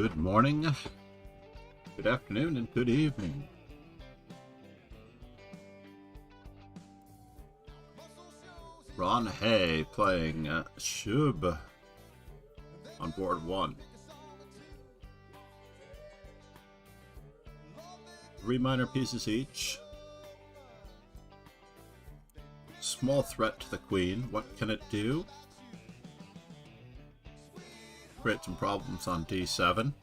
Good morning, good afternoon, and good evening. Ron Hay playing Shub on board 1. 3 minor pieces each. Small threat to the queen. What can it do? Create some problems on d7.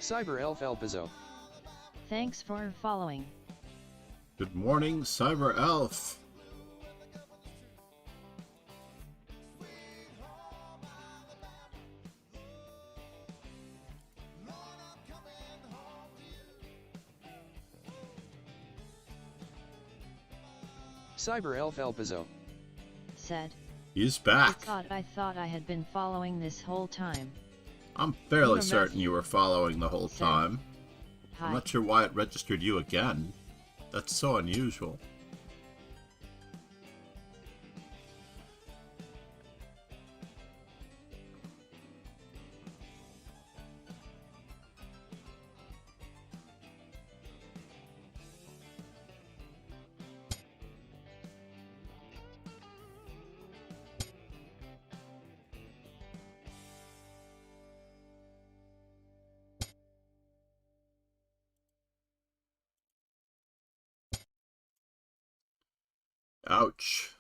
Cyber Elf Elpizo. Thanks for following. Good morning, Cyber Elf. Cyber Elf Elpizo. Said. He's back. I thought I had been following this whole time. I'm fairly certain you were following the whole time. Hi. I'm not sure why it registered you again. That's so unusual. Ouch.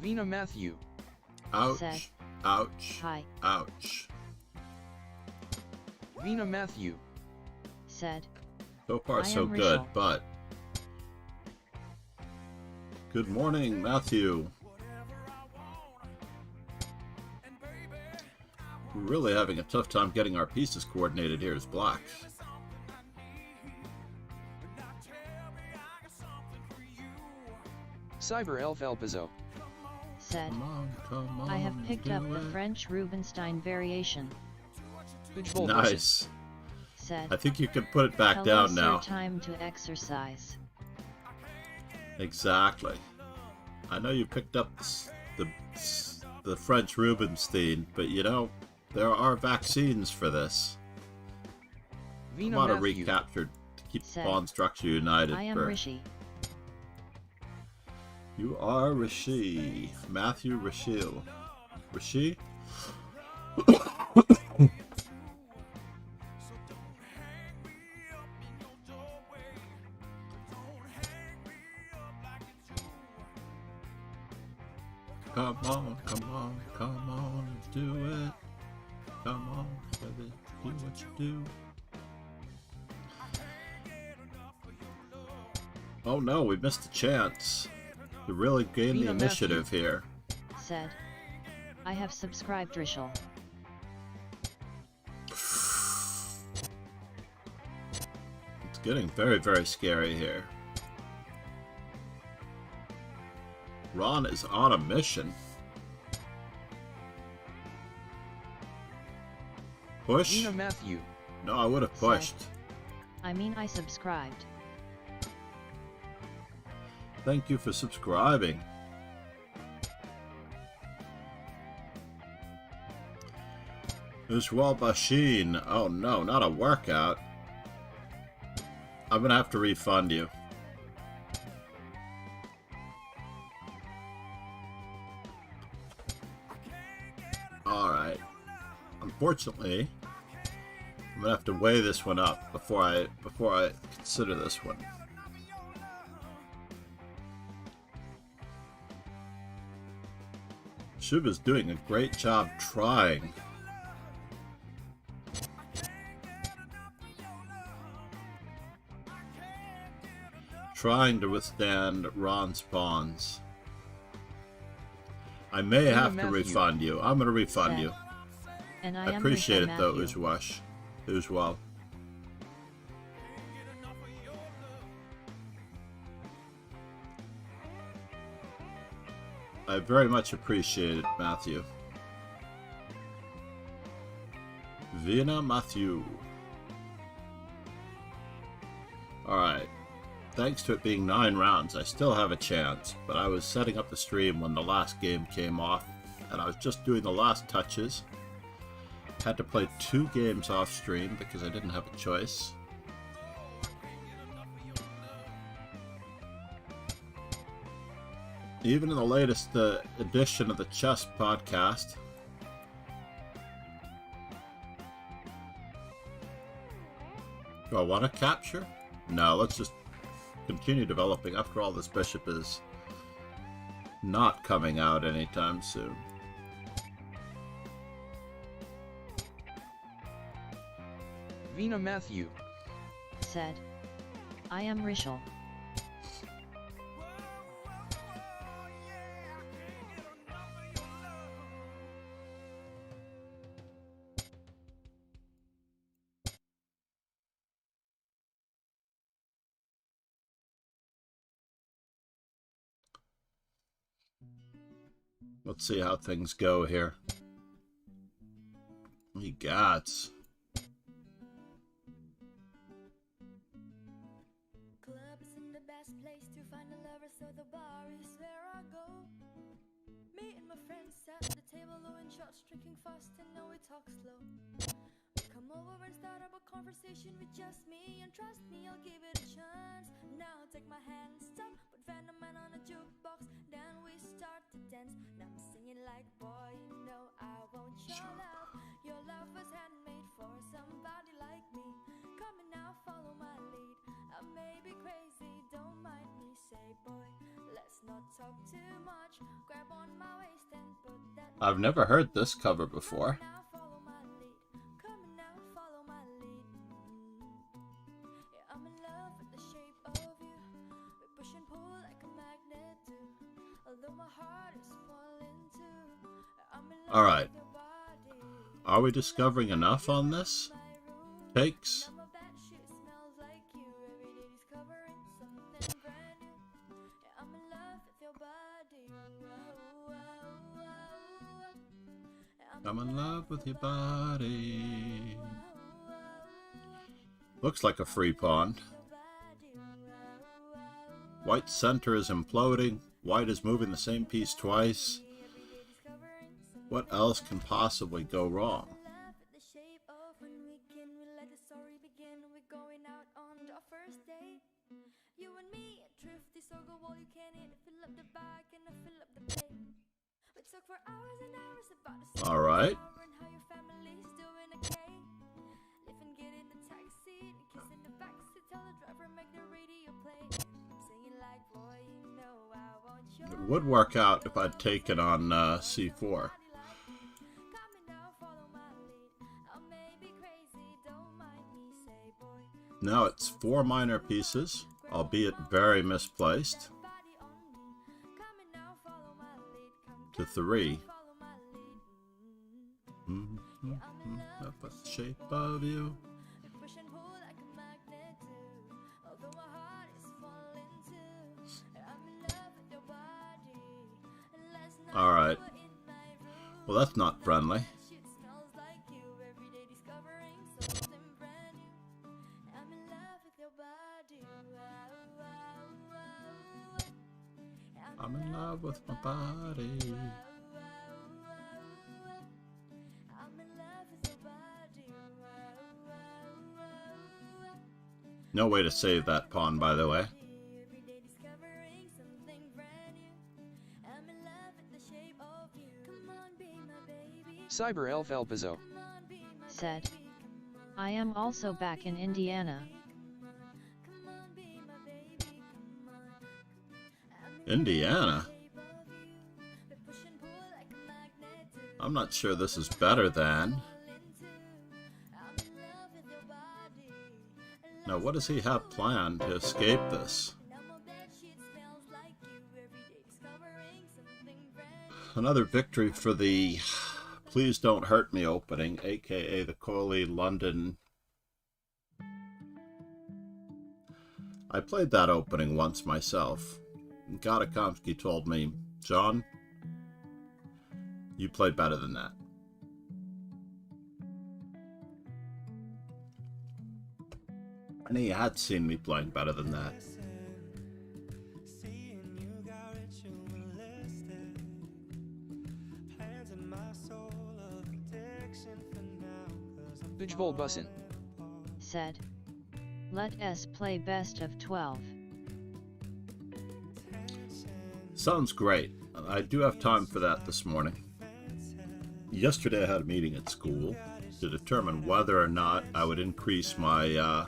Vina Matthew. Ouch. Said. Ouch. Hi. Ouch. Vina Matthew. Said. So far, I so am good, Rachel. but... Good morning, Matthew. We're really having a tough time getting our pieces coordinated here as black. Cyber Elf Elpizo. Said. Come on, I have picked up do the it. French Rubinstein variation. Nice. Said. I think you can put it back Hello, down now. sir, time to exercise. Exactly. I know you picked up the French Rubinstein, but you know, there are vaccines for this. Vina I want to Matthew. recapture to keep the Said. bond structure united. I am for... Rishi. You are Rishi. Matthew Rashil. Rishi? Come on, come on, come on, do it. Come on, baby, do what you do. Oh no, we missed a chance to really gain the Vina initiative here. Said. I have subscribed Rishal. It's getting very, very scary here. Ron is on a mission. Push? Vina Matthew. No, I would have pushed. I mean I subscribed. Thank you for subscribing. Uswal Bashin. Oh no, not a workout. I'm gonna have to refund you. Alright. Unfortunately, I'm gonna have to weigh this one up before I consider this one. Shub is doing a great job trying. Trying to withstand Ron's pawns. I may have to Matthew. refund you. I'm going to refund Said. you. And I I am appreciate it Rishal though, Matthew. Uswal. I very much appreciate it, Matthew. Vina Matthew. Alright. Thanks to it being 9 rounds, I still have a chance, but I was setting up the stream when the last game came off, and I was just doing the last touches. Had to play 2 games off stream because I didn't have a choice. Even in the latest edition of the Chess podcast, do I want to capture? No, let's just continue developing. After all, this bishop is not coming out anytime soon. Vina Matthew said, I am Rishal. Let's see how things go here. He gots. Club isn't the best place to find a lover, so the bar is where I go. Me and my friends sat at the table, blowing shots, drinking fast, and now we talk slow. We come over and start up a conversation with just me, and trust me, I'll give it a chance. Now take my hand, stop, put Venom Man on a jukebox, then we start to dance. Now I'm singing like, boy, you know I want your love. Your love was handmade for somebody like me. Come and now follow my lead. I may be crazy, don't mind me. Say, boy, let's not talk too much. Grab on my waist and put that. I've never heard this cover before. Now follow my lead. Come and now follow my lead. Yeah, I'm in love with the shape of you. We push and pull like a magnet do. Although my heart is falling too. I'm in love All right. with your body. Are we discovering enough on this? Takes. Now my bed sheet smells like you. Every day discovering something brand new. Yeah, I'm in love with your body. Yeah, I'm in love with your body. Looks like a free pawn. White's center is imploding. White is moving the same piece twice. What else can possibly go wrong? You and me, a thrifty circle wall you can hit. Fill up the bag and I fill up the plate. We talk for hours and hours about the All right. and how your family's doing okay. Live and get in the taxi, and kiss in the backseat. Tell the driver make the radio play. I'm singing like, boy, you know I want your It would work out if I'd taken on c4. Come and now follow my lead. I may be crazy, don't mind me. Say, boy, Now it's 4 minor pieces, albeit very misplaced, body on me. Come and now follow my lead. Come to 3. follow my lead. Of the shape of you. We push and pull like a magnet do. Although my heart is falling too. I'm in love with your body. And last night All right. you were in my room. Well, that's not friendly. Shit smells like you. Every day discovering something brand new. I'm in love with your body. I'm in love with my body. I'm in love with your body. No way to save that pawn, by the way. Every day discovering something brand new. I'm in love with the shape of you. Come on, be my baby. Cyber Elf Elpizo Come on, be my Said, baby. I am also back in Indiana. Come on, be my baby. Come on. I'm in Indiana? shape of you. We push and pull like a magnet do. I'm not sure this is better than. I'm in love with your body. Now, what does he have planned to escape this? Now my bed sheet smells like you. Every day discovering something brand new. Another victory for the Please Don't Hurt Me opening, aka the Coley London. I played that opening once myself. And Gadakomsky told me, John, you played better than that. And he had seen me playing better than that. Dodgeball bussin'. Said. Let us play best of 12. Sounds great. I do have time for that this morning. Yesterday I had a meeting at school to determine whether or not I would increase my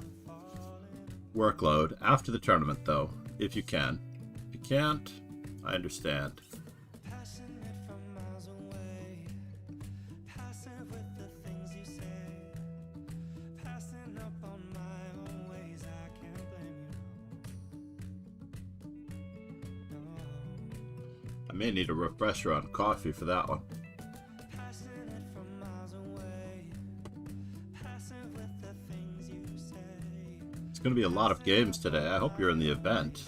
workload after the tournament, though, if you can. If you can't, I understand. I may need a refresher on coffee for that one. It's going to be a lot of games today. I hope you're in the event.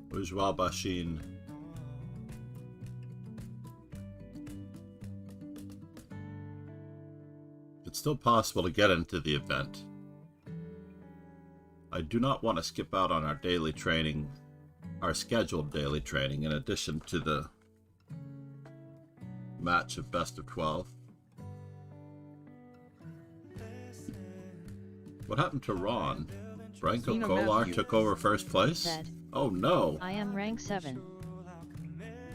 Ujwal Bashin. It's still possible to get into the event. I do not want to skip out on our daily training, our scheduled daily training, in addition to the match of best of 12. What happened to Ron? Branko Vina Kolar Matthew. took over first place? Said. Oh no! I am rank 7.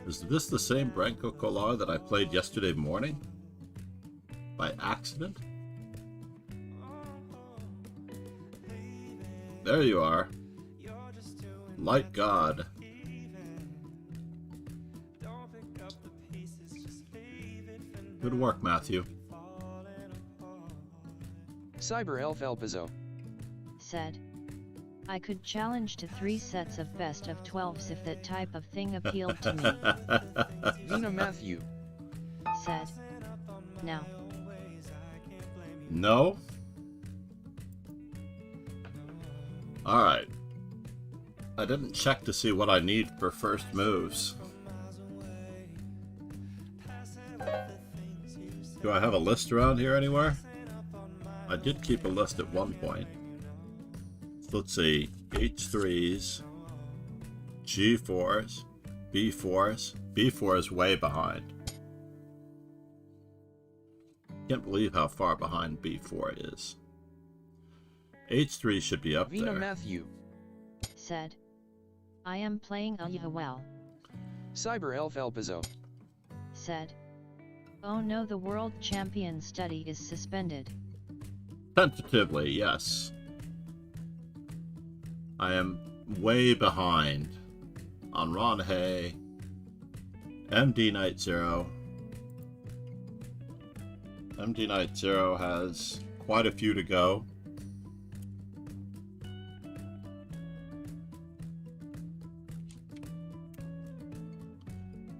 Is this the same Branko Kolar that I played yesterday morning? By accident? There you are. Light God. Good work, Matthew. Cyber Elf Elpizo. Said. I could challenge to 3 sets of best of 12s if that type of thing appealed to me. Vina Matthew. Said. No. No? Alright. I didn't check to see what I need for first moves. Do I have a list around here anywhere? I did keep a list at one point. So let's see. H3s, G4s, B4s. B4 is way behind. Can't believe how far behind B4 is. H3 should be up Vina there. Matthew. Said. I am playing well. Cyber Elf Elpizo. Said. Oh no, the world champion study is suspended. Tentatively, yes. I am way behind on Ron Hay, MD Night Zero. MD Night Zero has quite a few to go.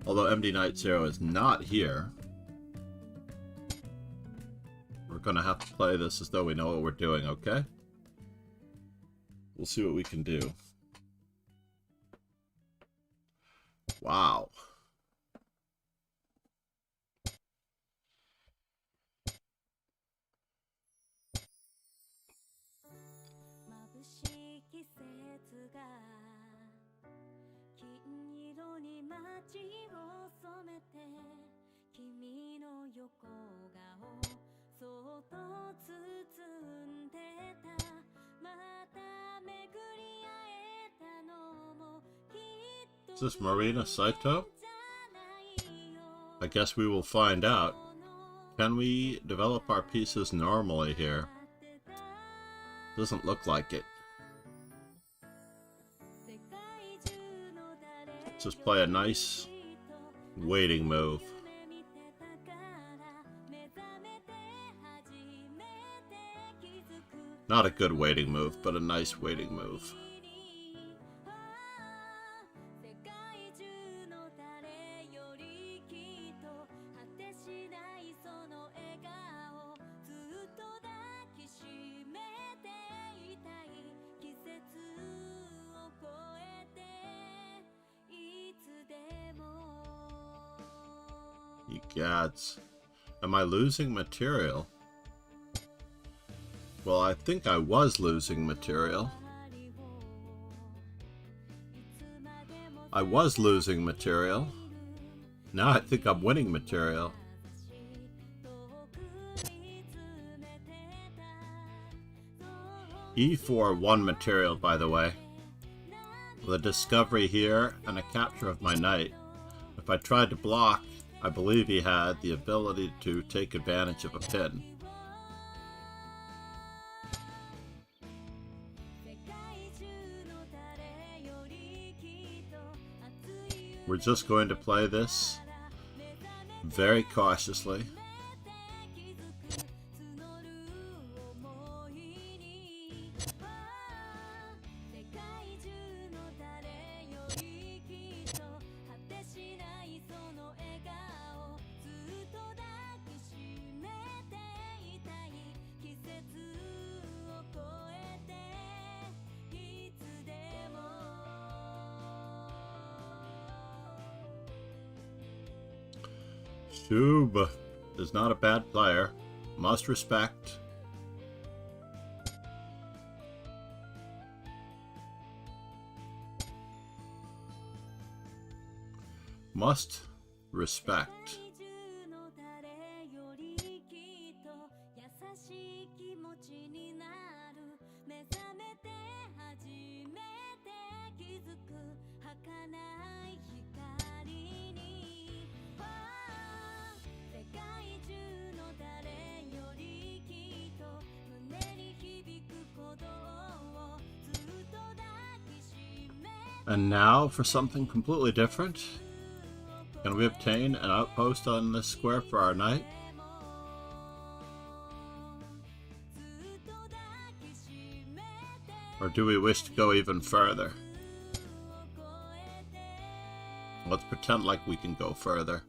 Although MD Night Zero is not here, we're gonna have to play this as though we know what we're doing, okay? We'll see what we can do. Wow. Is this Marina Saito? I guess we will find out. Can we develop our pieces normally here? Doesn't look like it. Let's just play a nice waiting move. Not a good waiting move, but a nice waiting move. Ye gods. Am I losing material? Well, I think I was losing material. I was losing material. Now I think I'm winning material. E4 won material, by the way. With a discovery here and a capture of my knight. If I tried to block, I believe he had the ability to take advantage of a pin. We're just going to play this very cautiously. Shub is not a bad player. Must respect. Must respect. And now for something completely different. Can we obtain an outpost on this square for our knight? Or do we wish to go even further? Let's pretend like we can go further.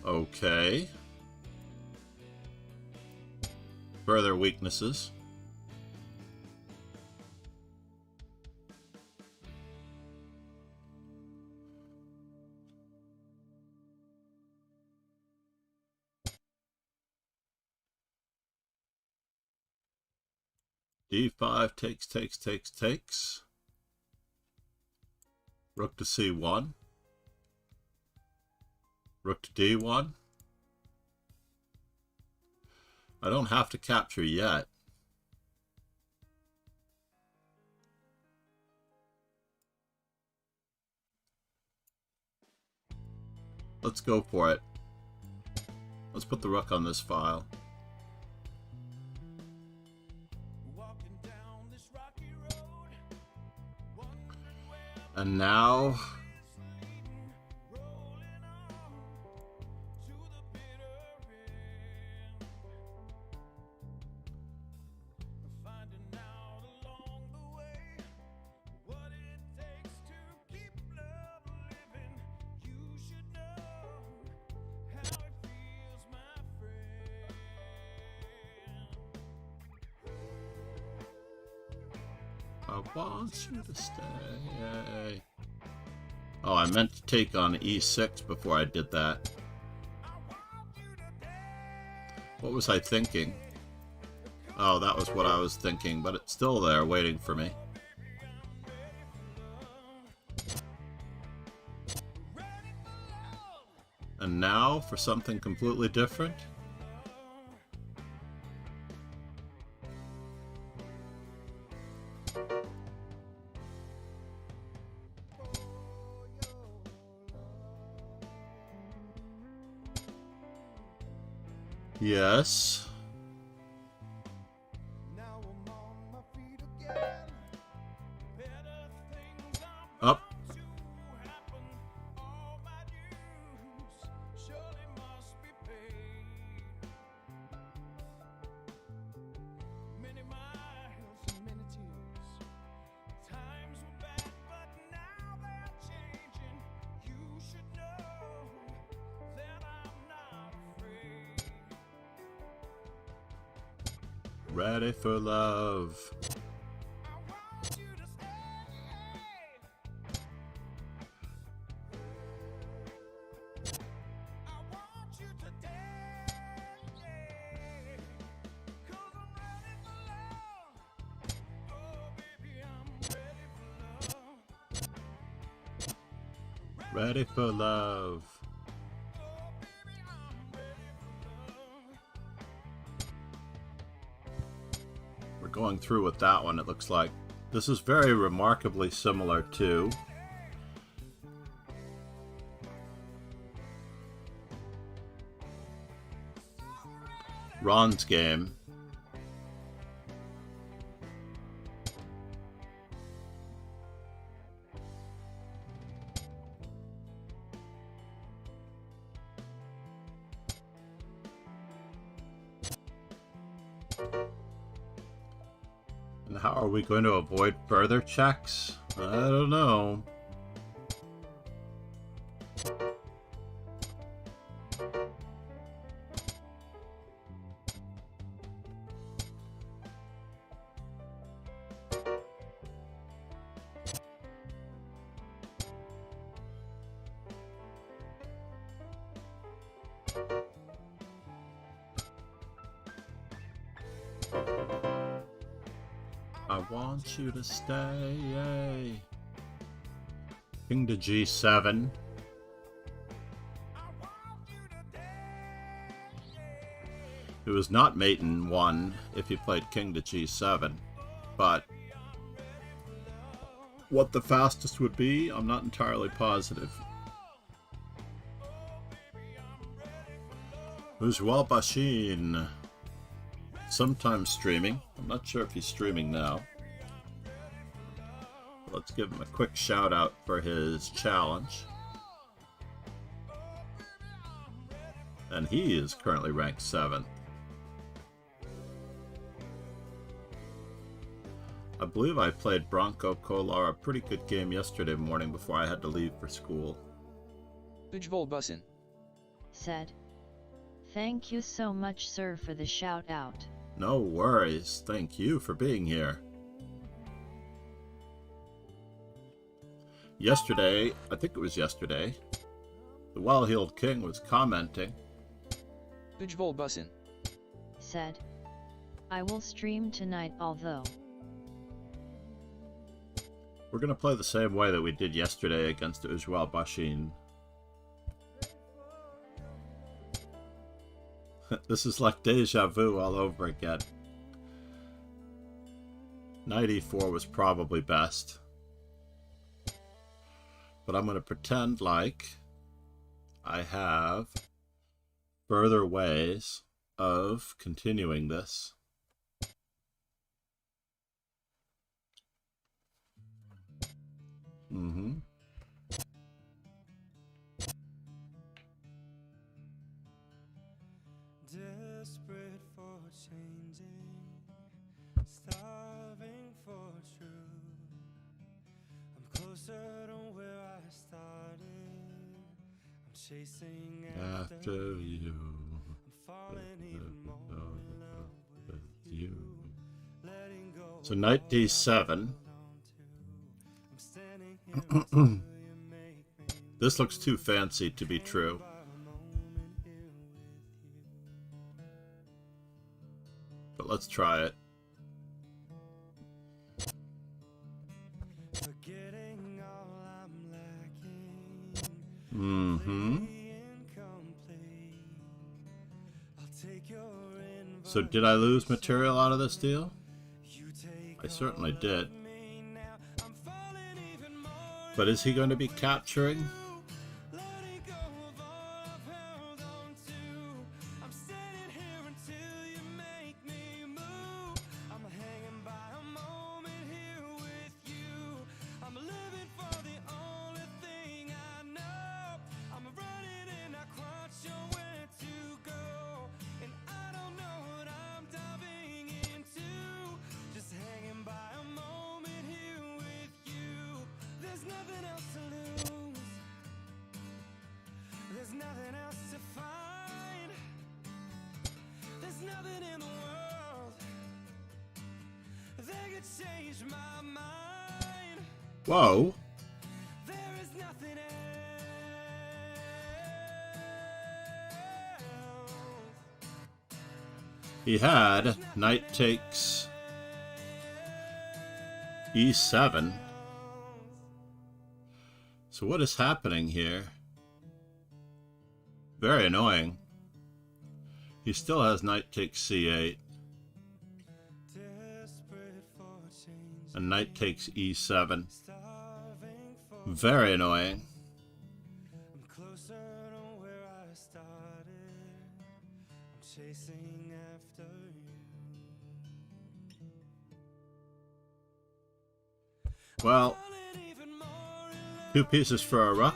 Okay. Further weaknesses. D5 takes. Rook to C1. Rook to D1. I don't have to capture yet. Let's go for it. Let's put the rook on this file. And now I want you to stay. Oh, I meant to take on E6 before I did that. What was I thinking? Oh, that was what I was thinking, but it's still there waiting for me. And now for something completely different. Yes. Up. Ready for love. Ready for love. We're going through with that one, it looks like. This is very remarkably similar to Ron's game. And how are we going to avoid further checks? I don't know. I want you to stay. King to G7. It was not mate in 1 if you played King to G7, but what the fastest would be, I'm not entirely positive. Ujwal Bashin. Sometimes streaming. I'm not sure if he's streaming now. Let's give him a quick shout out for his challenge. And he is currently ranked 7th. I believe I played Bronco Kolar a pretty good game yesterday morning before I had to leave for school. Ujvol Bussin. Said. Thank you so much, sir, for the shout out. No worries. Thank you for being here. Yesterday, I think it was yesterday, the Well-Heeled King was commenting. Ujvol Bussin. Said. I will stream tonight, although We're going to play the same way that we did yesterday against Ujwal Bashin. This is like deja vu all over again. Knight e4 was probably best. But I'm going to pretend like I have further ways of continuing this. Desperate for changing, starving for truth. I'm closer to where I started. I'm chasing after you. I'm falling even more in love with you. Letting go. So knight d7. I'm standing here until you make me. This looks too fancy to be true. But let's try it. Forgetting all I'm lacking. I'll take your So did I lose material out of this deal? I certainly did. But is he going to be capturing? Whoa. He had knight takes e7. So what is happening here? Very annoying. He still has knight takes c8. And knight takes e7. Very annoying. I'm closer to where I started. I'm chasing after you. Well, 2 pieces for a rook.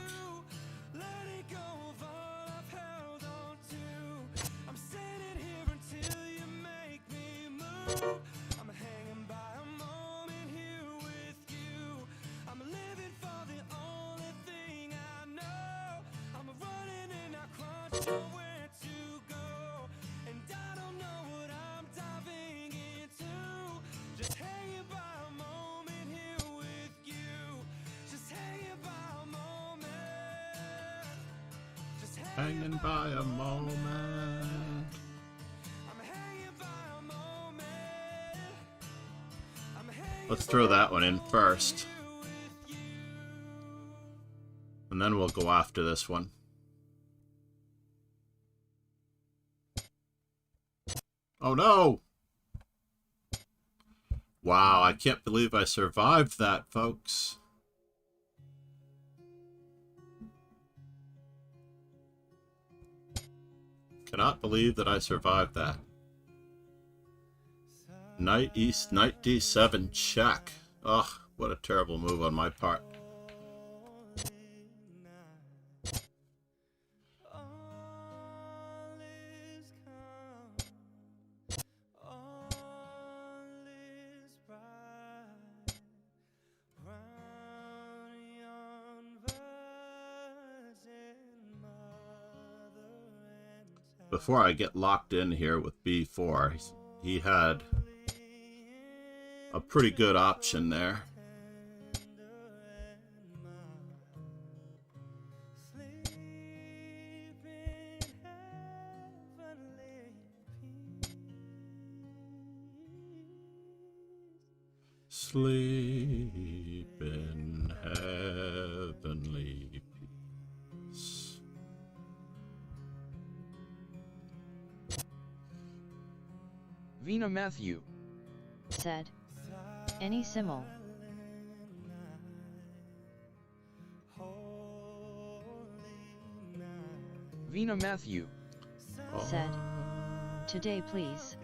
Hanging by a moment. Let's throw that one in first. And then we'll go after this one. Oh no! Wow, I can't believe I survived that, folks. Cannot believe that I survived that. Knight east, knight d7, check. Ugh, what a terrible move on my part. Before I get locked in here with b4, he had a pretty good option there. Sleep in heavenly peace. Vina Matthew said, any simul. Vina Matthew said, today please.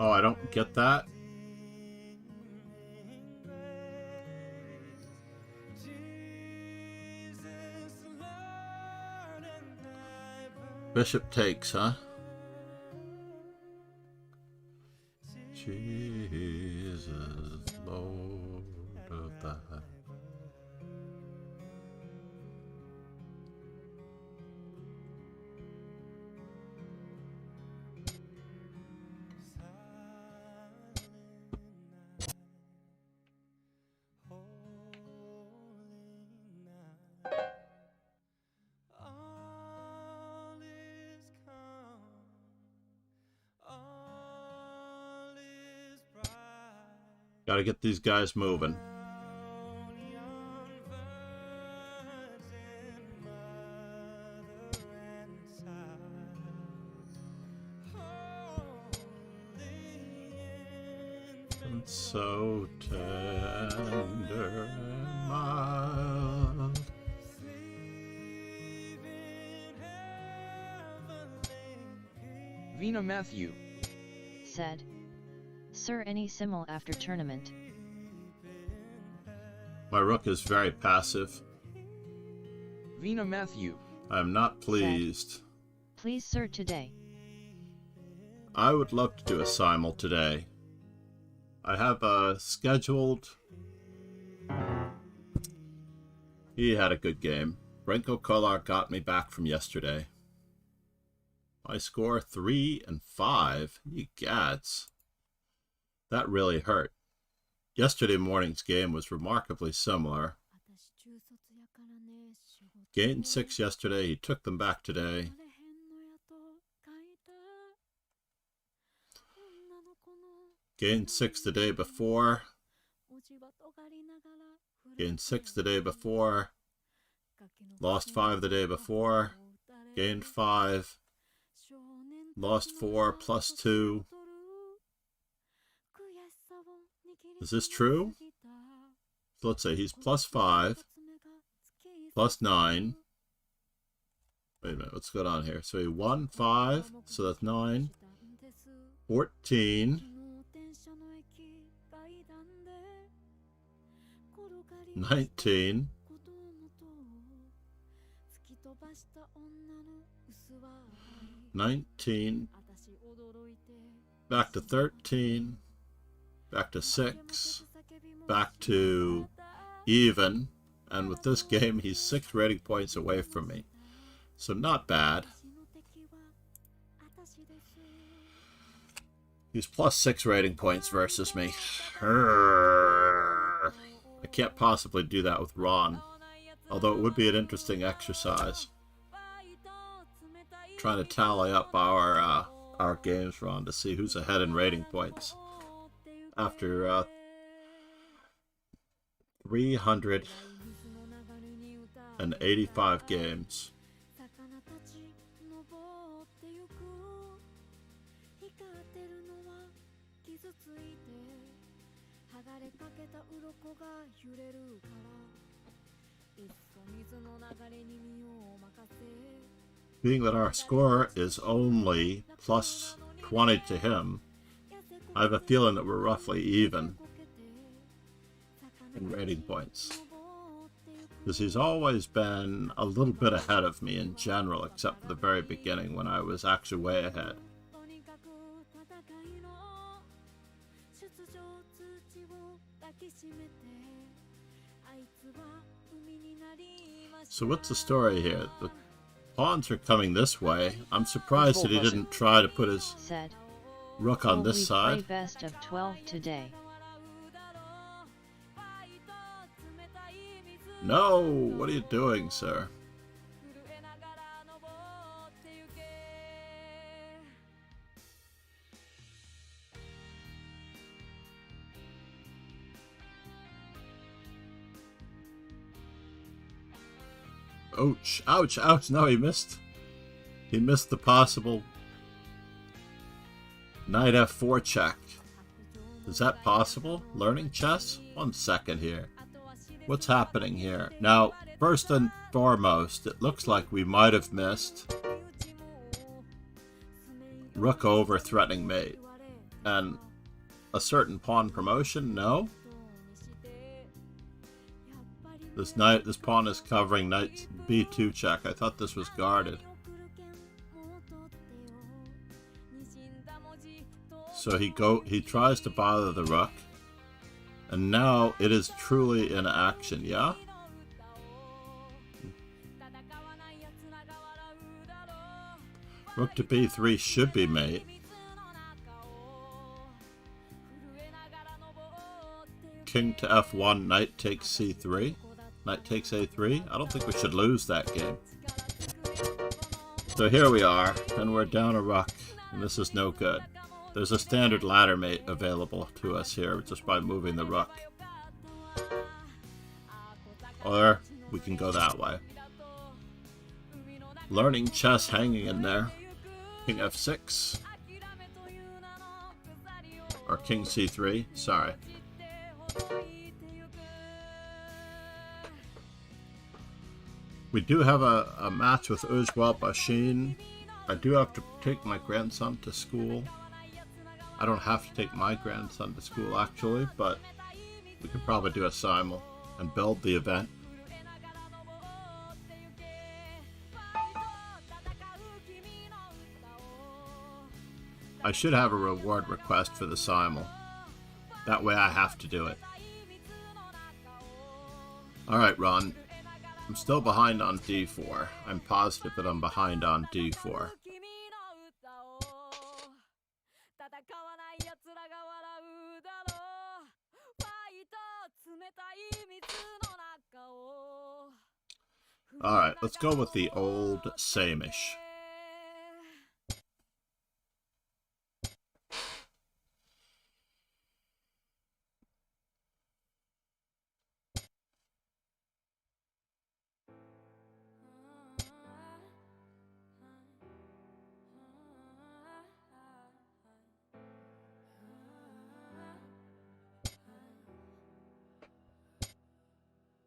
Oh, I don't get that. Bishop takes, huh? Jesus, Lord of the high. Gotta get these guys moving. And so tender and mild. Vina Matthew said, sir, any simul after tournament. My rook is very passive. Vina Matthew I am not pleased. Said, please sir, today. I would love to do a simul today. I have a scheduled. He had a good game. Renko Kolar got me back from yesterday. I score 3 and 5. Ye gads. That really hurt. Yesterday morning's game was remarkably similar. Gained 6 yesterday, he took them back today. Gained 6 the day before. Gained 6 the day before. Lost 5 the day before. Gained 5. Lost 4 plus 2. Is this true? So let's say he's plus 5. Plus 9. Wait a minute, what's going on here? So he won 5, so that's 9. 14. 19. 19. Back to 13. Back to 6. Back to even. And with this game, he's 6 rating points away from me. So not bad. He's plus 6 rating points versus me. I can't possibly do that with Ron. Although it would be an interesting exercise. Trying to tally up our games, Ron, to see who's ahead in rating points. After 385 games. Being that our score is only plus 20 to him, I have a feeling that we're roughly even in rating points. Because he's always been a little bit ahead of me in general, except for the very beginning when I was actually way ahead. So what's the story here? The pawns are coming this way. I'm surprised that he didn't try to put his rook on this side. Play best of 12 today. No! What are you doing, sir? Ouch, ouch, ouch. No, he missed. He missed the possible knight f4 check. Is that possible? Learning chess? 1 second here. What's happening here? Now, first and foremost, it looks like we might have missed rook over threatening mate. And a certain pawn promotion? No? This pawn is covering knight b2 check. I thought this was guarded. So he tries to bother the rook. And now it is truly in action, yeah? Rook to b3 should be mate. King to f1, knight takes c3. Knight takes a3. I don't think we should lose that game. So here we are, and we're down a rook, and this is no good. There's a standard ladder mate available to us here just by moving the rook. Or we can go that way. Learning chess hanging in there. King f6. Or king c3, sorry. We do have a match with Ujwal Bashin. I do have to take my grandson to school. I don't have to take my grandson to school actually, but we could probably do a simul and build the event. I should have a reward request for the simul. That way I have to do it. Alright, Ron. I'm still behind on d4. I'm positive that I'm behind on d4. Alright, let's go with the old same-ish.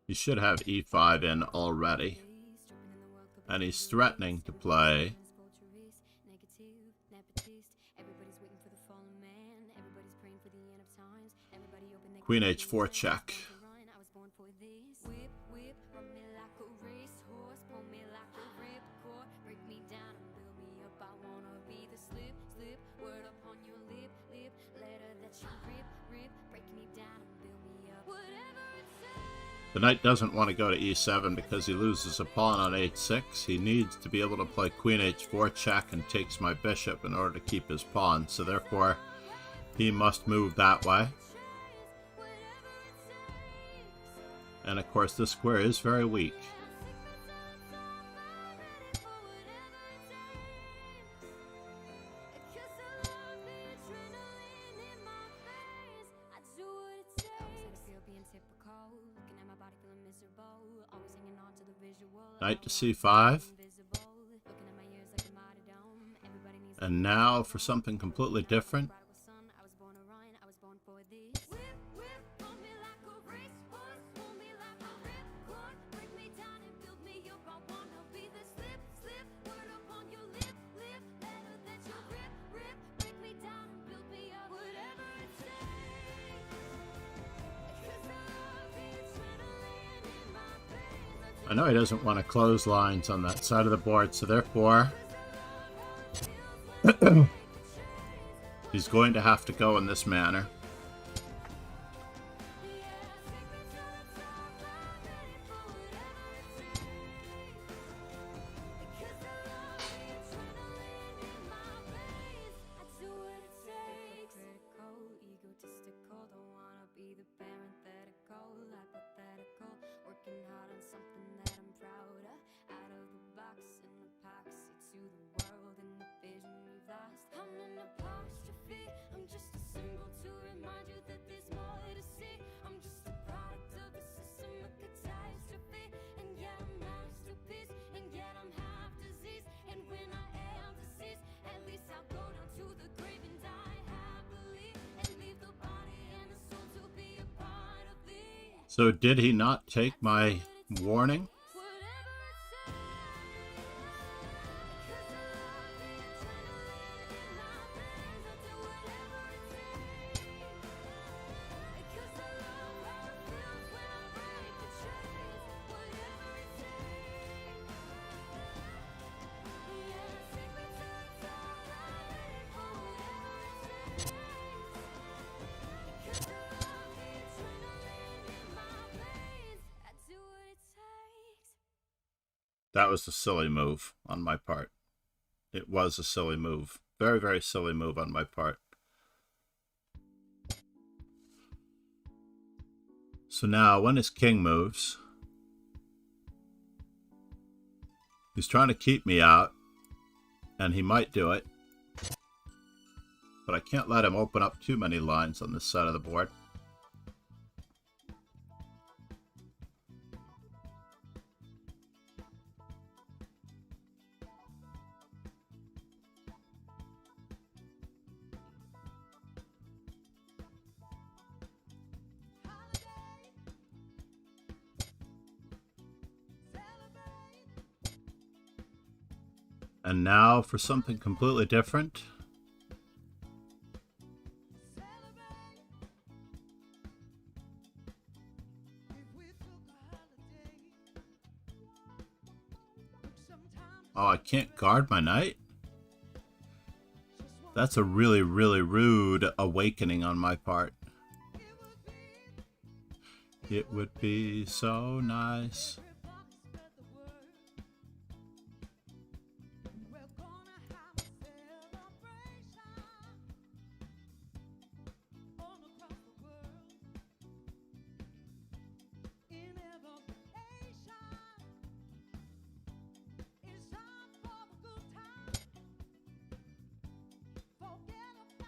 He should have e5 in already. And he's threatening to play Queen h4 check. The knight doesn't want to go to e7 because he loses a pawn on h6. He needs to be able to play queen h4 check and takes my bishop in order to keep his pawn. So therefore, he must move that way. And of course, this square is very weak. Knight to c5. And now for something completely different. I know he doesn't want to close lines on that side of the board, so therefore he's going to have to go in this manner. So did he not take my warning? That was a silly move on my part. It was a silly move. Very, very silly move on my part. So now, when his king moves, he's trying to keep me out, and he might do it. But I can't let him open up too many lines on this side of the board. And now for something completely different. Oh, I can't guard my knight? That's a really, really rude awakening on my part. It would be so nice.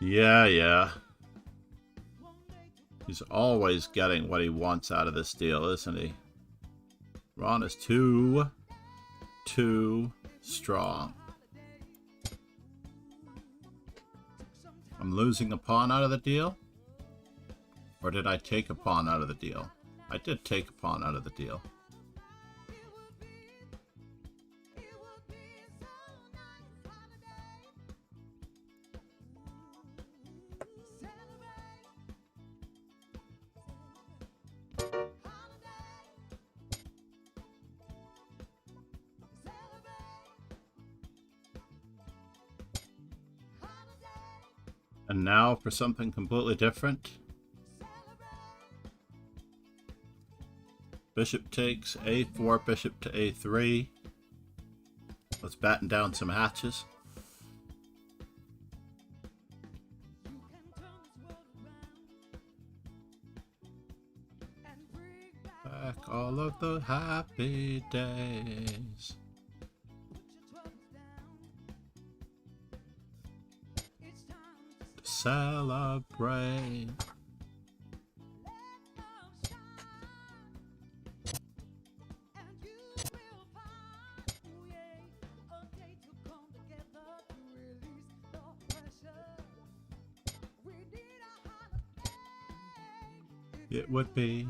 Yeah. He's always getting what he wants out of this deal, isn't he? Ron is too strong. I'm losing a pawn out of the deal? Or did I take a pawn out of the deal? I did take a pawn out of the deal. And now for something completely different. Bishop takes a4, bishop to a3. Let's batten down some hatches. Back all of the happy days. To celebrate. It would be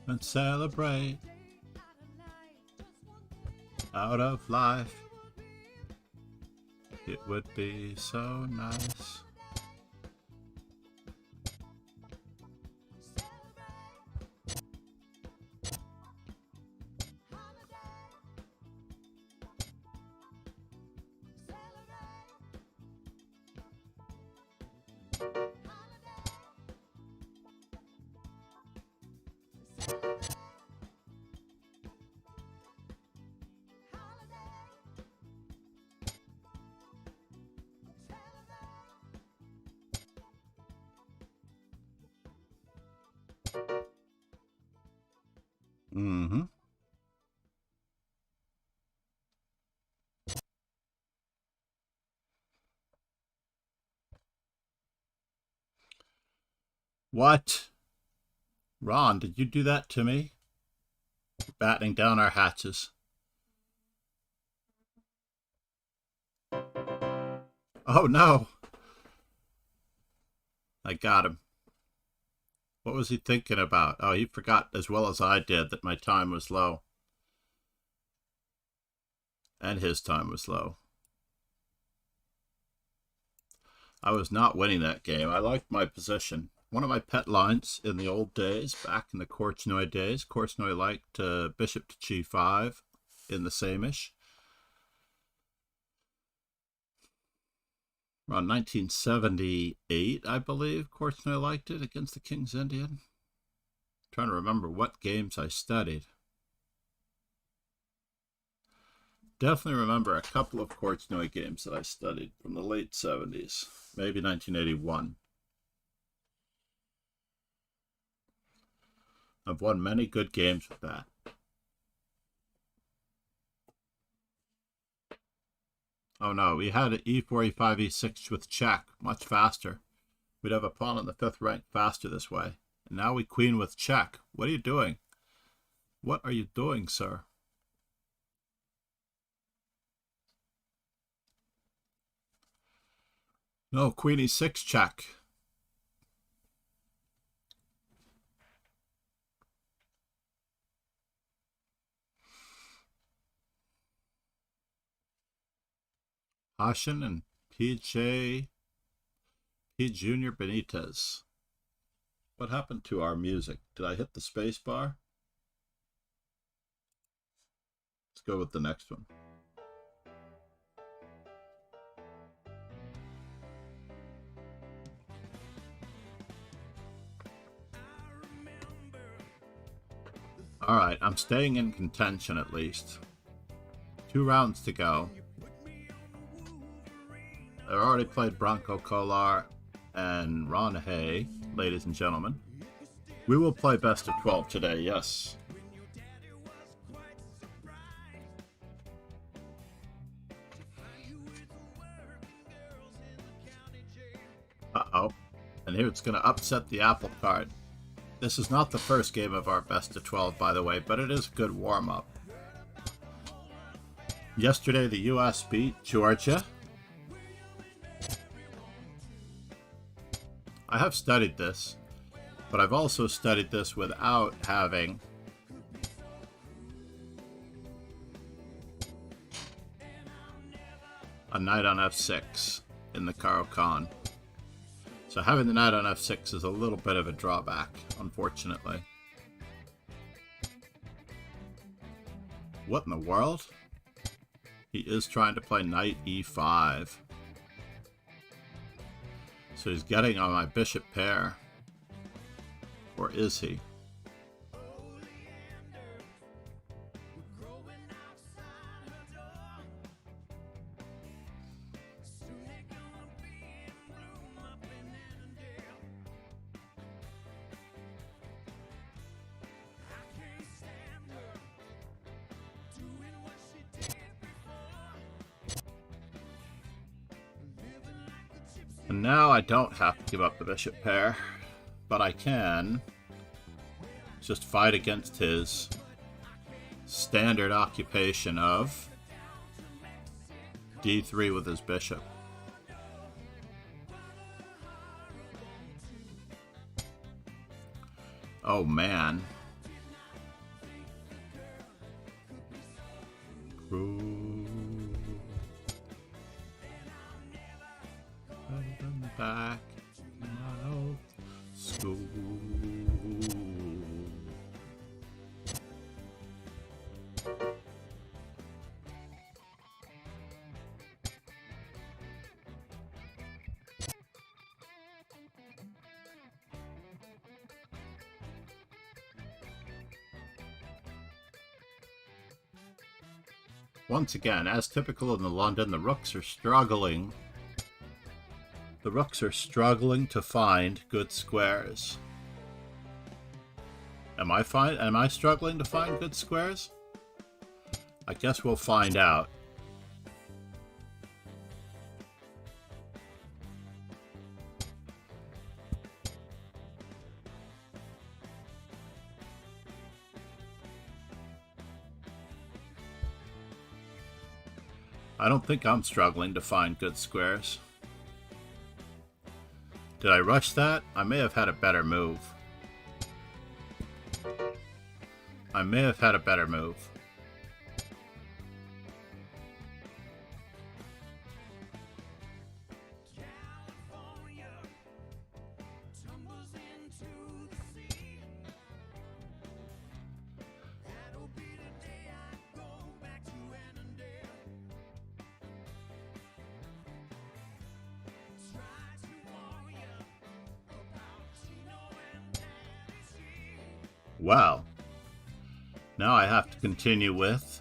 and celebrate out of life. It would be so nice. Mm-hmm. What? Ron, did you do that to me? Battening down our hatches. Oh no! I got him. What was he thinking about? Oh, he forgot as well as I did that my time was low. And his time was low. I was not winning that game. I liked my position. One of my pet lines in the old days, back in the Korchnoi days, Korchnoi liked bishop to g5 in the same-ish. Around 1978, I believe, Korchnoi liked it against the King's Indian. Trying to remember what games I studied. Definitely remember a couple of Korchnoi games that I studied from the late 70s, maybe 1981. I've won many good games with that. Oh no, we had an e4, e5, e6 with check, much faster. We'd have a pawn on the 5th rank faster this way. And now we queen with check. What are you doing? What are you doing, sir? No, queen e6 check. Hashin and P. Junior Benitez. What happened to our music? Did I hit the space bar? Let's go with the next one. All right, I'm staying in contention at least. 2 rounds to go. I already played Branko Kolar and Ron Hay, ladies and gentlemen. We will play best of 12 today, yes. And here it's going to upset the apple cart. This is not the first game of our best of 12, by the way, but it is a good warm-up. Yesterday, the U.S. beat Georgia. I have studied this, but I've also studied this without having a knight on f6 in the Caro-Kann. So having the knight on f6 is a little bit of a drawback, unfortunately. What in the world? He is trying to play knight e5. So he's getting on my bishop pair. Or is he? And now I don't have to give up the bishop pair, but I can just fight against his standard occupation of d3 with his bishop. Oh man. Back to my old school. Once again, as typical in the London, the rooks are struggling. The rooks are struggling to find good squares. Am I struggling to find good squares? I guess we'll find out. I don't think I'm struggling to find good squares. Did I rush that? I may have had a better move. I may have had a better move. Well, now I have to continue with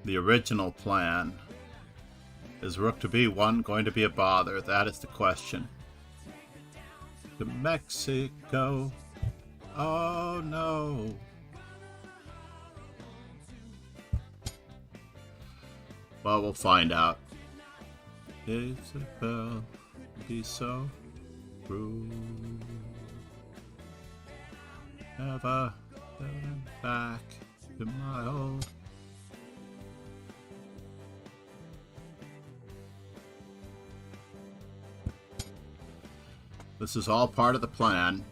the original plan. Is rook to b1 going to be a bother? That is the question. To Mexico. Oh no. Well, we'll find out. Isabel, be so rude. Never going back to my old. This is all part of the plan.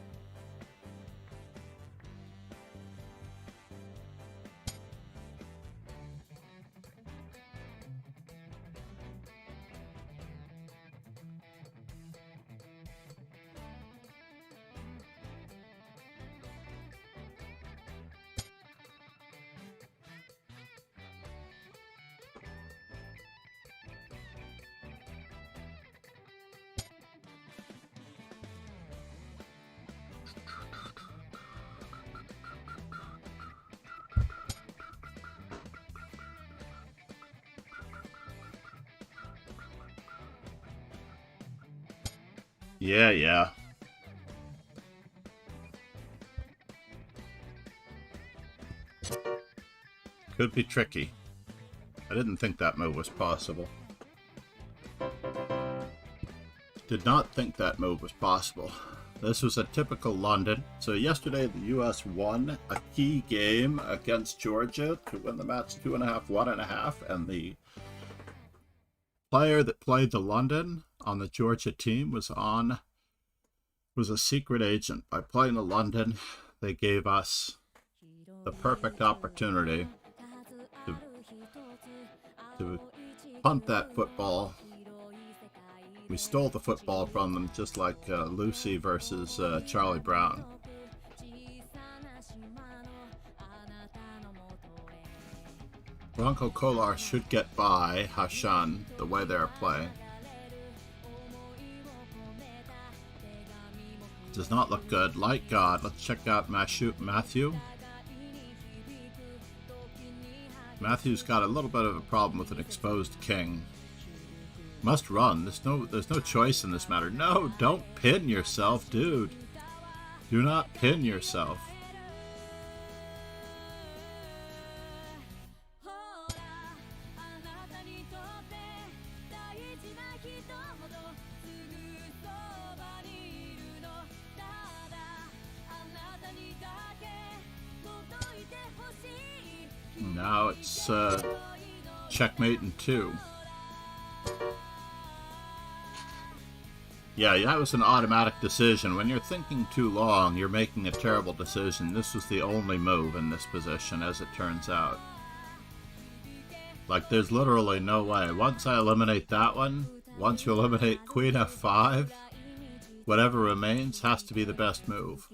Yeah. Could be tricky. I didn't think that move was possible. Did not think that move was possible. This was a typical London. So yesterday the US won a key game against Georgia to win the match 2.5, 1.5, and the player that played the London on the Georgia team was a secret agent. By playing the London, they gave us the perfect opportunity to punt that football. We stole the football from them, just like Lucy versus Charlie Brown. Bronco Kolar should get by Hashan the way they're playing. Does not look good. Like God. Let's check out Matthew. Matthew's got a little bit of a problem with an exposed king. Must run. There's no choice in this matter. No, don't pin yourself, dude. Do not pin yourself. Now it's checkmate in 2. Yeah, that was an automatic decision. When you're thinking too long, you're making a terrible decision. This was the only move in this position, as it turns out. Like, there's literally no way. Once I eliminate that one, once you eliminate Queen F5, whatever remains has to be the best move.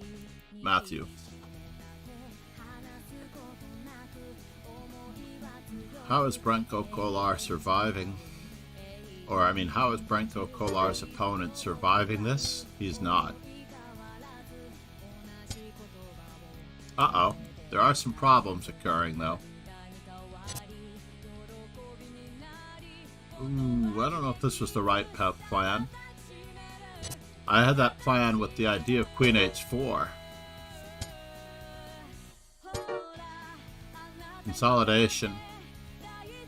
Matthew. How is Bronco Kolar surviving? Or, I mean, how is Bronco Kolar's opponent surviving this? He's not. Uh-oh. There are some problems occurring, though. Ooh, I don't know if this was the right plan. I had that plan with the idea of Queen H4. Consolidation.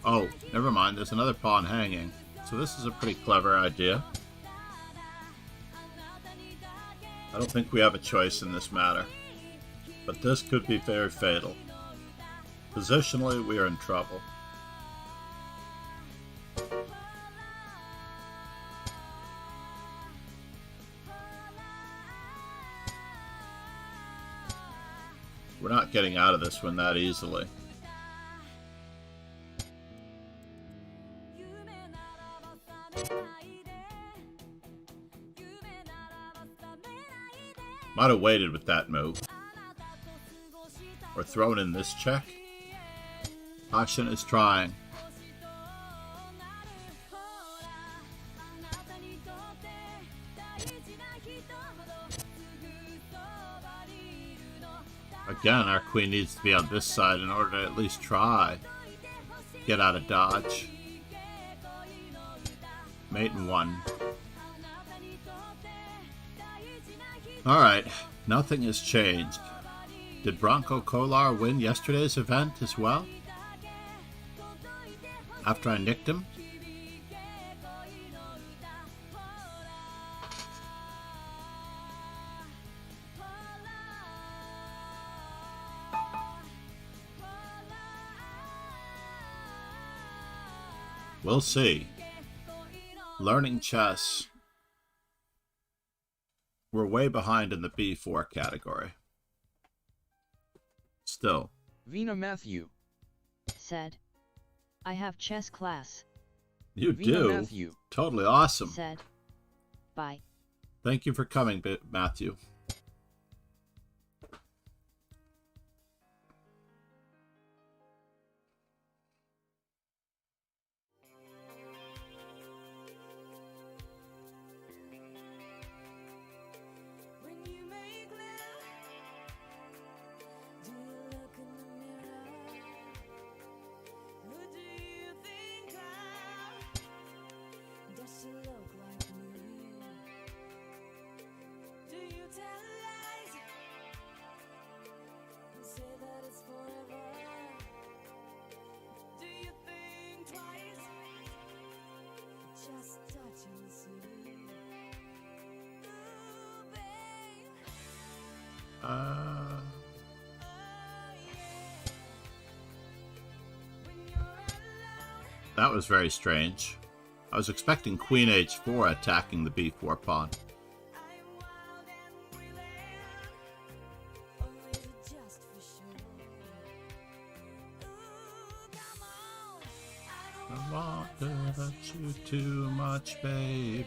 Oh, never mind. There's another pawn hanging. So this is a pretty clever idea. I don't think we have a choice in this matter. But this could be very fatal. Positionally, we are in trouble. We're not getting out of this one that easily. Might have waited with that move. Or thrown in this check. Action is trying. Again, our queen needs to be on this side in order to at least try. Get out of dodge. Mate in 1. Alright, nothing has changed. Did Bronco Kolar win yesterday's event as well? After I nicked him? We'll see. Learning chess. We're way behind in the B4 category. Still. Vina Matthew. Said. I have chess class. You Vina do? Matthew. Totally awesome. Said. Bye. Thank you for coming, Matthew. When you make love, do you look in the mirror? Who do you think of? Does she look like me? Do you tell lies and say that it's forever? Do you think twice? Just touch and see. That was very strange. I was expecting Queen H4 attacking the B4 pawn. I want to hurt you too much, baby.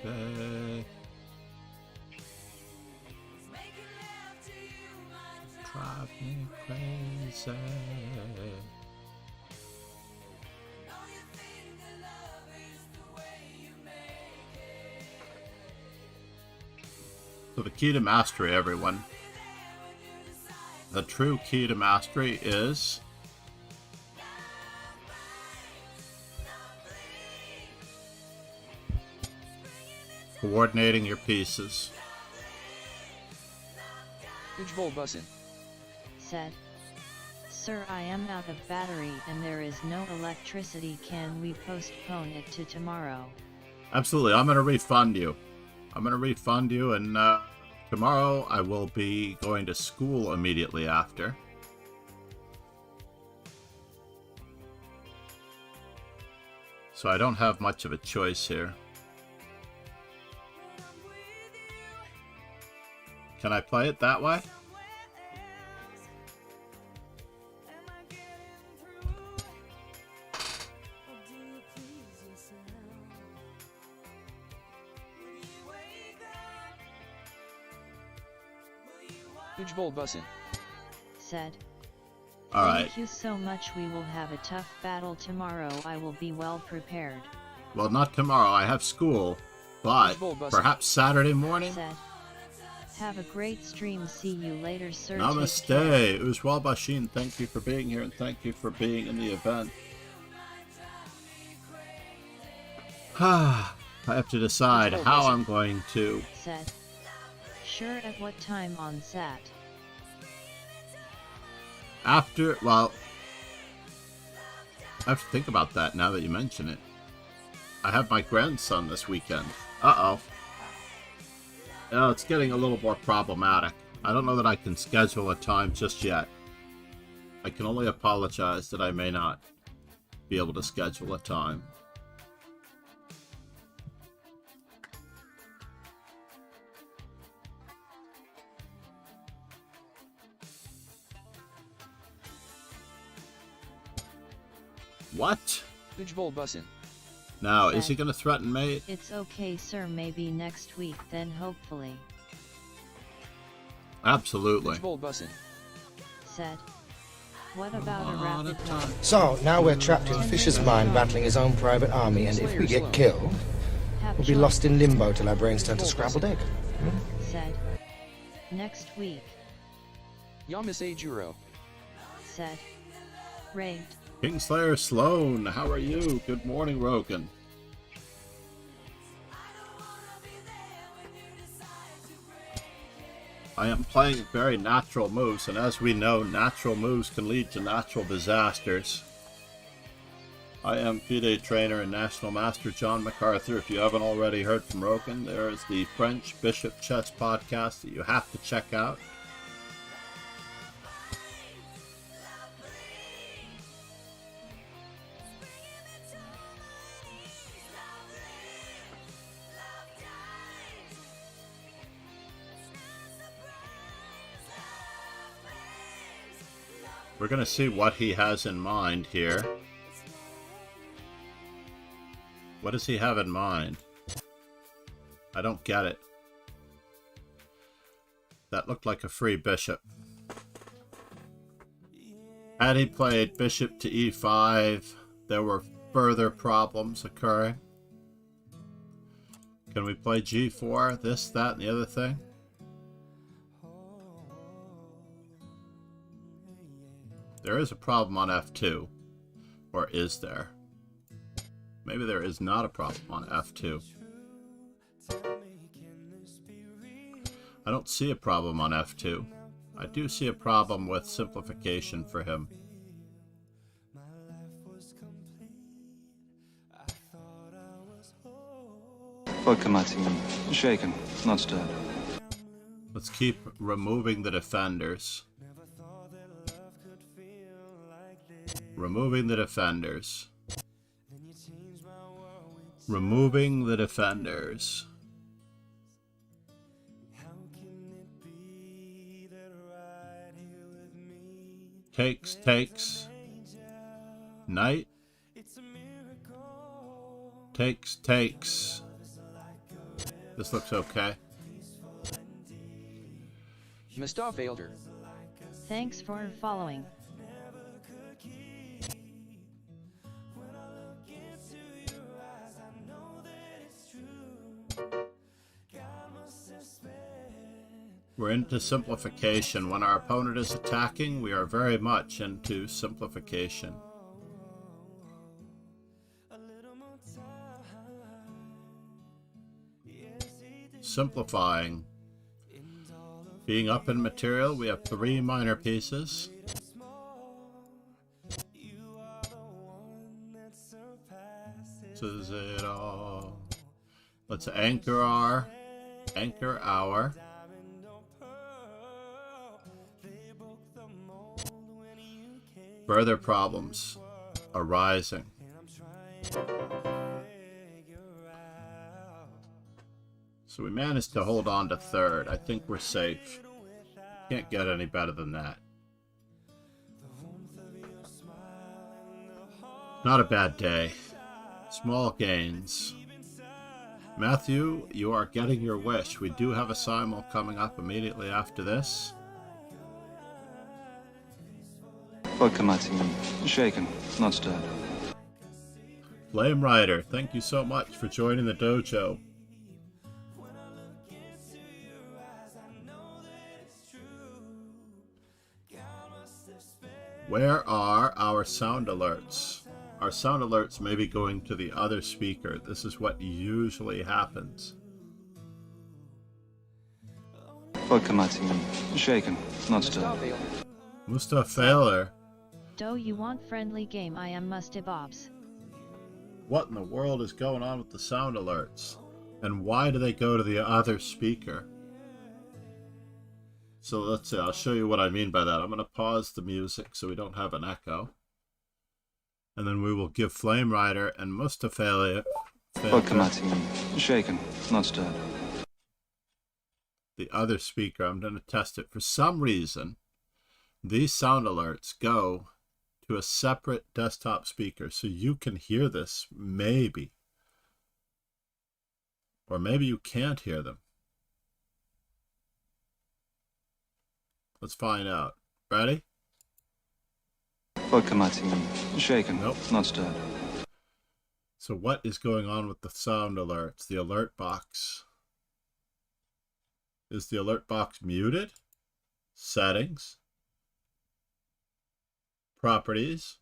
Drive me crazy. So the key to mastery, everyone. The true key to mastery is coordinating your pieces. Bussen Said. Sir, I am out of battery and there is no electricity. Can we postpone it to tomorrow? Absolutely. I'm going to refund you. And tomorrow I will be going to school immediately after. So I don't have much of a choice here. Can I play it that way? Bussen Said. All right. Thank you so much. We will have a tough battle tomorrow. I will be well prepared. Well, not tomorrow. I have school. But perhaps Saturday morning? Said. Have a great stream. See you later, sir. Namaste. Uswal Bashin, thank you for being here and thank you for being in the event. I have to decide how I'm going to. Said. Sure, at what time on Sat? After, well, I have to think about that now that you mention it. I have my grandson this weekend. Uh-oh. Oh, it's getting a little more problematic. I don't know that I can schedule a time just yet. I can only apologize that I may not be able to schedule a time. What? Bussen Now, is he going to threaten mate? It's okay, sir. Maybe next week, then hopefully. Absolutely. Bussen Said. What about a rapid run? So, now we're trapped in Fisher's mind battling his own private army, and if we get killed, we'll be lost in limbo till our brains turn to scrambled egg. Said. Next week. Yamasei Juro Said. Raved. Kingslayer Sloan, how are you? Good morning, Rogan. I am playing very natural moves, and as we know, natural moves can lead to natural disasters. I am FIDE trainer and National Master John MacArthur. If you haven't already heard from Rogan, there is the French Bishop Chess podcast that you have to check out. We're going to see what he has in mind here. What does he have in mind? I don't get it. That looked like a free bishop. Had he played bishop to e5, there were further problems occurring. Can we play g4, this, that, and the other thing? There is a problem on f2. Or is there? Maybe there is not a problem on f2. I don't see a problem on f2. I do see a problem with simplification for him. Vodka Martini. Shaken, not stirred. Let's keep removing the defenders. Removing the defenders. Removing the defenders. Takes. Knight. Takes. This looks okay. Mustafa Elder. Thanks for following. We're into simplification. When our opponent is attacking, we are very much into simplification. Simplifying. Being up in material, we have 3 minor pieces. This is it all. Let's anchor our. Further problems arising. So we managed to hold on to third. I think we're safe. Can't get any better than that. Not a bad day. Small gains. Matthew, you are getting your wish. We do have a simul coming up immediately after this. Vodka martini. Shaken, not stirred. Flame Rider, thank you so much for joining the dojo. Where are our sound alerts? Our sound alerts may be going to the other speaker. This is what usually happens. Vodka martini. Shaken, not stirred. Mustafa Elder. Mustafa, Do you want friendly game? I am Mustabobs. what in the world is going on with the sound alerts? And why do they go to the other speaker? So let's see, I'll show you what I mean by that. I'm going to pause the music so we don't have an echo. And then we will give Flame Rider and Mustafa Vodka martini. Shaken, not stirred. the other speaker. I'm going to test it. For some reason, these sound alerts go to a separate desktop speaker. So you can hear this, maybe. Or maybe you can't hear them. Let's find out. Ready? Vodka martini. Shaken, Nope. not stirred. So what is going on with the sound alerts? The alert box. Is the alert box muted? Settings. Properties.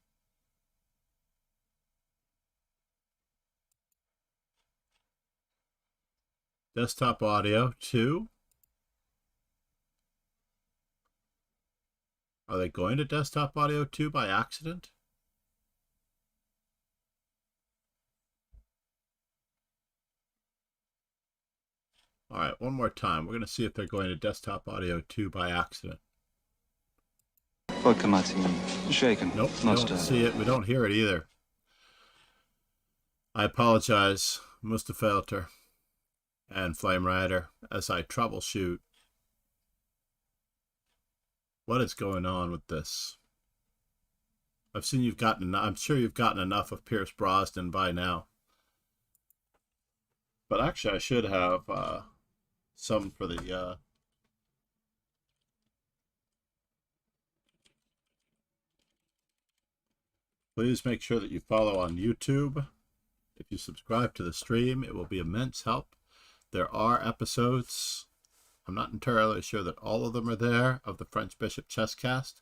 Desktop audio 2. Are they going to desktop audio 2 by accident? All right, one more time. We're going to see if they're going to desktop audio 2 by accident. Vodka martini. Shaken, Nope, we not don't stirred. see it. We don't hear it either. I apologize, Mustafa and Flame Rider, as I troubleshoot what is going on with this. I've seen you've gotten, I'm sure you've gotten enough of Pierce Brosnan by now. But actually, I should have some for the please make sure that you follow on YouTube. If you subscribe to the stream, it will be immense help. There are episodes, I'm not entirely sure that all of them are there, of the French Bishop Chesscast.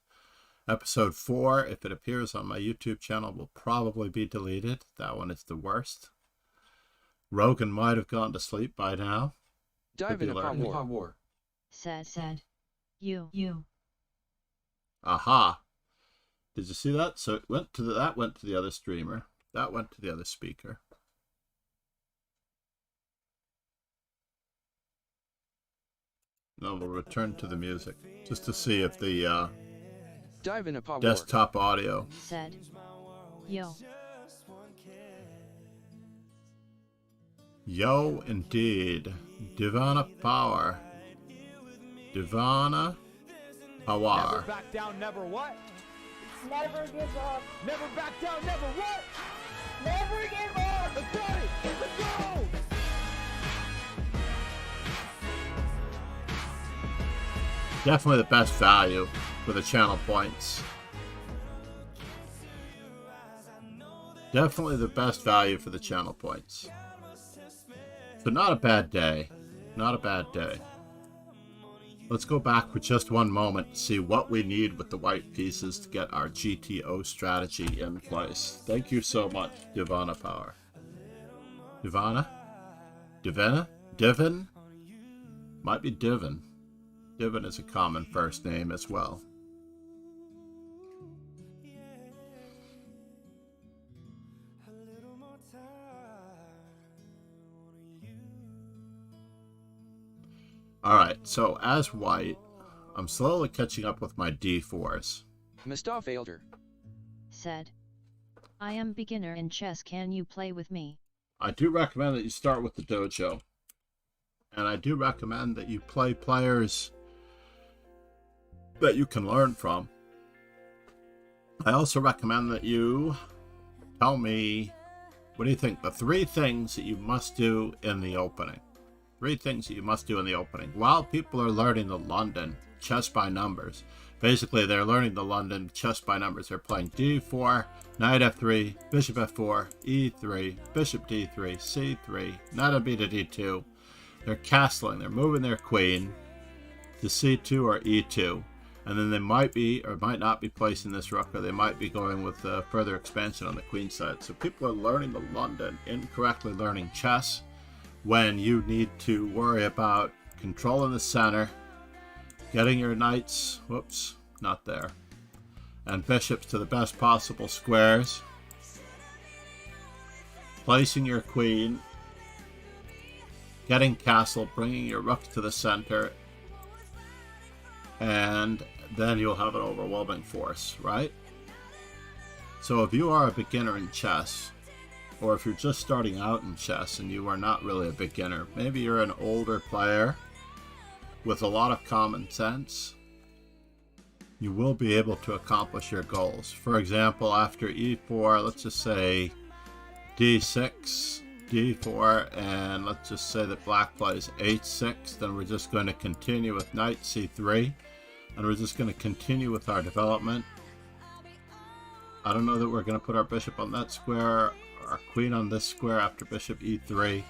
Episode 4, if it appears on my YouTube channel, will probably be deleted. That one is the worst. Rogan might have gone to sleep by now. Dive be in upon learning. war. Said. You. Aha. Did you see that? So it went to that went to the other streamer. That went to the other speaker. Then we'll return to the music just to see if the Dive in a power. desktop audio. Said. Yo. Yo, indeed. Divana Power. Divana Power. Never back down, never what? Never give up. Never back down, never what? Never give up. Let's got it. Let's go. Definitely the best value for the channel points. Definitely the best value for the channel points. So not a bad day. Not a bad day. Let's go back for just one moment to see what we need with the white pieces to get our GTO strategy in place. Thank you so much, Divana Power. Divana? Divina? Divin? Might be Divin. Divin is a common first name as well. Alright, so as white, I'm slowly catching up with my D4s. Mr. Elder. Said. I am beginner in chess, can you play with me? I do recommend that you start with the dojo. And I do recommend that you play players that you can learn from. I also recommend that you tell me, what do you think? The 3 things that you must do in the opening. 3 things that you must do in the opening. While people are learning the London chess by numbers, basically they're learning the London chess by numbers. They're playing D4, Knight F3, Bishop F4, E3, Bishop D3, C3, Knight on B to D2. They're castling, they're moving their queen to C2 or E2. And then they might be or might not be placing this rook, or they might be going with further expansion on the queen side. So people are learning the London, incorrectly learning chess, when you need to worry about controlling the center, getting your knights, whoops, not there, and bishops to the best possible squares, placing your queen, getting castle, bringing your rook to the center, and then you'll have an overwhelming force, right? So if you are a beginner in chess, or if you're just starting out in chess and you are not really a beginner, maybe you're an older player with a lot of common sense, you will be able to accomplish your goals. For example, after E4, let's just say D6, D4, and let's just say that black plays H6, then we're just going to continue with Knight C3, and we're just going to continue with our development. I don't know that we're going to put our bishop on that square, our queen on this square after bishop E3.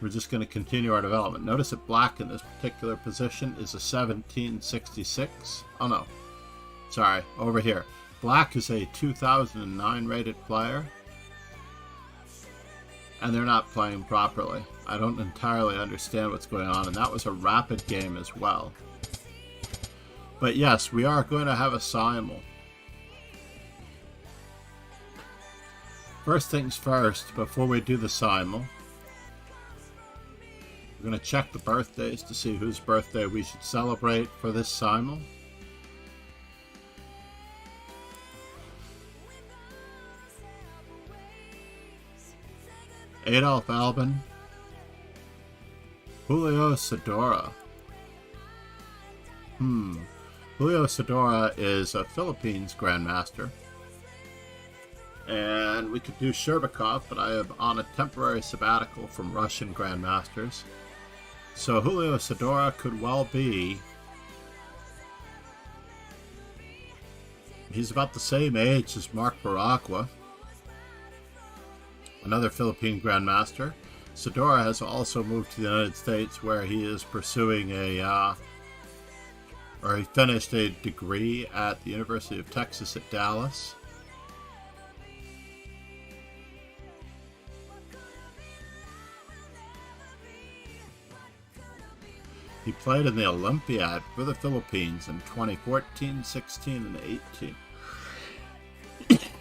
We're just going to continue our development. Notice that black in this particular position is a 1766. Oh no, sorry, over here. Black is a 2009 rated player, and they're not playing properly. I don't entirely understand what's going on, and that was a rapid game as well. But yes, we are going to have a simul. First things first, before we do the simul, we're going to check the birthdays to see whose birthday we should celebrate for this simul. Adolf Albin, Julio Sedora. Julio Sedora is a Philippines Grandmaster. And we could do Sherbakov, but I am on a temporary sabbatical from Russian Grandmasters. So Julio Sedora could well be... He's about the same age as Mark Baragua, another Philippine Grandmaster. Sedora has also moved to the United States, where he is pursuing he finished a degree at the University of Texas at Dallas. He played in the Olympiad for the Philippines in 2014, 16, and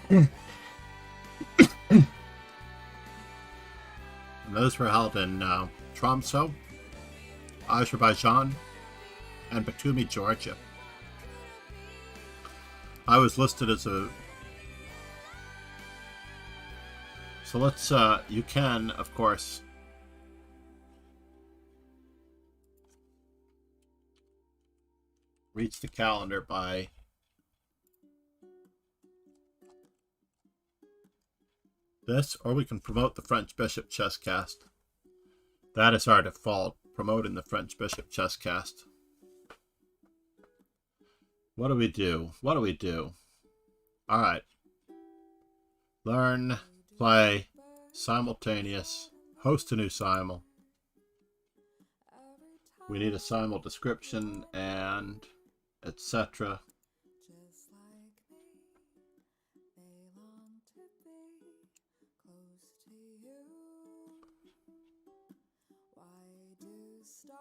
18. And those were held in Tromsø, Azerbaijan, and Batumi, Georgia. I was listed as a... So let's, you can, of course, reach the calendar by this, or we can promote the French Bishop Chesscast. That is our default, promoting the French Bishop Chesscast. What do we do? What do we do? All right. Learn, play, simultaneous, host a new simul. We need a simul description and etc.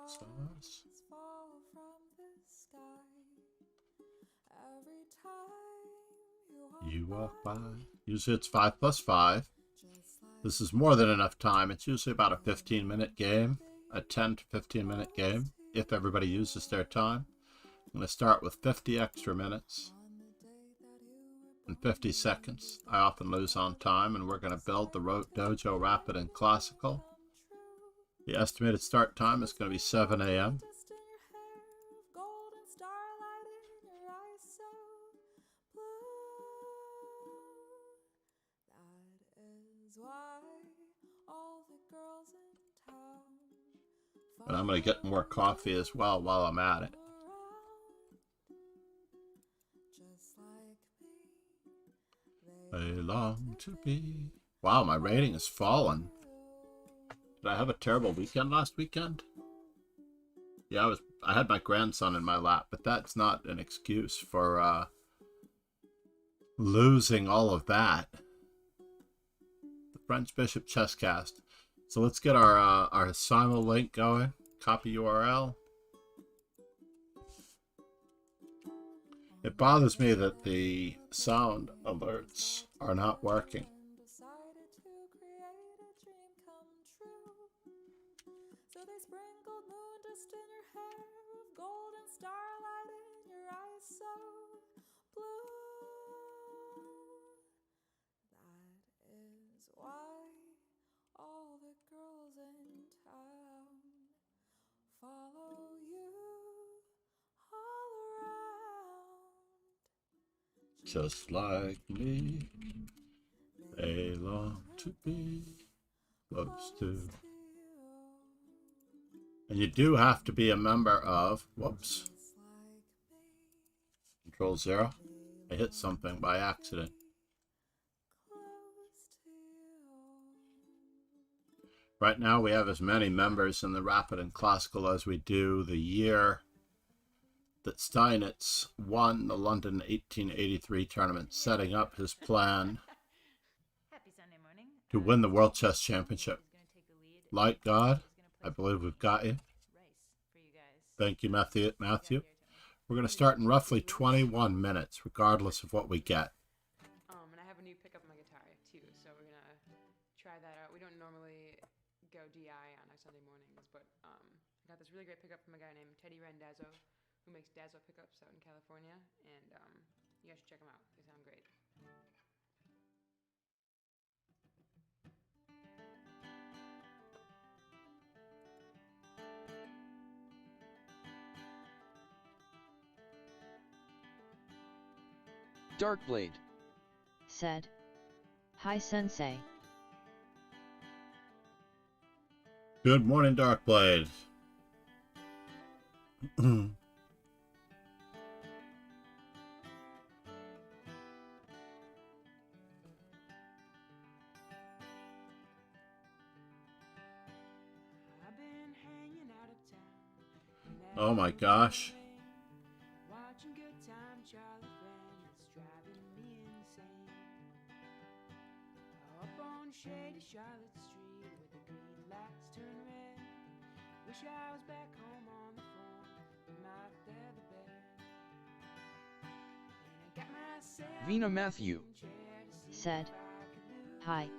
Stars. You walk by. Usually it's 5 plus 5. This is more than enough time. It's usually about a 15-minute game, a 10 to 15-minute game, if everybody uses their time. I'm going to start with 50 extra minutes and 50 seconds. I often lose on time, and we're going to build the Dojo Rapid and Classical. The estimated start time is going to be 7 a.m. And I'm going to get more coffee as well while I'm at it. They long to be. Wow, my rating has fallen. Did I have a terrible weekend last weekend? Yeah, I had my grandson in my lap, but that's not an excuse for losing all of that. The French Bishop Chesscast. So let's get our simul link going. Copy URL. It bothers me that the sound alerts are not working. Just like me, they long to be close to. And you do have to be a member of, whoops, Control 0. I hit something by accident. Right now we have as many members in the Rapid and Classical as we do the year that Steinitz won the London 1883 tournament, setting up his plan to win the World Chess Championship. Light God, I believe we've got you. Thank you, Matthew. We're going to start in roughly 21 minutes, regardless of what we get. And I have a new pickup on my guitar, too, so we're going to try that out. We don't normally go DI on our Sunday mornings, but I got this really great pickup from a guy named Teddy Randazzo, who makes Dazzo pickups out in California, and you guys should check them out. They sound great. Darkblade said, "Hi Sensei." Good morning, Darkblade. Oh my gosh. Shady Charlotte Street with the green lights turn red. Wish I was back home on the phone, not there the bed. And I got myself Vina Matthew said, "Hi."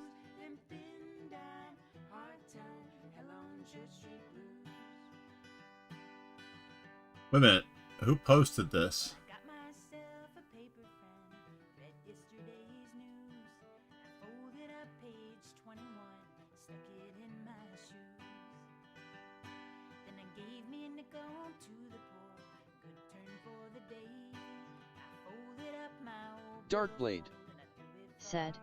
Wait a minute. Who posted this? Got myself a paper fan, read yesterday's news. I folded up page 21, stuck it in my shoes. Then I gave me a nickel to the poor, good turn for the day. I folded up my old Darkblade said,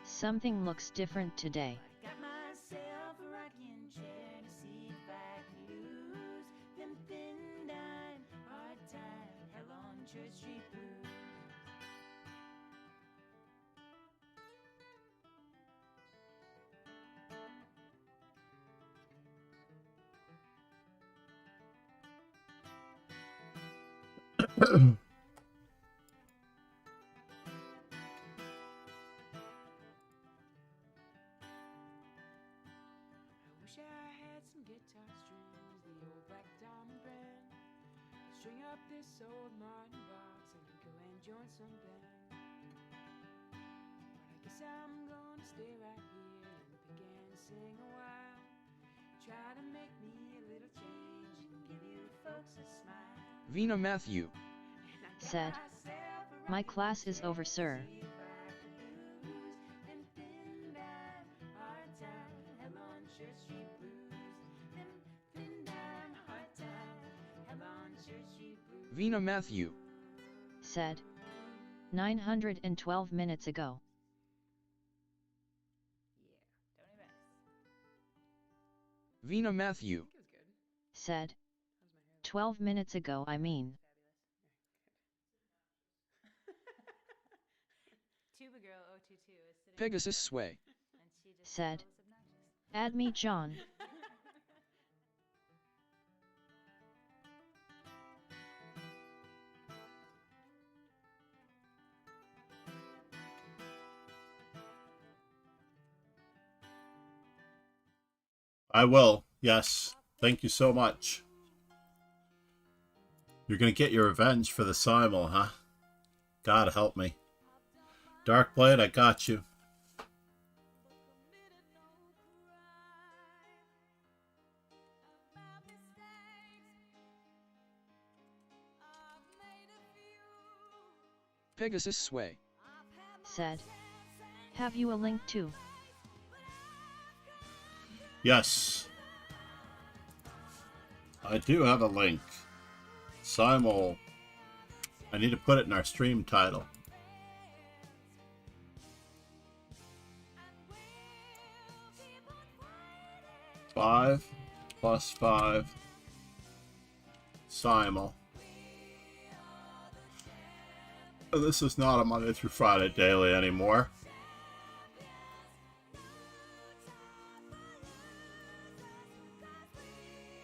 something looks different today. got myself a rocking chair to see if I could lose them thin dime, hard time, hell on Church Street blues. I wish I had some guitar strings, the old black diamond brand. String up this old Martin box and go and join some band. But I guess I'm gonna stay right here and pick and sing a while. Try to make me a little change and give you folks a smile. Vina Matthew said, my class is over, sir. Vina Matthew said, 912 minutes ago. Vina Matthew Said, 12 minutes ago, I mean. Tuba Girl 022 is sitting Pegasus Sway and she just Said, feels obnoxious. add me, John. I will. Yes. Thank you so much. You're going to get your revenge for the simul, huh? God help me. Darkblade, I got you. Pegasus Sway Said, have you a link too? Yes. I do have a link. Simul. I need to put it in our stream title. Five plus 5 simul. This is not a Monday through Friday daily anymore.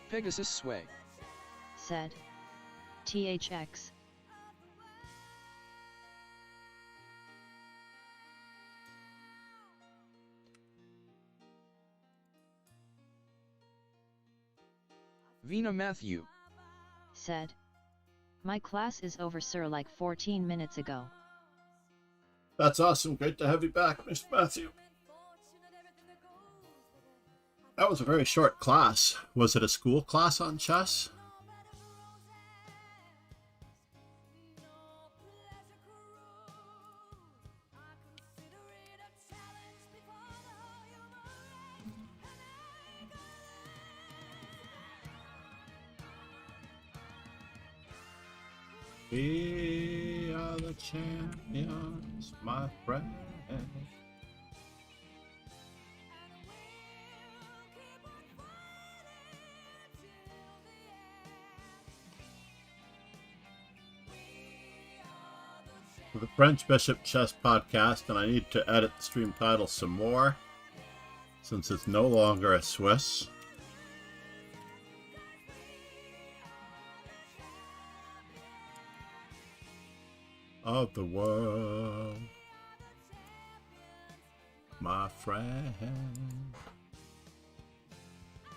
Pegasus Sway Said, THX. Vina Matthew Said, my class is over, sir, like 14 minutes ago. That's awesome. Great to have you back, Mr. Matthew. That was a very short class. Was it a school class on chess? We are the champions, my friend. For the French Bishop Chess Podcast, and I need to edit the stream title some more, since it's no longer a Swiss. Of the world, my friend,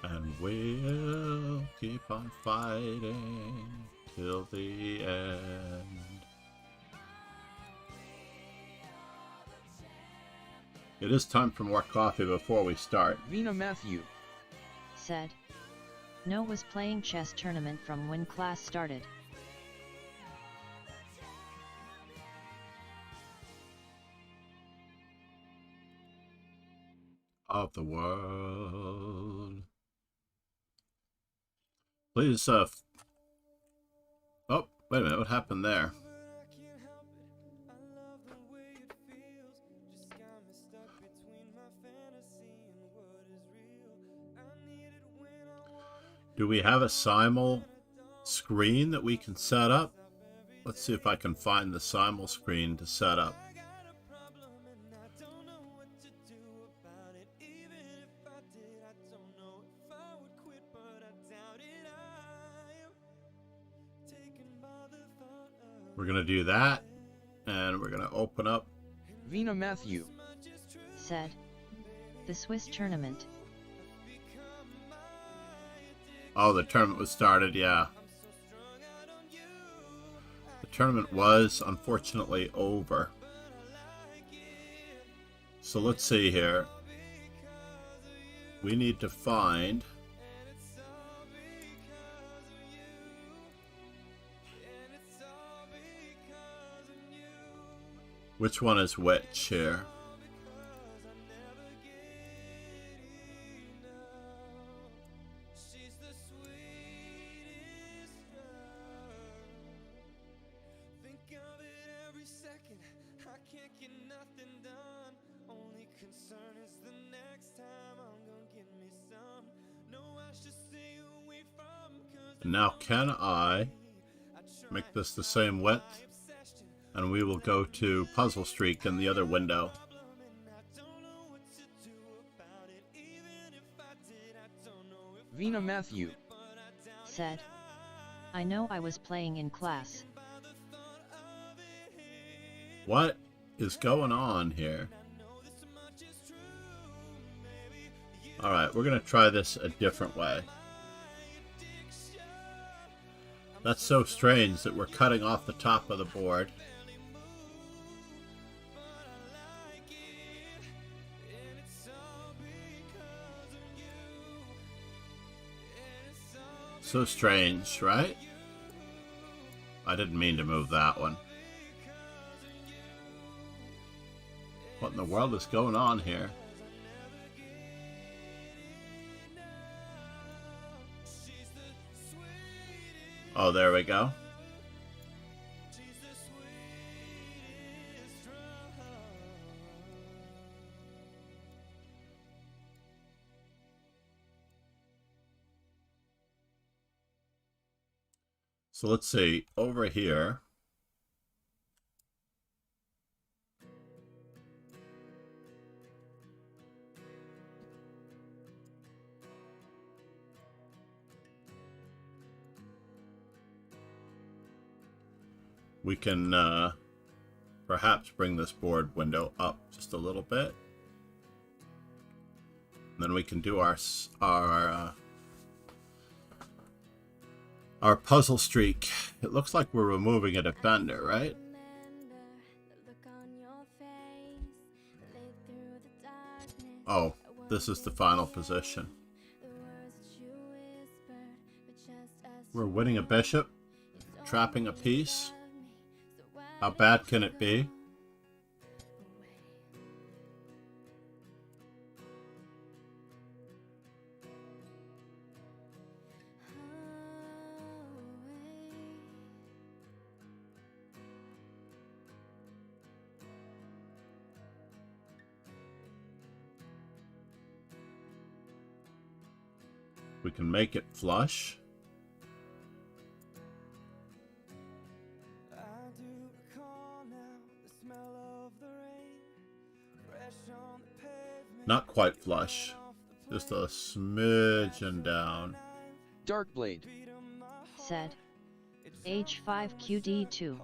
and we'll keep on fighting till the end. It is time for more coffee before we start. Vina Matthew Said, No was playing chess tournament from when class started. Of the world. Please, oh, wait a minute, what happened there? Do we have a simul screen that we can set up? Let's see if I can find the simul screen to set up. We're going to do that, and we're going to open up. Vina Matthew said, the Swiss tournament. Oh, the tournament was started, yeah. The tournament was, unfortunately, over. So let's see here. We need to find... which one is which here? Now can I make this the same width? And we will go to Puzzle Streak in the other window. Vina Matthew said, I know I was playing in class. What is going on here? Alright, we're going to try this a different way. That's so strange that we're cutting off the top of the board. So strange, right? I didn't mean to move that one. What in the world is going on here? Oh, there we go. So let's see, over here. We can perhaps bring this board window up just a little bit. And then we can do our puzzle streak. It looks like we're removing a defender, right? Oh, this is the final position. We're winning a bishop, trapping a piece. How bad can it be? We can make it flush. Not quite flush. Just a smidgen down. Darkblade said, H5 QD2.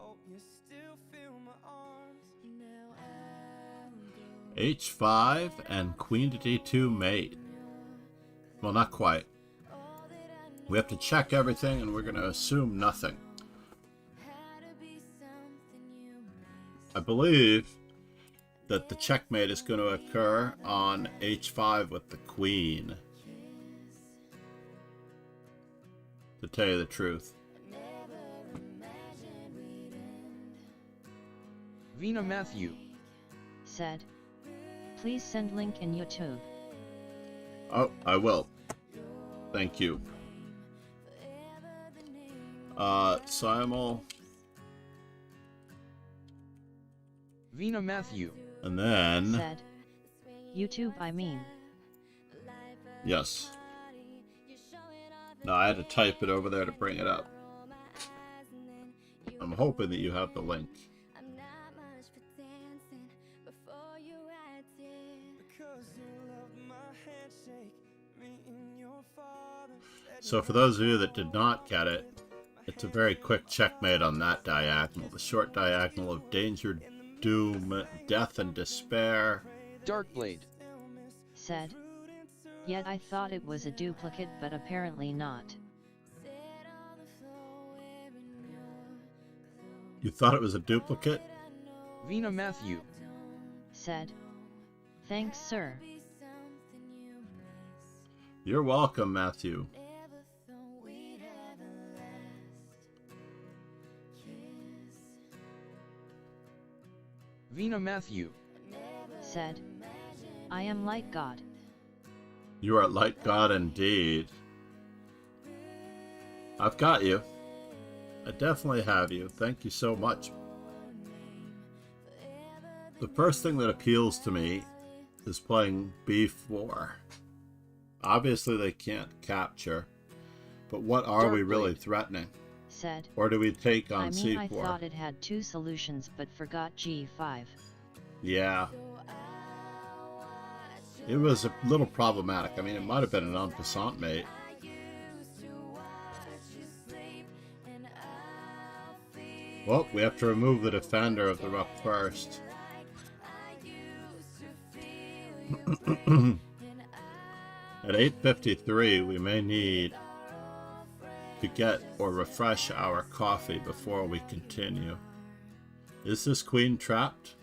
H5 and Queen to D2 mate. Well, not quite. We have to check everything and we're going to assume nothing. I believe that the checkmate is going to occur on H5 with the Queen. to tell you the truth. Vina Matthew said, please send link in YouTube. Oh, I will. Thank you. Simul. Vina Matthew And then... said, YouTube I mean. Yes. No, I had to type it over there to bring it up. I'm hoping that you have the link. So for those of you that did not get it, it's a very quick checkmate on that diagonal. The short diagonal of danger, doom, death, and despair. Darkblade said, yet I thought it was a duplicate, but apparently not. You thought it was a duplicate? Vina Matthew said, thanks, sir. You're welcome, Matthew. Vina Matthew said, I am like God. You are like God indeed. I've got you. I definitely have you. Thank you so much. The first thing that appeals to me is playing B4. Obviously they can't capture, but what are we really threatening? Said, or do we take on C4? I thought it had two solutions but forgot G5. Yeah. It was a little problematic. I mean, it might have been an en passant mate. Well, we have to remove the defender of the rook first. At 8:53, we may need to get or refresh our coffee before we continue. Is this queen trapped?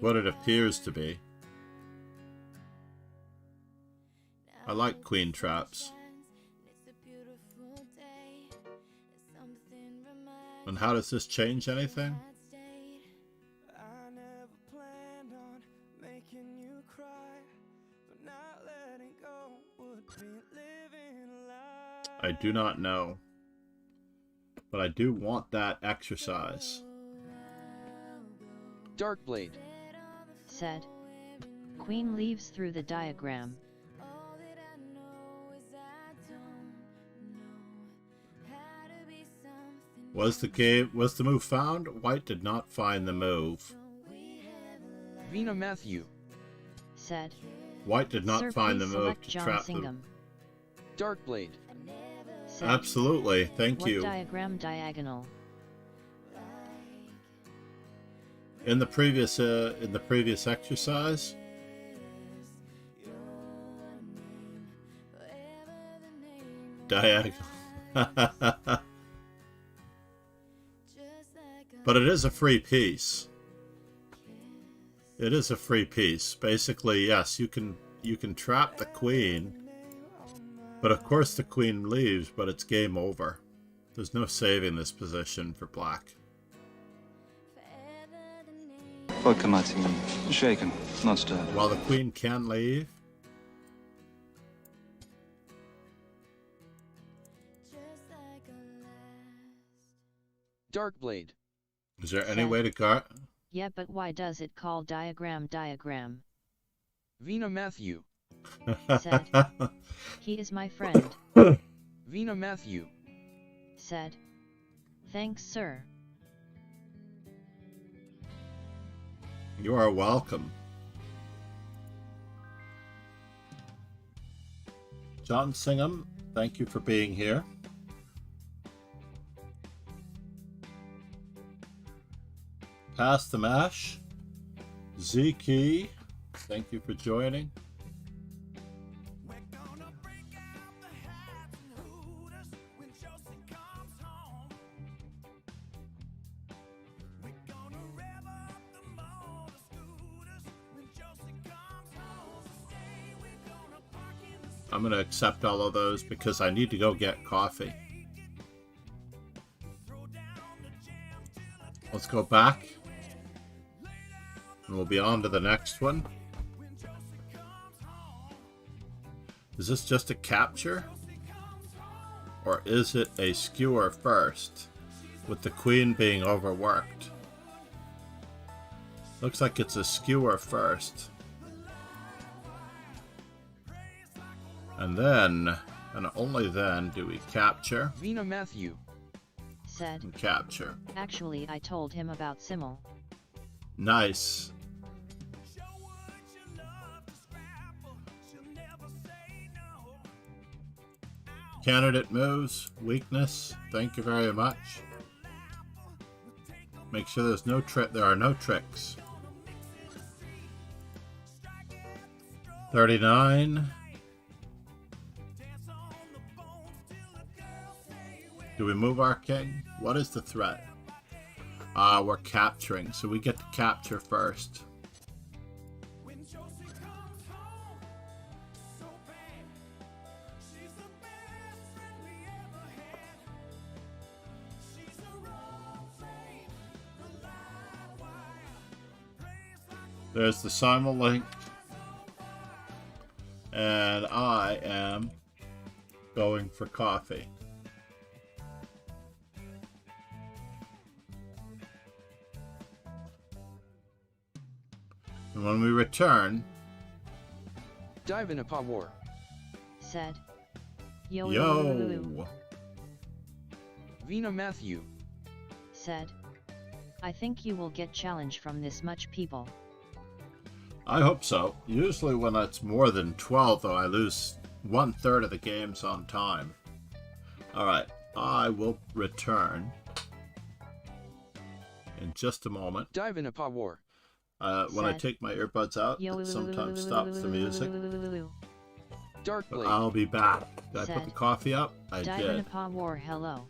What it appears to be. I like queen traps. And how does this change anything? I do not know. But I do want that exercise. Darkblade said, queen leaves through the diagram. Was the move found? White did not find the move. Vina Matthew said, White did not Sir, find the please move select to John trap Singham. Darkblade said, absolutely, thank what you. Diagram diagonal? In the previous exercise, diagonal. But it is a free piece. It is a free piece. Basically, yes, you can trap the queen, but of course the queen leaves, but it's game over. There's no saving this position for black. Vodka martini. Shaken, not stirred. While the queen can leave. Darkblade Is there any way to guard? Yeah, but why does it call diagram? Vina Matthew said, he is my friend. Vina Matthew said, thanks, sir. You are welcome. John Singham, thank you for being here. Pass the mash. Z-Key, thank you for joining. I'm going to accept all of those because I need to go get coffee. Let's go back. And we'll be on to the next one. Is this just a capture? Or is it a skewer first? With the queen being overworked. Looks like it's a skewer first. And then, and only then, do we capture. Vina Matthew said, and capture. Actually, I told him about Simmel. Nice. Candidate moves, weakness, thank you very much. Make sure there's no there are no tricks. 39. Do we move our king? What is the threat? We're capturing, so we get to capture first. There's the simul-link. And I am going for coffee. And when we return, dive in a paw war. Said, yo. Vina Matthew said, I think you will get challenge from this much people. I hope so. Usually when it's more than 12, though, I lose 1/3 of the games on time. Alright, I will return in just a moment. Dive in a paw war. When I take my earbuds out, it sometimes stops the music. Dark Blade. I'll be back. Did I put the coffee up? I Dive did. in a paw war, hello.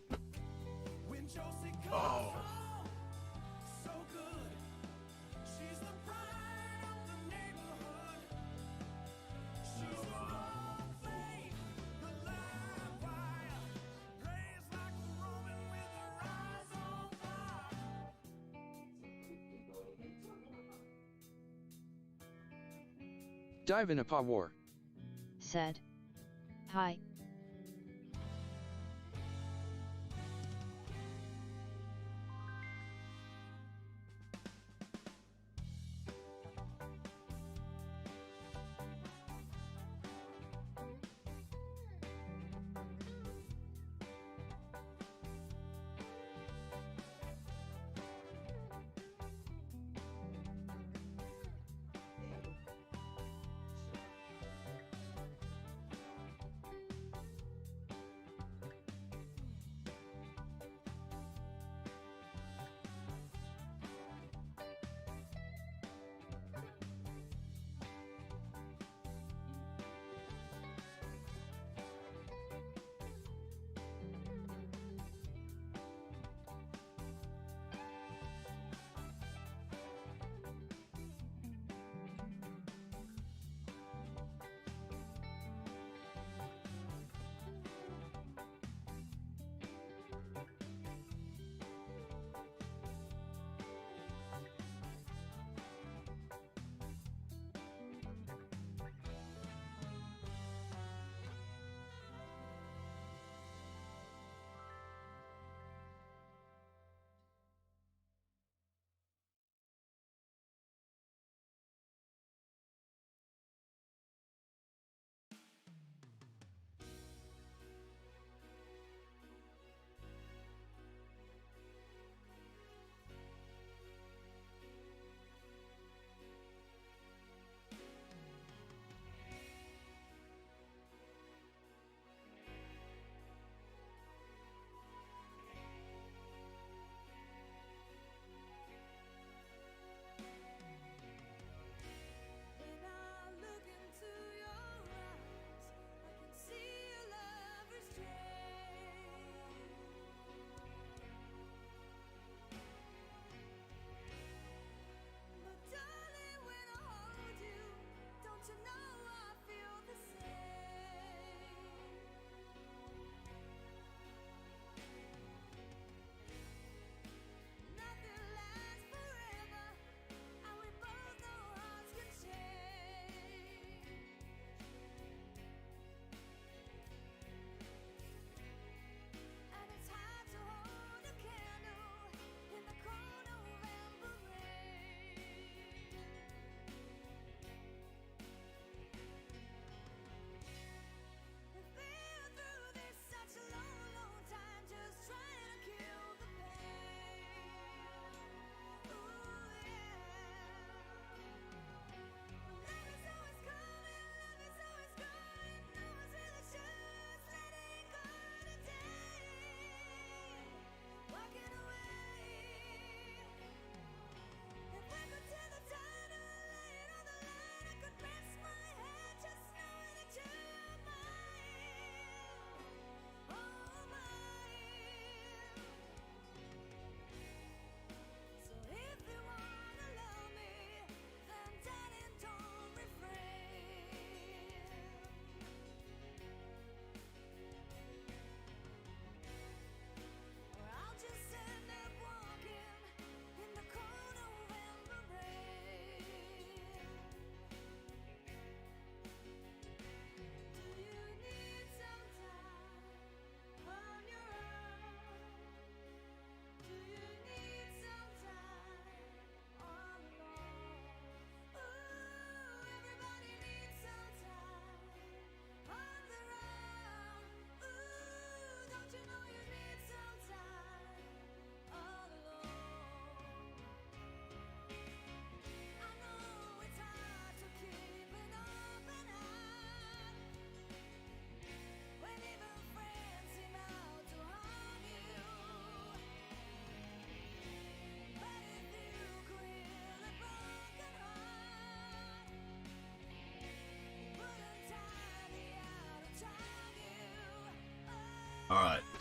Oh. Dive in a paw war. Said, hi.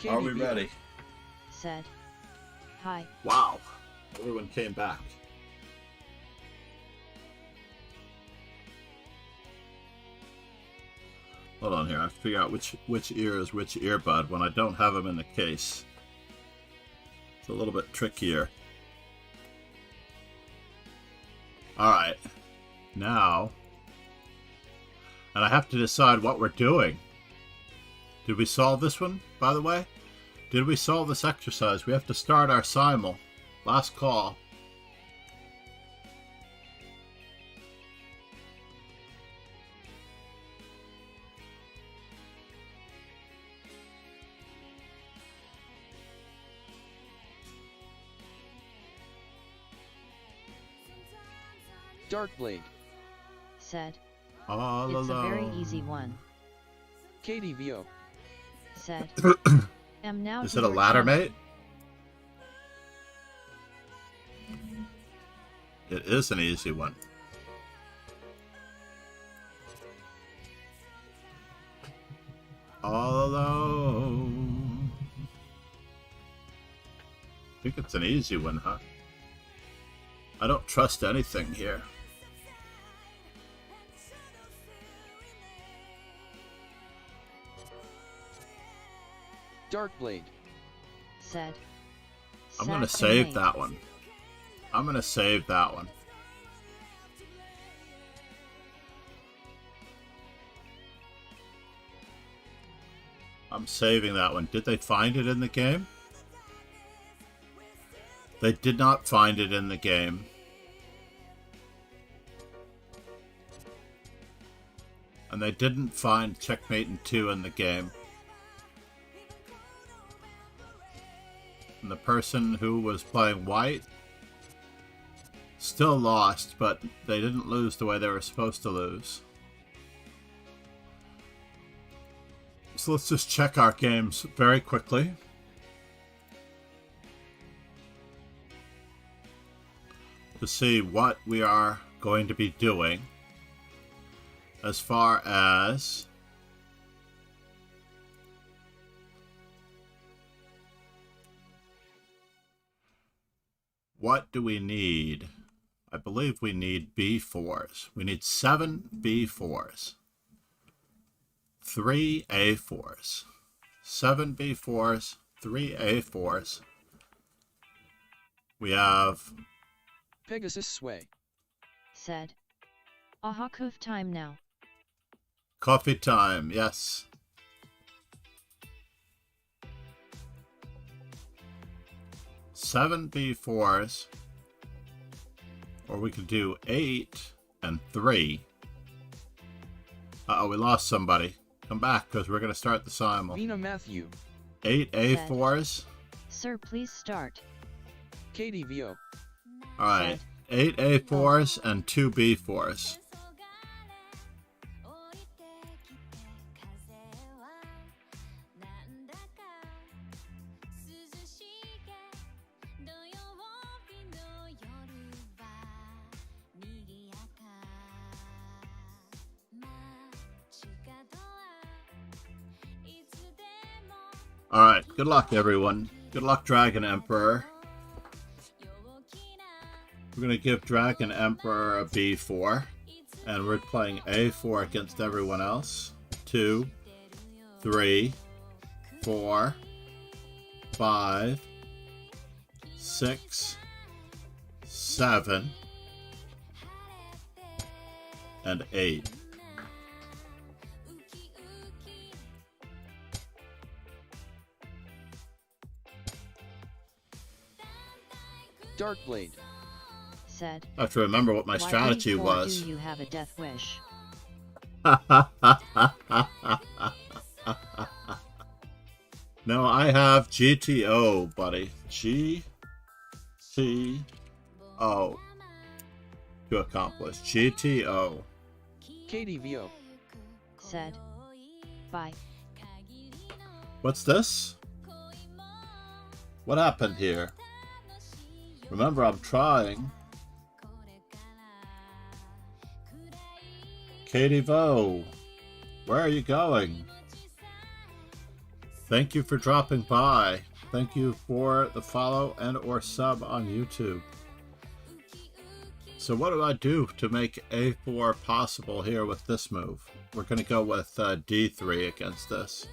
Are we KDV ready? said. Hi. Wow. Everyone came back. Hold on here. I have to figure out which ear is which earbud when I don't have them in the case. It's a little bit trickier. Alright. Now. And I have to decide what we're doing. Did we solve this one, by the way? Did we solve this exercise? We have to start our simul. Last call. Darkblade. Said. All It's alone. a very easy one. KDVO. Said. Am now Is to it a your ladder champion. mate? It is an easy one. All alone. I think it's an easy one, huh? I don't trust anything here. Darkblade. Said. I'm gonna Sack save and that one. I'm gonna save that one. I'm saving that one. Did they find it in the game? They did not find it in the game. And they didn't find Checkmate and 2 in the game. And the person who was playing white still lost, but they didn't lose the way they were supposed to lose. So let's just check our games very quickly. To see what we are going to be doing as far as what do we need? I believe we need B4s. We need 7 B4s. 3 A4s. 7 B4s, 3 A4s. We have Pegasus Sway. Said. Aha, coof time now. coffee time, yes. 7 B4s. Or we could do 8 and 3. Uh-oh, we lost somebody. Come back, because we're going to start the simul. Vina Matthew. 8 A4s. Sir, please start. KDVO. Alright, 8 A4s and 2 B4s. Alright, good luck everyone. Good luck, Dragon Emperor. We're going to give Dragon Emperor a B4. And we're playing A4 against everyone else. 2, 3, 4, 5, 6, 7, and 8. Darkblade. Said. I have to remember what my Why strategy A4 was. Do you have a death wish? No, I have GTO, buddy. GTO. To accomplish. GTO. KDVO. Said. Bye. What's this? What happened here? Remember, I'm trying. Katie Vo, where are you going? Thank you for dropping by. Thank you for the follow and or sub on YouTube. So what do I do to make A4 possible here with this move? We're going to go with D3 against this.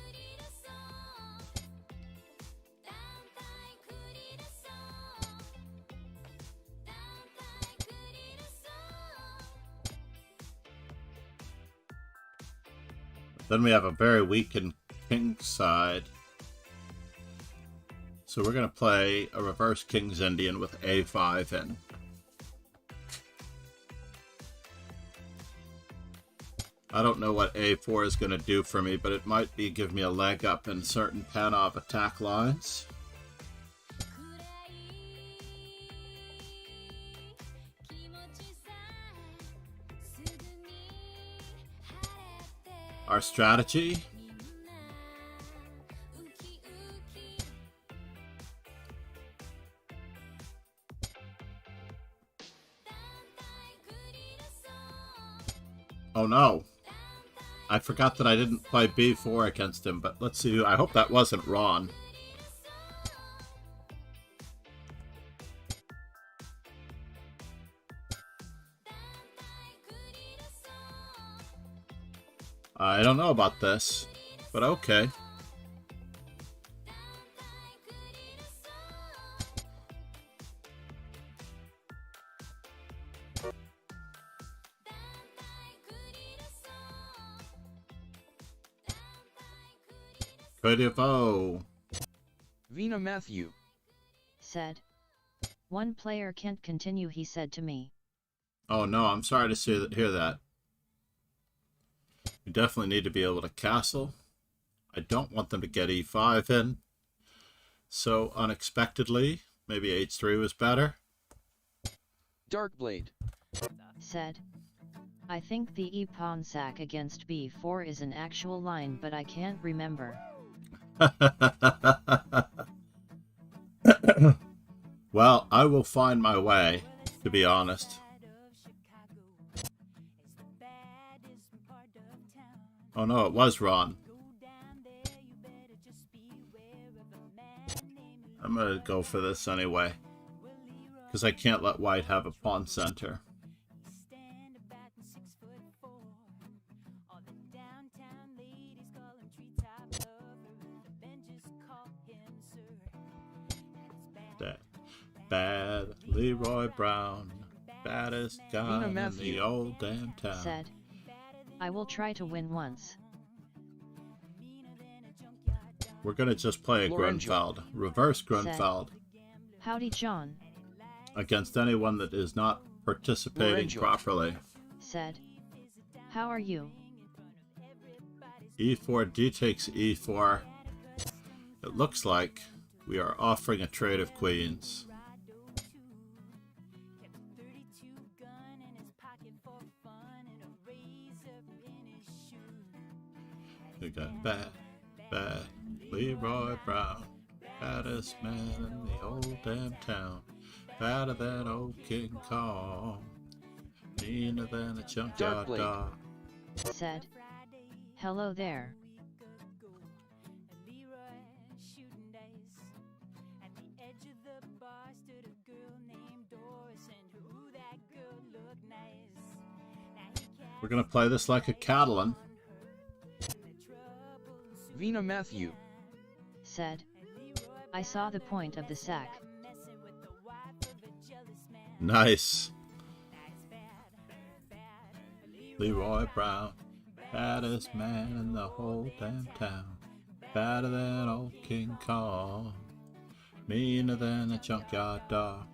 Then we have a very weakened king side. So we're going to play a reverse King's Indian with A5 in. I don't know what A4 is going to do for me, but it might be give me a leg up in certain Panov attack lines. Our strategy. Oh no. I forgot that I didn't play B4 against him, but let's see. I hope that wasn't Ron. I don't know about this, but okay. Beautiful. Vina Matthew said, "One player can't continue," he said to me. Oh no, I'm sorry to hear that. You definitely need to be able to castle. I don't want them to get E5 in. So unexpectedly, maybe H3 was better. Darkblade said, "I think the E-pawn sack against B4 is an actual line, but I can't remember." Well, I will find my way, to be honest. Oh no, it was Ron. I'm gonna go for this anyway, because I can't let white have a pawn center. Bad Leroy Brown, baddest guy in the old damn town. Said, "I will try to win once." We're gonna just play a Grunfeld, reverse Grunfeld. Said, "Howdy, John." Against anyone that is not participating properly. Said, "How are you?" E4, D takes E4. It looks like we are offering a trade of queens. We got bad Leroy Brown, baddest man in the old damn town, badder than old King Kong, meaner than a junkyard dog. Said, "Hello there." We're gonna play this like a Catalan. Vina Matthew said, "I saw the point of the sack." Nice. Leroy Brown, baddest man in the whole damn town, badder than old King Kong, meaner than a junkyard dog.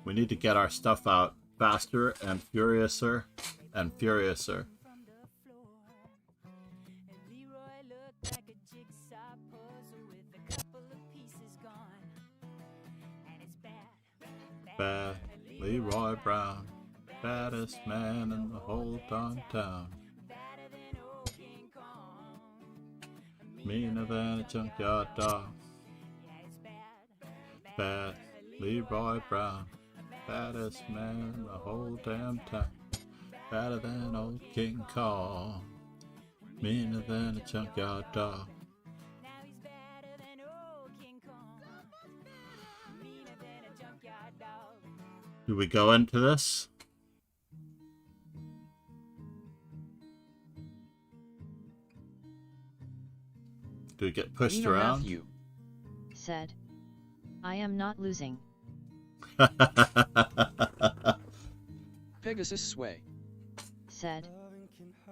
We need to get our stuff out faster and furiouser and furiouser. Bad Leroy Brown, baddest man in the whole darn town, meaner than a junkyard dog. Bad Leroy Brown, baddest man in the whole damn town, badder than old King Kong, meaner than a junkyard dog. Do we go into this? Do we get pushed Vina around? Matthew said, I am not losing. Pegasus Sway Said,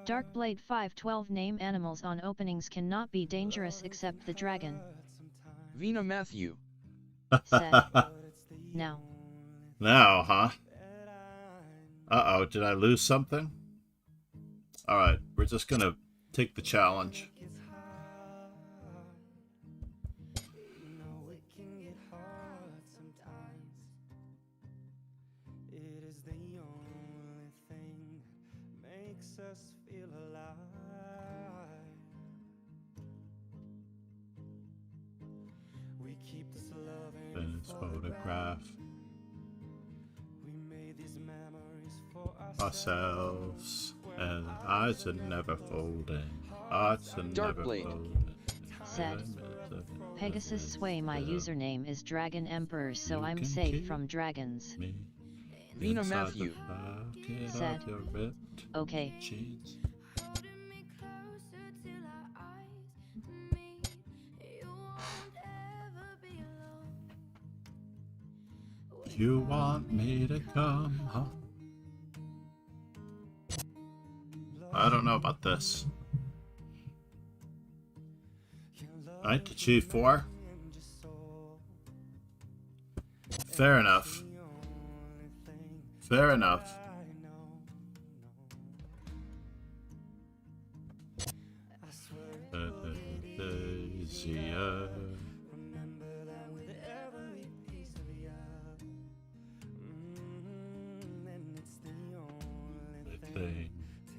Darkblade 512 name animals on openings cannot be dangerous except the dragon. Vina Matthew Said, now. Now, huh? Uh-oh, did I lose something? Alright, we're just gonna take the challenge. This photograph. Ourselves and eyes are never folding. Hearts are never Darkblade folding. Said, Pegasus Sway, my username is Dragon Emperor, so I'm safe from dragons. Vina Matthew Said, okay. Jeans. You want me to come home? I don't know about this. Knight to G4. Fair enough. Fair enough. Easier. Thing,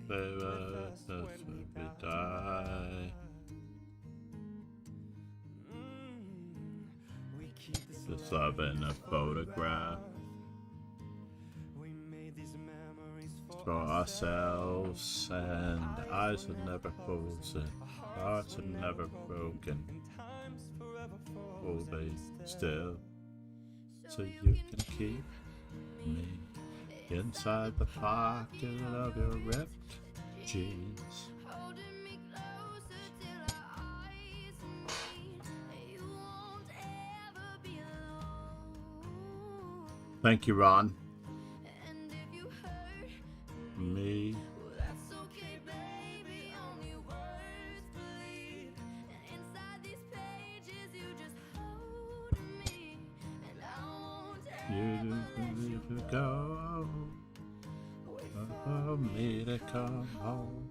baby, that's when we die. Just love in a photograph. For ourselves, and eyes are never closing, hearts are never broken. Hold they still, so you can keep me inside the pocket of your ripped jeans. Thank you, Ron. Me. You go for me to come home.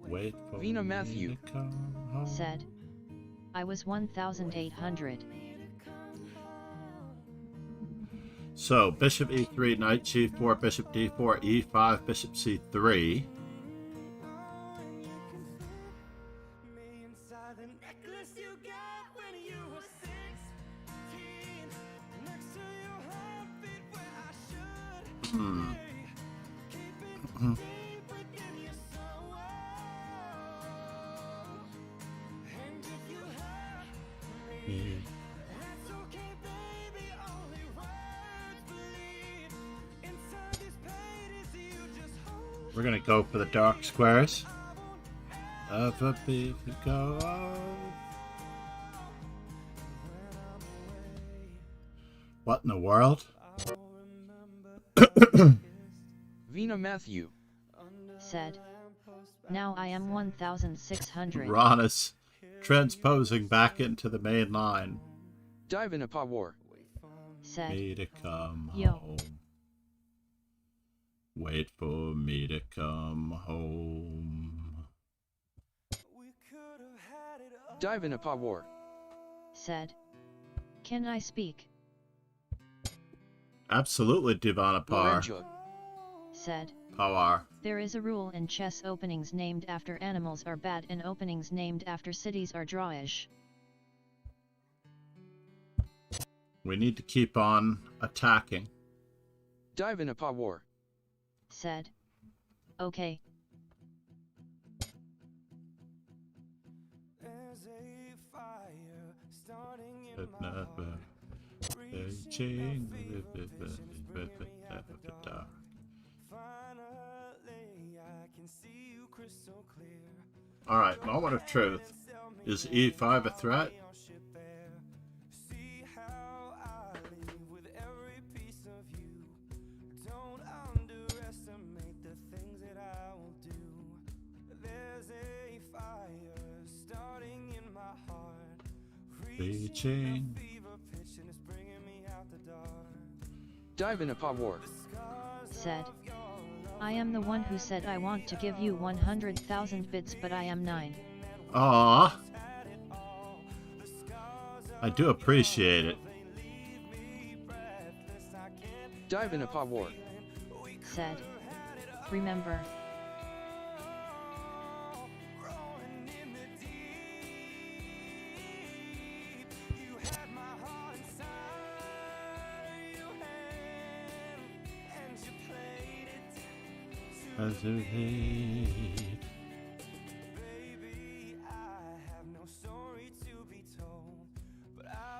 Wait for Vina me Matthew to come home. Said, I was 1,800. So, bishop e3, knight g4, bishop d4, e5, bishop c3. We're gonna go for the dark squares. Of a big go. What in the world? Vina Matthew Said, now I am 1,600. Ron is transposing back into the main line. Dive in a War Said, Me to come yo. home. Wait for me to come home. Dive in a War Said, can I speak? Absolutely, Divanapar. Lorenzo Said, Power. there is a rule in chess: openings named after animals are bad and openings named after cities are drawish. We need to keep on attacking. Dive in a War Said, okay. It never Reaching. Alright, moment of truth. Is E5 a threat? Reaching. Dive in a war. Said. I am the one who said I want to give you 100,000 bits, but I am 9. Aww. I do appreciate it. Dive in a war. Said. Remember. As you hate.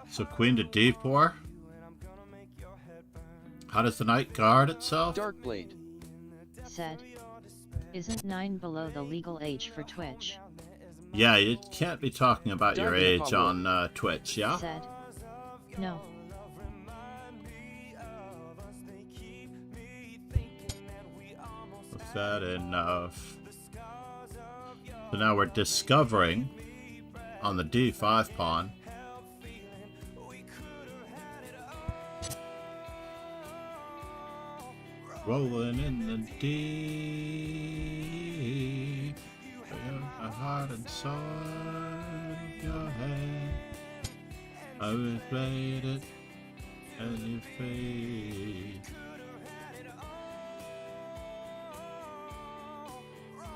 So queen to d4. How does the knight guard itself? Dark blade. Said. Isn't 9 below the legal age for Twitch? Yeah, you can't be talking about your age on Twitch, yeah? Said. No. Was that enough? So now we're discovering on the d5 pawn. Rolling in the deep, my heart and soul in your head. I will played it, and you fade.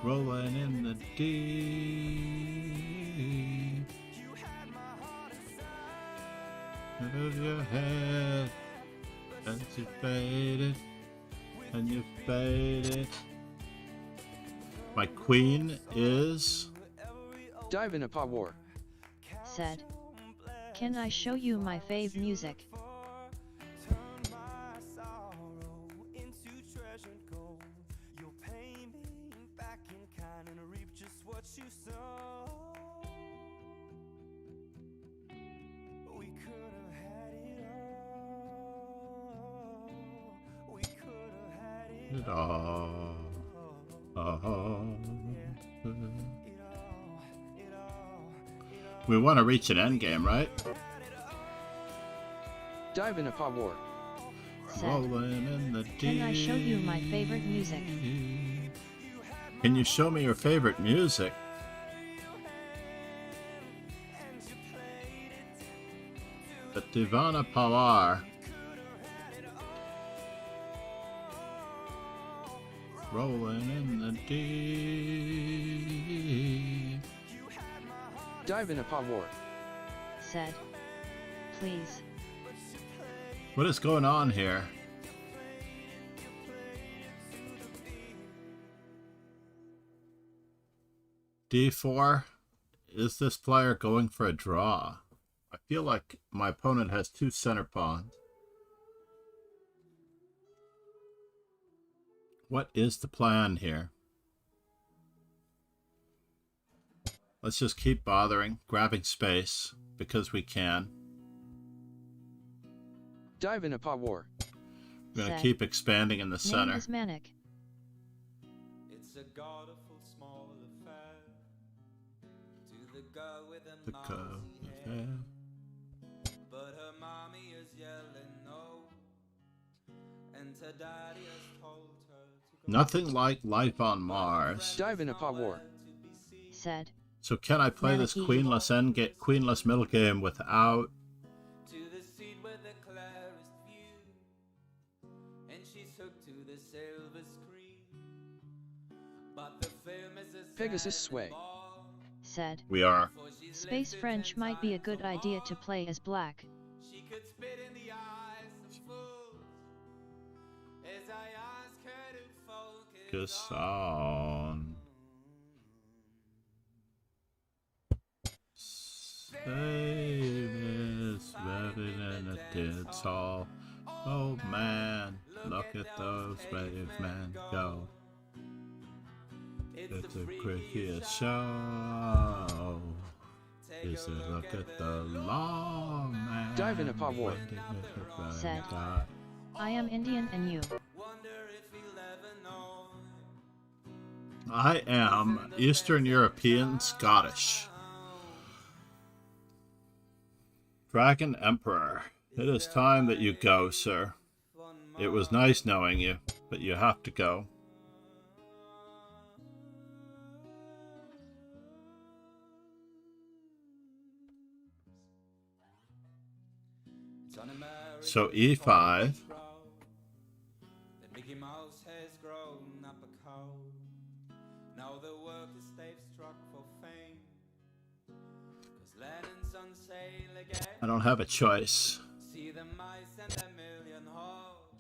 Rolling in the deep, of your head, and you faded. And you faded. My queen is... Dive in a war. Said. Can I show you my fave music? We want to reach an endgame, right? Dive in a war. Said. Can I show you my favorite music? Can you show me your favorite music? But Divana Pawar. Rolling in the deep. Dive in a war. Said. Please. What is going on here? D4. Is this player going for a draw? I feel like my opponent has 2 center pawns. What is the plan here? Let's just keep bothering, grabbing space, because we can. Dive in a war. We're going to keep expanding in the center. Name is Manic. It's a godful small affair to the girl with the mousy hair. But her mommy is yelling no, and her daddy has told her to go. Nothing like life on Mars. Dive in a war. Said. So can I play this queenless queenless middle game without? To the seat with the clearest view, and she's hooked to the silver screen. But the film is a Pegasus sway. Said. We are. Space French might be a good idea to play as black. She could spit in the eyes of fools as I ask her to focus On. Save is better than a dead Vauxhall. Oh man, look at those brave men go. It's the quickest show. Is it look at the long man? Dive in a paw war. Said, I am Indian and you. I am Eastern European Scottish. Dragon Emperor, it is time that you go, sir. It was nice knowing you, but you have to go. So E5. Mickey Mouse has grown up a cow. Now the workers they've struck for fame. 'Cause land and sun sail again. I don't have a choice. See the mice and their million hordes.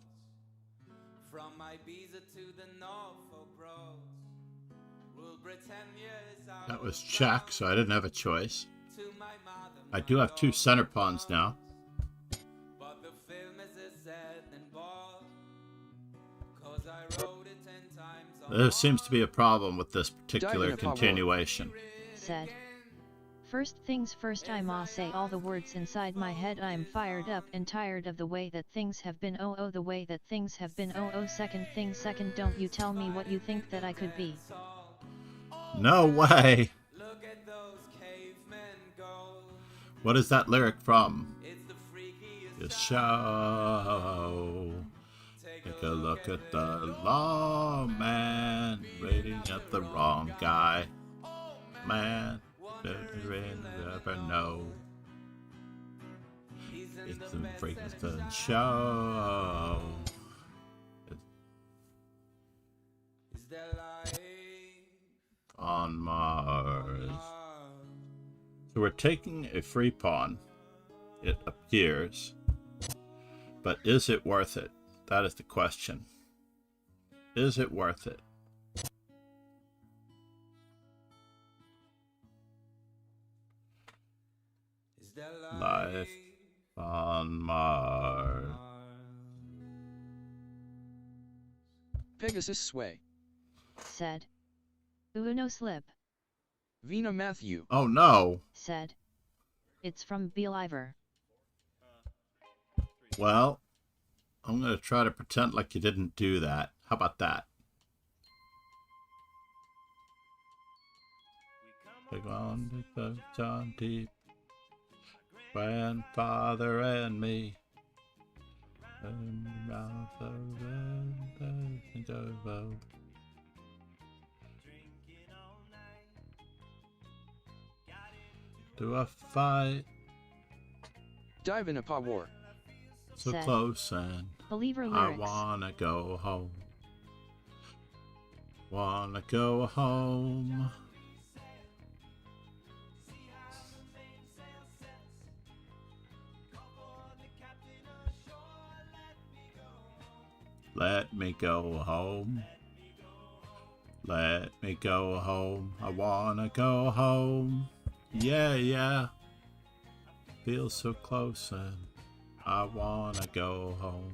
From Ibiza to the Norfolk Broads. Rule Britannia is our That was check, so I didn't have a choice. I do have 2 center pawns now. But the film is as sad and bored. 'Cause I wrote it 10 times. There seems to be a problem with this particular continuation. Said, first things first, I must say all the words inside my head. I'm fired up and tired of the way that things have been. Oh, the way that things have been. Oh, second thing second, don't you tell me what you think that I could be. No way! Look at those cavemen go. What is that lyric from? It's the freakiest The show. Take a look at the lawman rating at the wrong guy. Man, never know. It's the Frankenstein show. Is there life On Mars. So we're taking a free pawn, it appears. But is it worth it? That is the question. Is it worth it? Is there Life on Mars. Pegasus sway. Said, Uno slip. Vina Matthew. Oh no! Said, it's from Believer. Well, I'm going to try to pretend like you didn't do that. How about that? Big on the John Deep. Grandfather and me. And the mouth of the do a fight. Dive in a paw war. So Said, close and Believer I lyrics. wanna go home. Wanna go home. Let me go home. Let me go home. I wanna go home. Yeah, yeah. Feel so close and I wanna go home.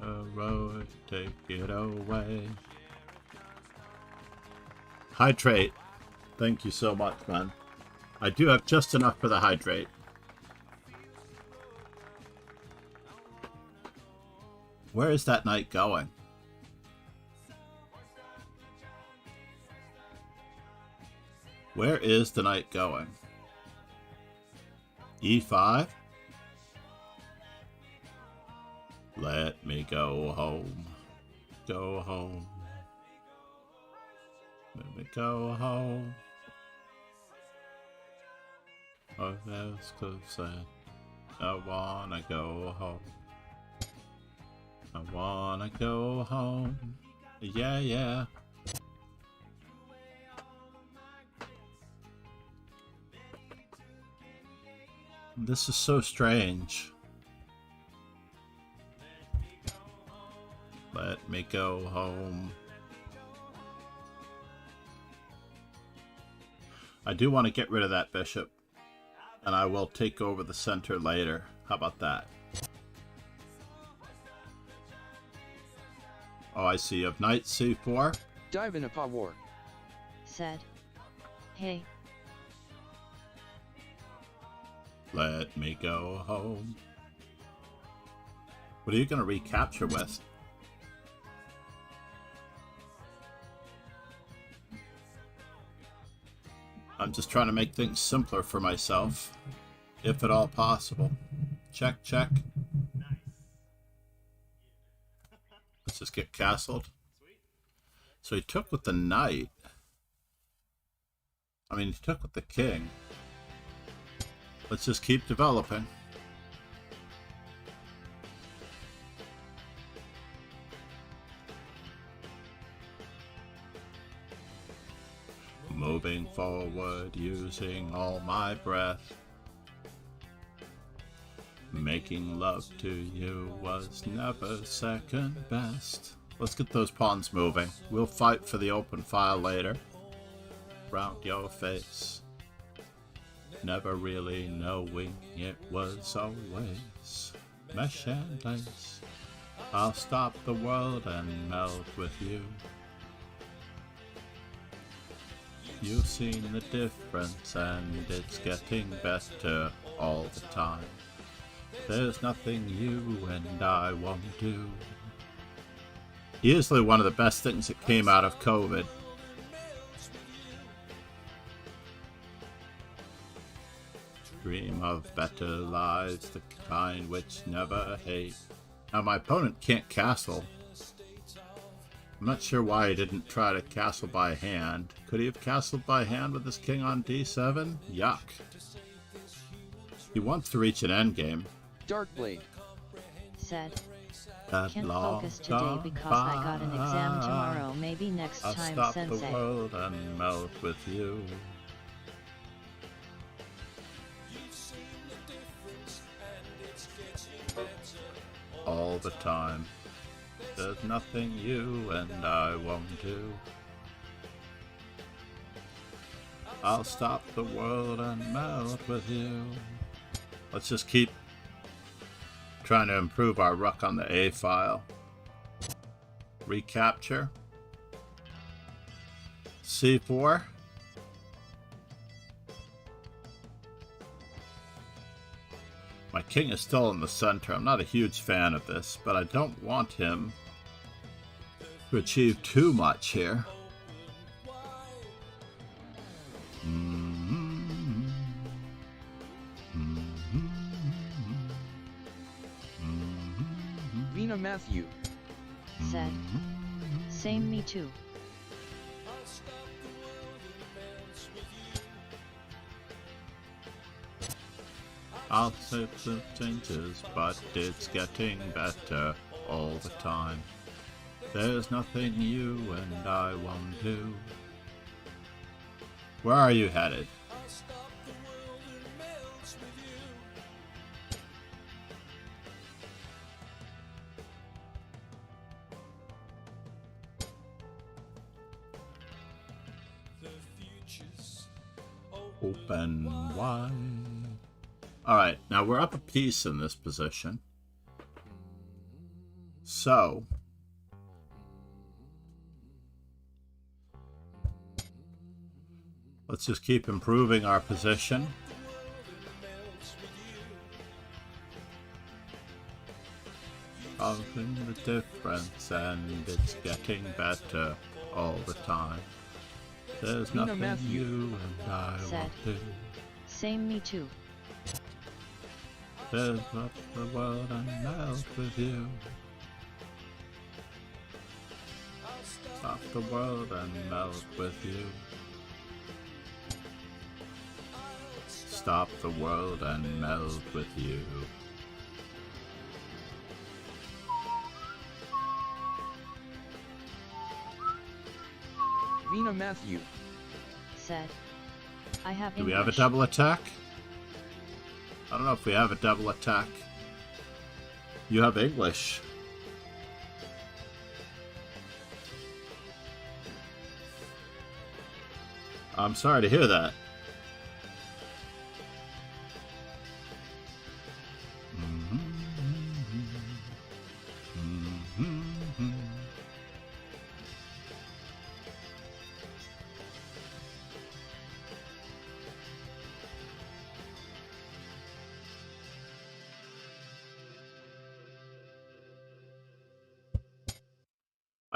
A road, take it away. Hydrate. Thank you so much, man. I do have just enough for the hydrate. Where is that knight going? Where is the knight going? E5? Let me go home. Go home. Let me go home. Oh, that's close. I wanna go home. I wanna go home. Yeah, yeah. This is so strange. Let me go home. I do want to get rid of that bishop, and I will take over the center later. How about that? Oh, I see. You have knight c4. Dive in a paw war. Said. Hey. Let me go home. What are you going to recapture with? I'm just trying to make things simpler for myself, if at all possible. Check, check. Let's just get castled. So he took with the knight. I mean, he took with the king. Let's just keep developing. Moving forward, using all my breath. Making love to you was never second best. Let's get those pawns moving. We'll fight for the open file later. Round your face. Never really knowing it was always mesh and lace. I'll stop the world and melt with you. You've seen the difference and it's getting better all the time. There's nothing you and I won't do. Easily one of the best things that came out of COVID. Dream of better lives, the kind which never hate. Now my opponent can't castle. I'm not sure why he didn't try to castle by hand. Could he have castled by hand with his king on d7? Yuck. He wants to reach an endgame. Dark Blade. Said. Can't focus today because I got an exam tomorrow. Maybe next time, I'll stop Sensei. the world and melt with you. All the time. There's nothing you and I won't do. I'll stop the world and melt with you. Let's just keep trying to improve our ruck on the A file. Recapture. C4. My king is still in the center. I'm not a huge fan of this, but I don't want him to achieve too much here. Vina Matthew. Said. Same me too. I'll say some changes, but it's getting better all the time. There's nothing you and I won't do. Where are you headed? Open wide. Alright, now we're up a piece in this position. So, let's just keep improving our position. Causing the difference and it's getting better all the time. There's nothing Matthew. you and I Said. won't do. Same me too. There's up the world and melt with you. Stop the world and melt with you. Stop the world and melt with you. Vina Matthew. Said. I have Do we have a English. double attack? I don't know if we have a double attack. You have English. I'm sorry to hear that.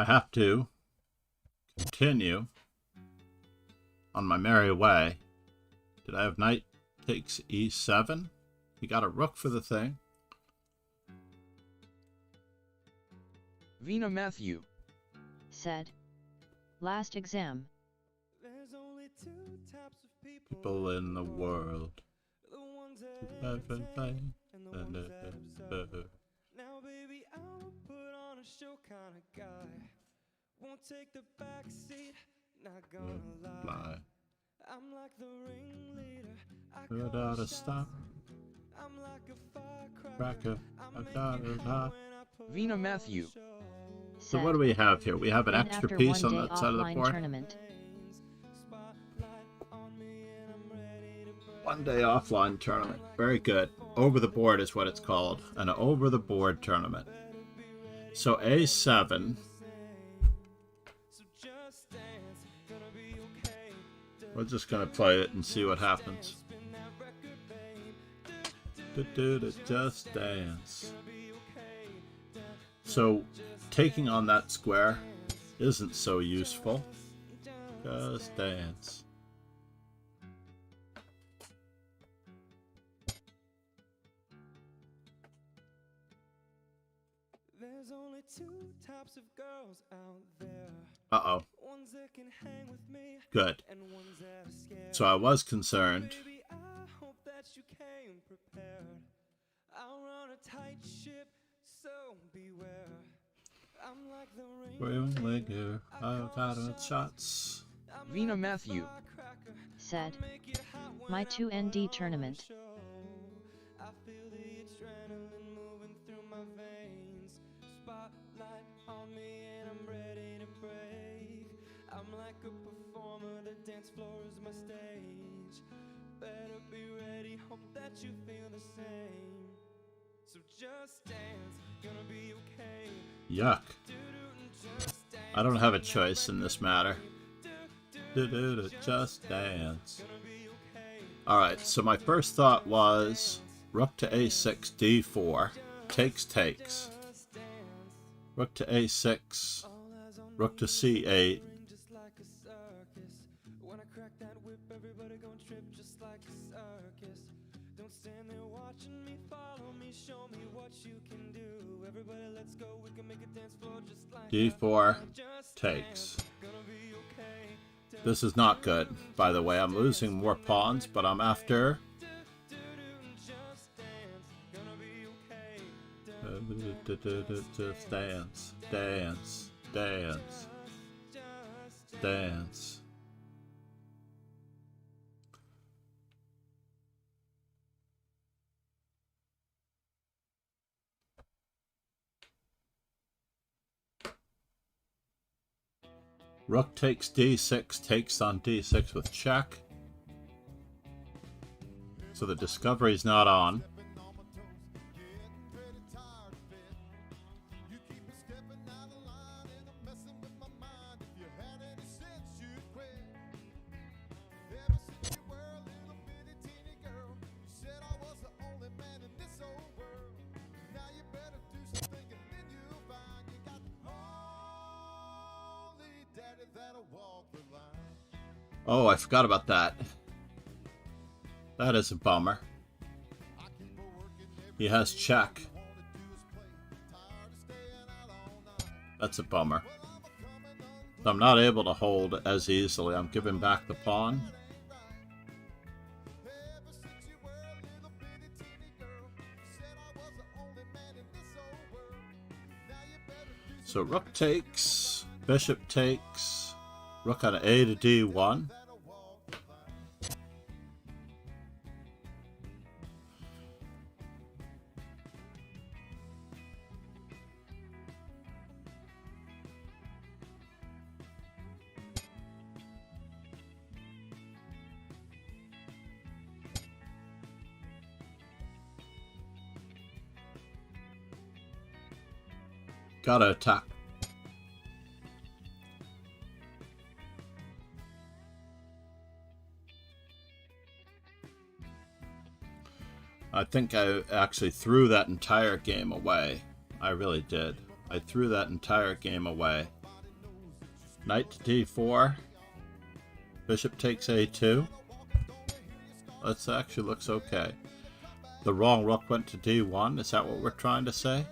I have to continue on my merry way. Did I have knight takes e7? He got a rook for the thing. Vina Matthew said. Last exam. There's only two types of People in the world. the ones that entertain and the ones that observe. Now baby, I'm a put on a show kind of guy. Won't take the back seat, not gonna lie. I'm like the ringleader, I call the stop. I'm like a Cracker. I got it hot. Vina Matthew. So what do we have here? We have an Then extra after piece one on day that side of the offline board. tournament. 1 day offline tournament. Very good. Over the board is what it's called. An over the board tournament. So A7. We're just going to play it and see what happens. Just dance. So taking on that square isn't so useful. Just dance. There's only two types of girls out there. Uh-oh. Ones that can hang with me Good. and ones that are scared. So I was concerned. Baby, I hope that you came prepared. I'll run a tight ship, so beware. I'm like the Ringleader, I've got a shots. Vina Matthew said. My 2ND tournament. I feel the adrenaline moving through my veins. Spotlight on me and I'm ready to break. I'm like a performer, the dance floor is my stage. Better be ready, hope that you feel the same. So just dance, gonna be okay. Yuck. I don't have a choice in this matter. Just dance. Alright, so my first thought was rook to a6, d4, takes. Rook to a6, rook to c8. When I crack that whip, everybody gon' trip just like a circus. Don't stand there watching me, follow me, show me what you can do. Everybody, let's go, we can make a dance floor just like d4, takes. This is not good, by the way. I'm losing more pawns, but I'm after. Just dance, dance, dance, dance. Rook takes d6, takes on d6 with check. So the discovery's not on. Oh, I forgot about that. That is a bummer. He has check. That's a bummer. So I'm not able to hold as easily. I'm giving back the pawn. So rook takes, bishop takes, rook on a to d1. Gotta attack. I think I actually threw that entire game away. I really did. I threw that entire game away. Knight to d4. Bishop takes a2. That actually looks okay. The wrong rook went to d1. Is that what we're trying to say?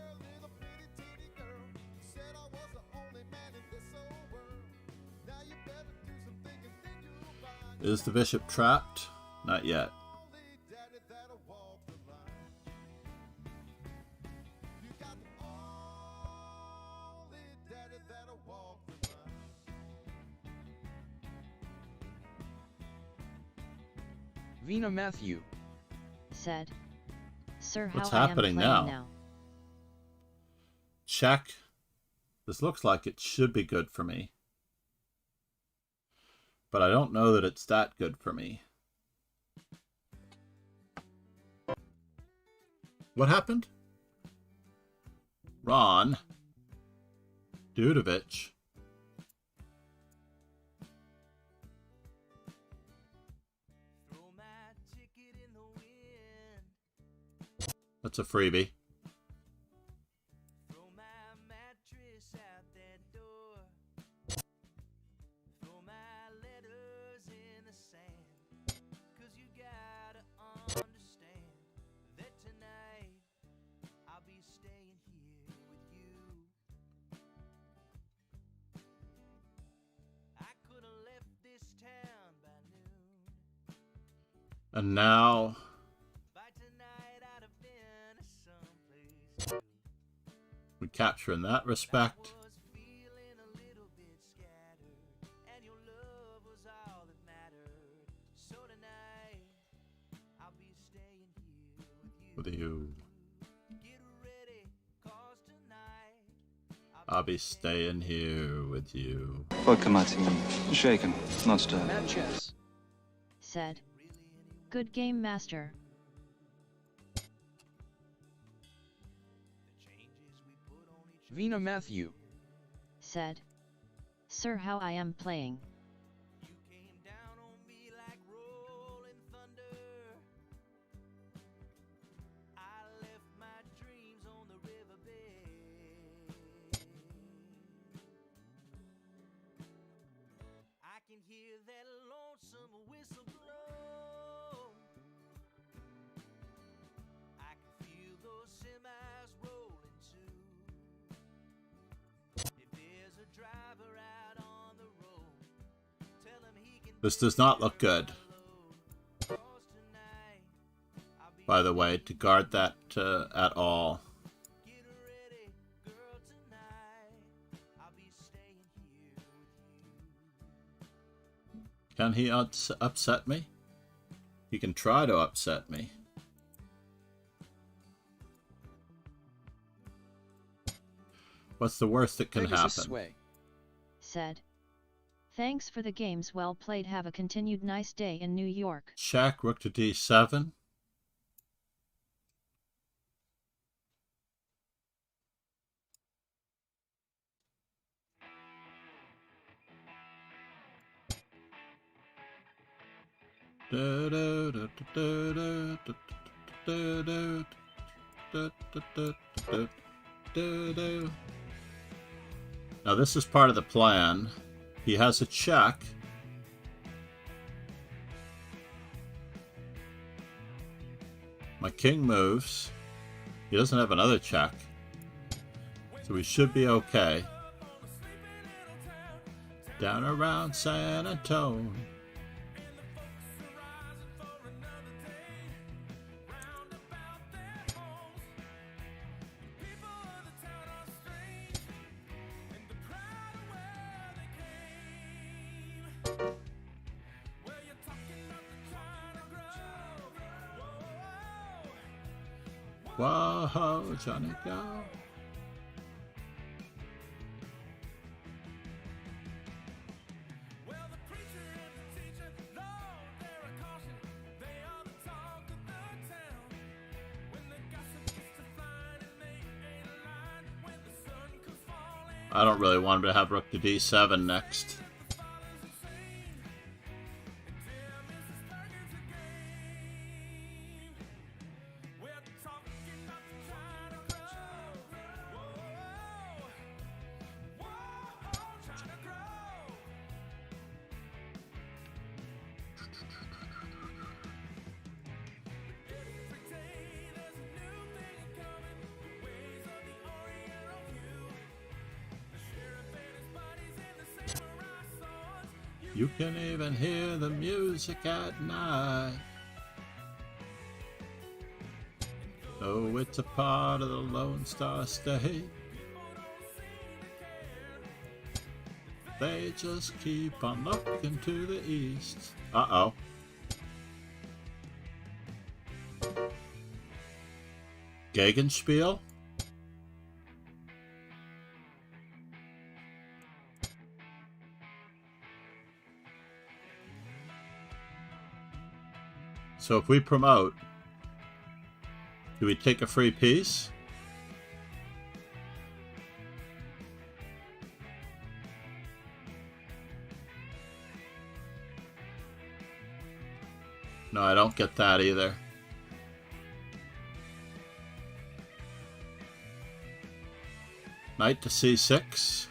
Is the bishop trapped? Not yet. Vina Matthew said, "Sir, how What's I am happening playing now? now?" Check. This looks like it should be good for me. But I don't know that it's that good for me. What happened? Ron Dudovich. That's a freebie. And now we capture in that respect. With you. I'll be staying here with you. Vodka martini. Shaken, not stirred. Matt Chess said, "Good game, master." Vina Matthew said, "Sir, how I am playing." This does not look good. By the way, to guard that at all. Can he upset me? He can try to upset me. What's the worst that can happen? Sway said, "Thanks for the games, well played, have a continued nice day in New York." Check, rook to d7. Now this is part of the plan. He has a check. My king moves. He doesn't have another check. So we should be okay. Down around San Antonio. Whoa, Johnny, go. I don't really want him to have rook to d7 next. You can even hear the music at night. Oh, it's a part of the Lone Star State. They just keep on looking to the east. Uh-oh. Gegenspiel? So if we promote, do we take a free piece? No, I don't get that either. Knight to c6.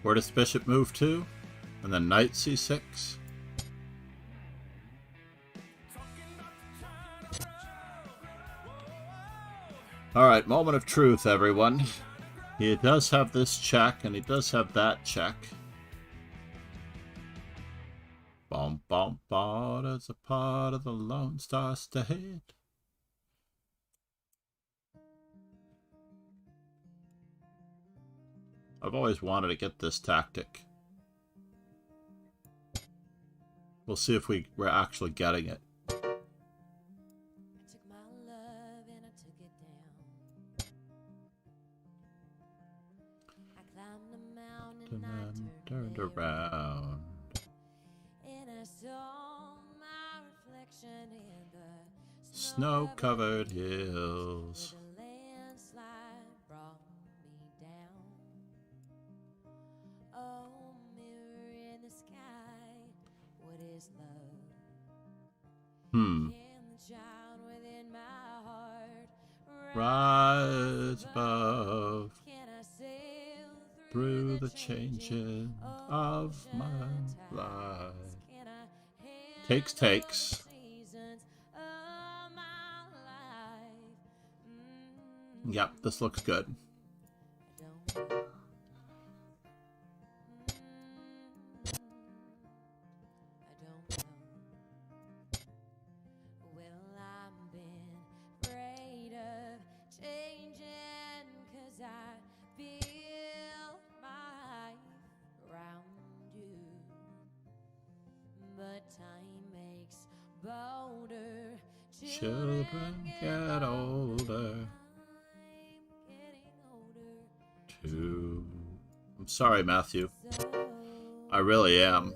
Where does bishop move to? And then knight c6. Alright, moment of truth, everyone. He does have this check, and he does have that check. Bom bom bom, as a part of the Lone Star State. I've always wanted to get this tactic. We'll see if we're actually getting it. I took my love and I took it down. I climbed the mountain and I Turned around. and I saw my reflection in the Snow-covered hills. The landslide brought me down. Oh, mirror in the sky, what is love? Hmm. Can the child within my heart Rise above Can I sail through the changing of my life. Can I Takes. seasons of my life? Yep, this looks good. I don't know. I don't know. Well, I've been afraid of changing 'cause I built my life around you. But time makes bolder Children get older I'm getting older too. I'm sorry, Matthew. so I really am.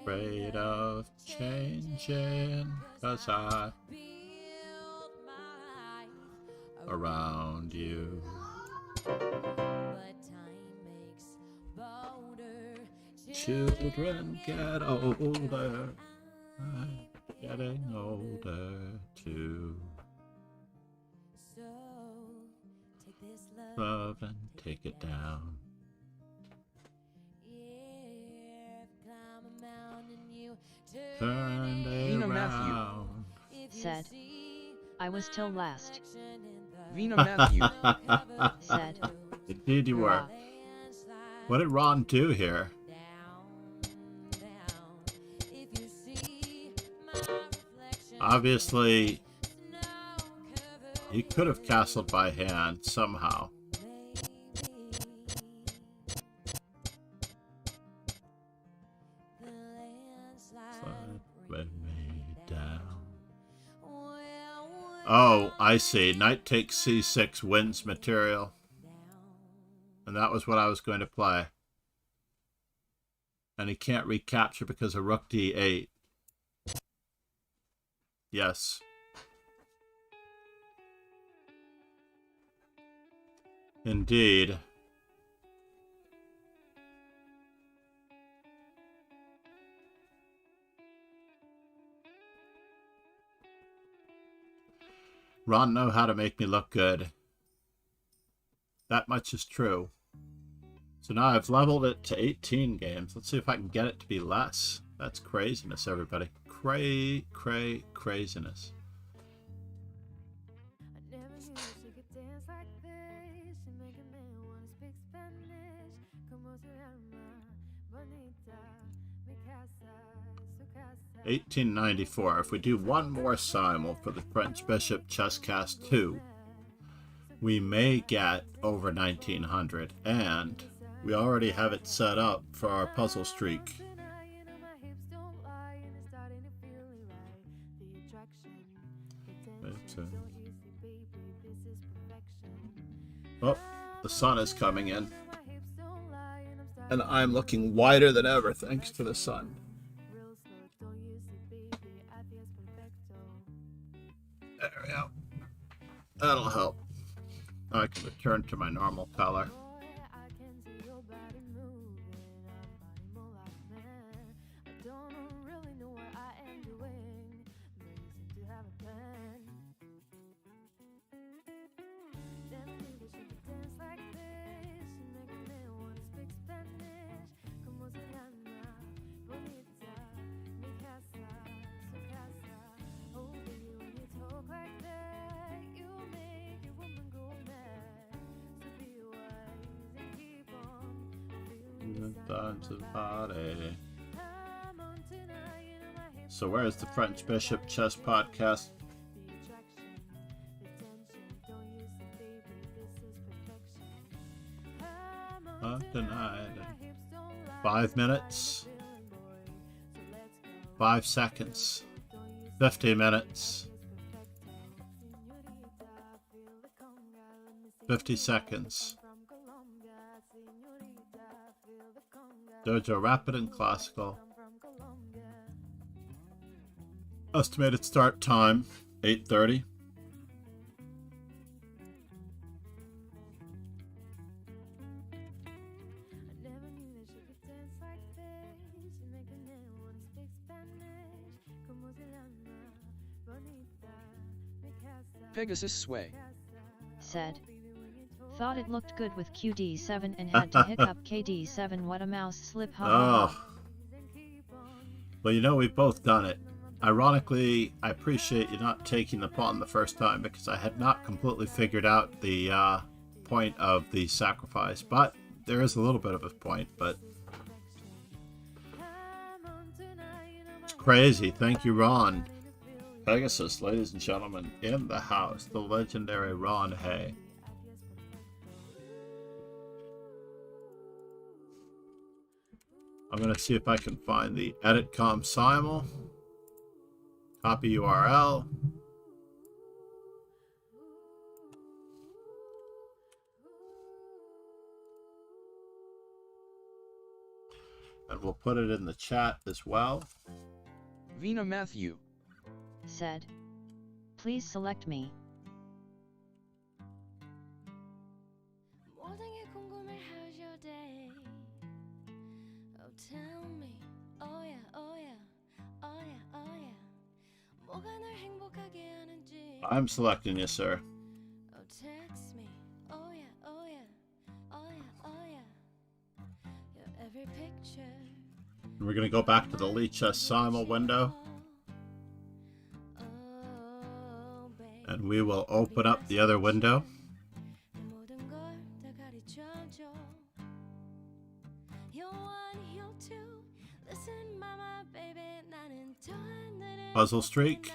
Afraid of changing, 'cause I built my life around you. but time makes bolder Children get older. I'm getting older too. so take this Love and take it down. yeah climb a mountain you Turned Vina Matthew. around. Said, I was till last. Vina Matthew. Said, Indeed you were. What did Ron do here? Obviously, He could have castled by hand somehow. Oh, I see. Knight takes c6 wins material. And that was what I was going to play. And he can't recapture because of rook d8. Yes. Indeed. Ron know how to make me look good. That much is true. So now I've leveled it to 18 games. Let's see if I can get it to be less. That's craziness, everybody. Craziness. $18.94. If we do one more simul for the French Bishop Chesscast 2, we may get over 1900, and we already have it set up for our puzzle streak. Oh, the sun is coming in, and I'm looking whiter than ever thanks to the sun. There we go. That'll help. I can return to my normal color. So where's the French Bishop Chess Podcast? Denied. 5 minutes. 5 seconds. 50 minutes. 50 seconds. Dojo Rapid and Classical. Estimated start time, 8:30. Pegasus Sway said. Thought it looked good with QD7 and had to hiccup KD7. What a mouse slip. Oh. Well, you know, we've both done it. Ironically, I appreciate you not taking the pawn the first time because I had not completely figured out the point of the sacrifice. But there is a little bit of a point, but it's crazy. Thank you, Ron. Pegasus, ladies and gentlemen, in the house, the legendary Ron Hay. I'm going to see if I can find the edit.com simul. Copy URL. And we'll put it in the chat as well. Vina Matthew said, please select me. Tell me, oh yeah, oh yeah, oh yeah, oh yeah. 뭐가 널 행복하게 하는지. I'm selecting you, sir. Oh, text me, oh yeah, oh yeah, oh yeah, oh yeah. Your every picture. And we're gonna go back to the Lichess Simul window. And we will open up the other window. Puzzle streak.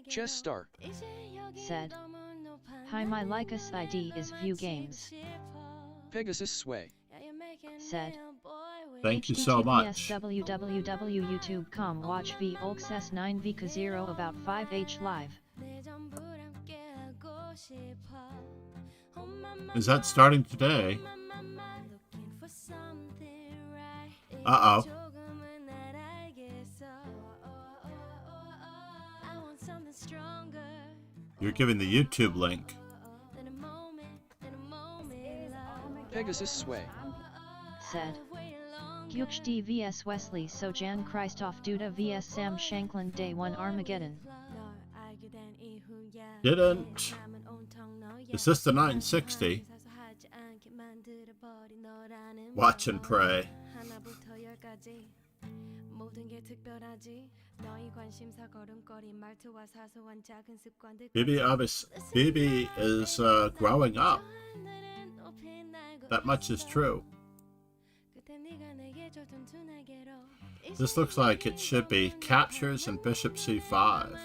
Chess start. Said. Hi, my Lycus ID is View Games. Pegasus sway. Said. Thank you so much. www.youtube.com watch v olx s9 vk 0 about 5h live. Is that starting today? Uh-oh. You're giving the YouTube link. Pegasus sway. Said. Gyuchd vs Wesley Sojan Christoph Duda vs Sam Shanklin Day 1 Armageddon. Didn't. Is this the 960? Watch and pray. Bibi is growing up. That much is true. This looks like it should be captures and bishop c5.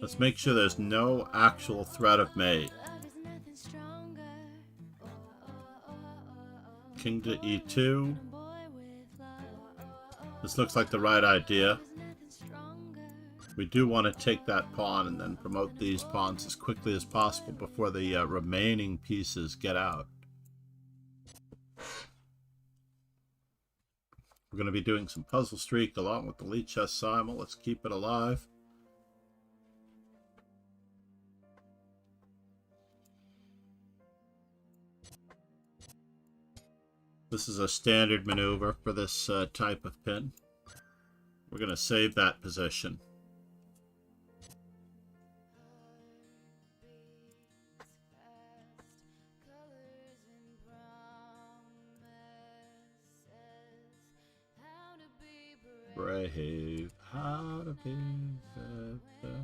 Let's make sure there's no actual threat of mate. King to e2. This looks like the right idea. We do want to take that pawn and then promote these pawns as quickly as possible before the remaining pieces get out. We're going to be doing some Puzzle Streak along with the Lead Chess Simul. Let's keep it alive. This is a standard maneuver for this type of pin. We're going to save that position. Brave, how to be better.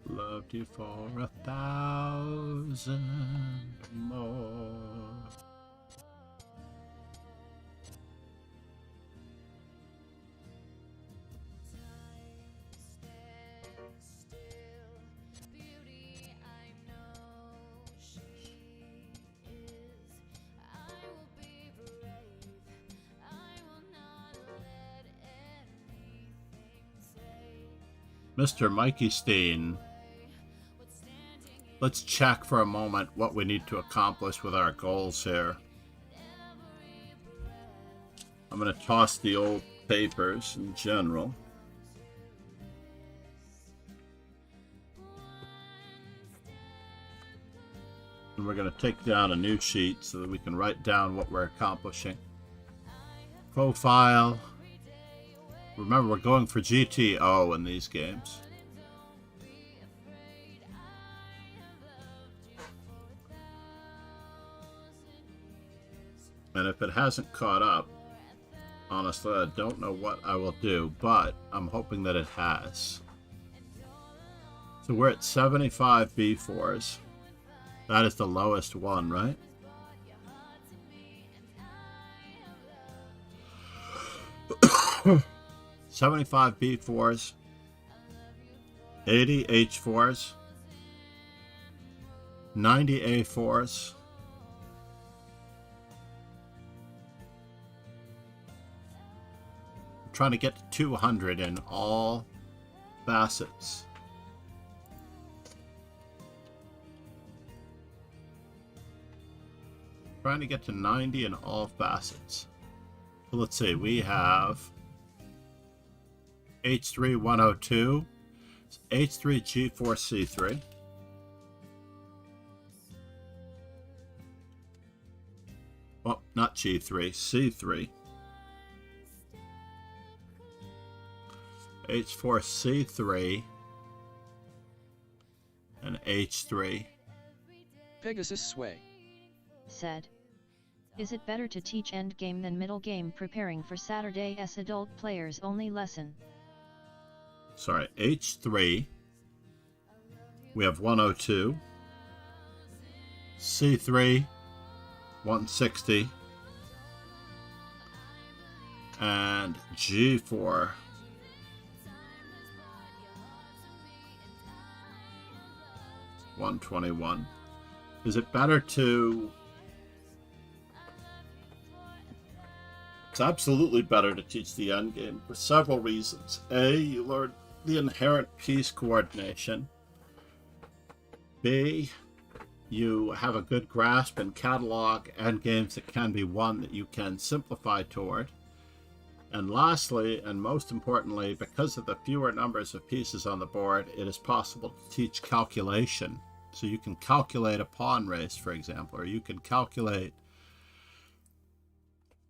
Loved you for 1,000 more. Mr. Mikey Steen. Let's check for a moment what we need to accomplish with our goals here. I'm going to toss the old papers in general. And we're going to take down a new sheet so that we can write down what we're accomplishing. Profile. Remember, we're going for GTO in these games. And if it hasn't caught up, honestly, I don't know what I will do, but I'm hoping that it has. So we're at 75 B4s. That is the lowest one, right? $75 B4s, 80 H4s, 90 A4s, trying to get to 200 in all facets. Trying to get to 90 in all facets. So let's see, we have H3 102, H3 G4 C3. Well, not G3, C3. H4 C3 and H3. Pegasus Sway said, "Is it better to teach endgame than middle game preparing for Saturday's adult players only lesson?" Sorry, H3. We have 102. C3, 160. And G4. 121. Is it better to... It's absolutely better to teach the endgame for several reasons. A, you learn the inherent piece coordination. B, you have a good grasp and catalog endgames that can be won that you can simplify toward. And lastly, and most importantly, because of the fewer numbers of pieces on the board, it is possible to teach calculation. So you can calculate a pawn race, for example, or you can calculate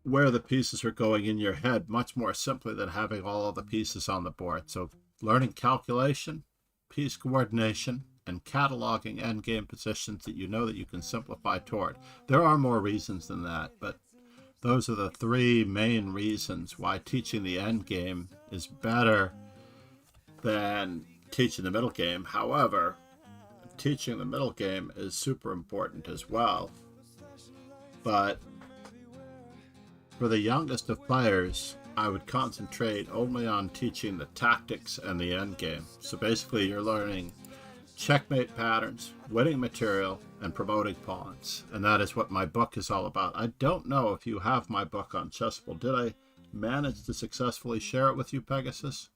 where the pieces are going in your head much more simply than having all of the pieces on the board. So learning calculation, piece coordination, and cataloging endgame positions that you know that you can simplify toward. There are more reasons than that, but those are the three main reasons why teaching the endgame is better than teaching the middle game. However, teaching the middle game is super important as well. But for the youngest of players, I would concentrate only on teaching the tactics and the endgame. So basically you're learning checkmate patterns, winning material, and promoting pawns. And that is what my book is all about. I don't know if you have my book on Chessable. Did I manage to successfully share it with you, Pegasus?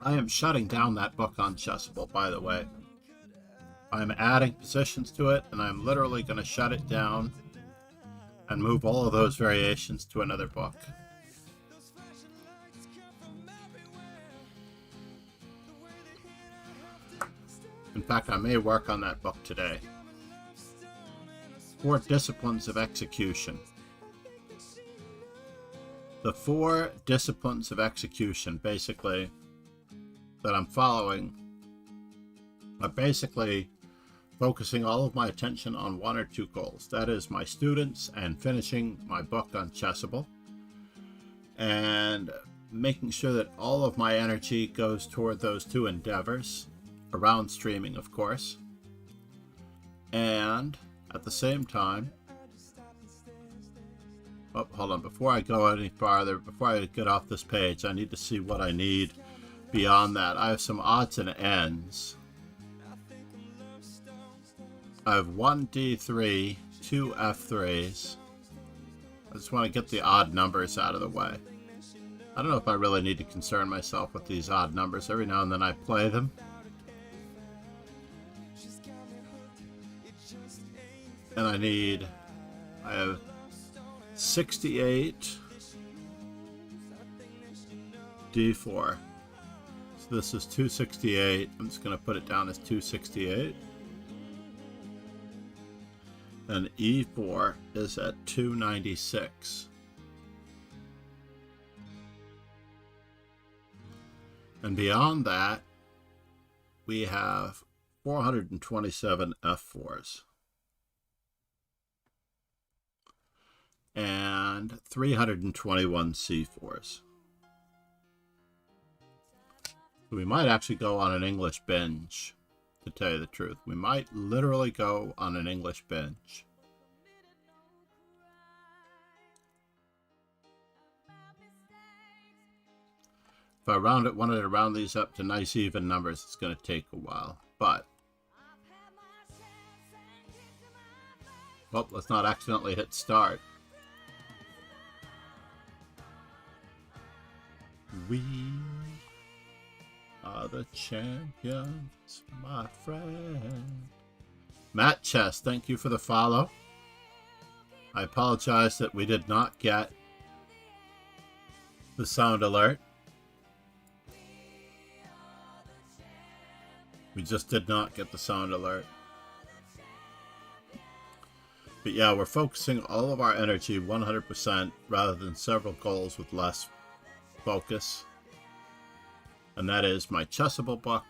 I am shutting down that book on Chessable, by the way. I'm adding positions to it, and I'm literally going to shut it down and move all of those variations to another book. In fact, I may work on that book today. 4 disciplines of execution. The 4 disciplines of execution, basically, that I'm following are basically focusing all of my attention on 1 or 2 goals. That is my students and finishing my book on Chessable, and making sure that all of my energy goes toward those 2 endeavors, around streaming, of course. And at the same time, oh, hold on, before I go any farther, before I get off this page, I need to see what I need beyond that. I have some odds and ends. I have 1 D3, 2 F3s. I just want to get the odd numbers out of the way. I don't know if I really need to concern myself with these odd numbers. Every now and then I play them. And I have 68 D4. So this is 268. I'm just going to put it down as 268. And E4 is at 296. And beyond that, we have 427 F4s. And 321 C4s. So we might actually go on an English binge, to tell you the truth. We might literally go on an English binge. If I wanted to round these up to nice even numbers, it's going to take a while. But Well, let's not accidentally hit start. We are the champions, my friend. Matt Chess, thank you for the follow. I apologize that we did not get the sound alert. We just did not get the sound alert. But yeah, we're focusing all of our energy 100% rather than several goals with less focus. And that is my Chessable book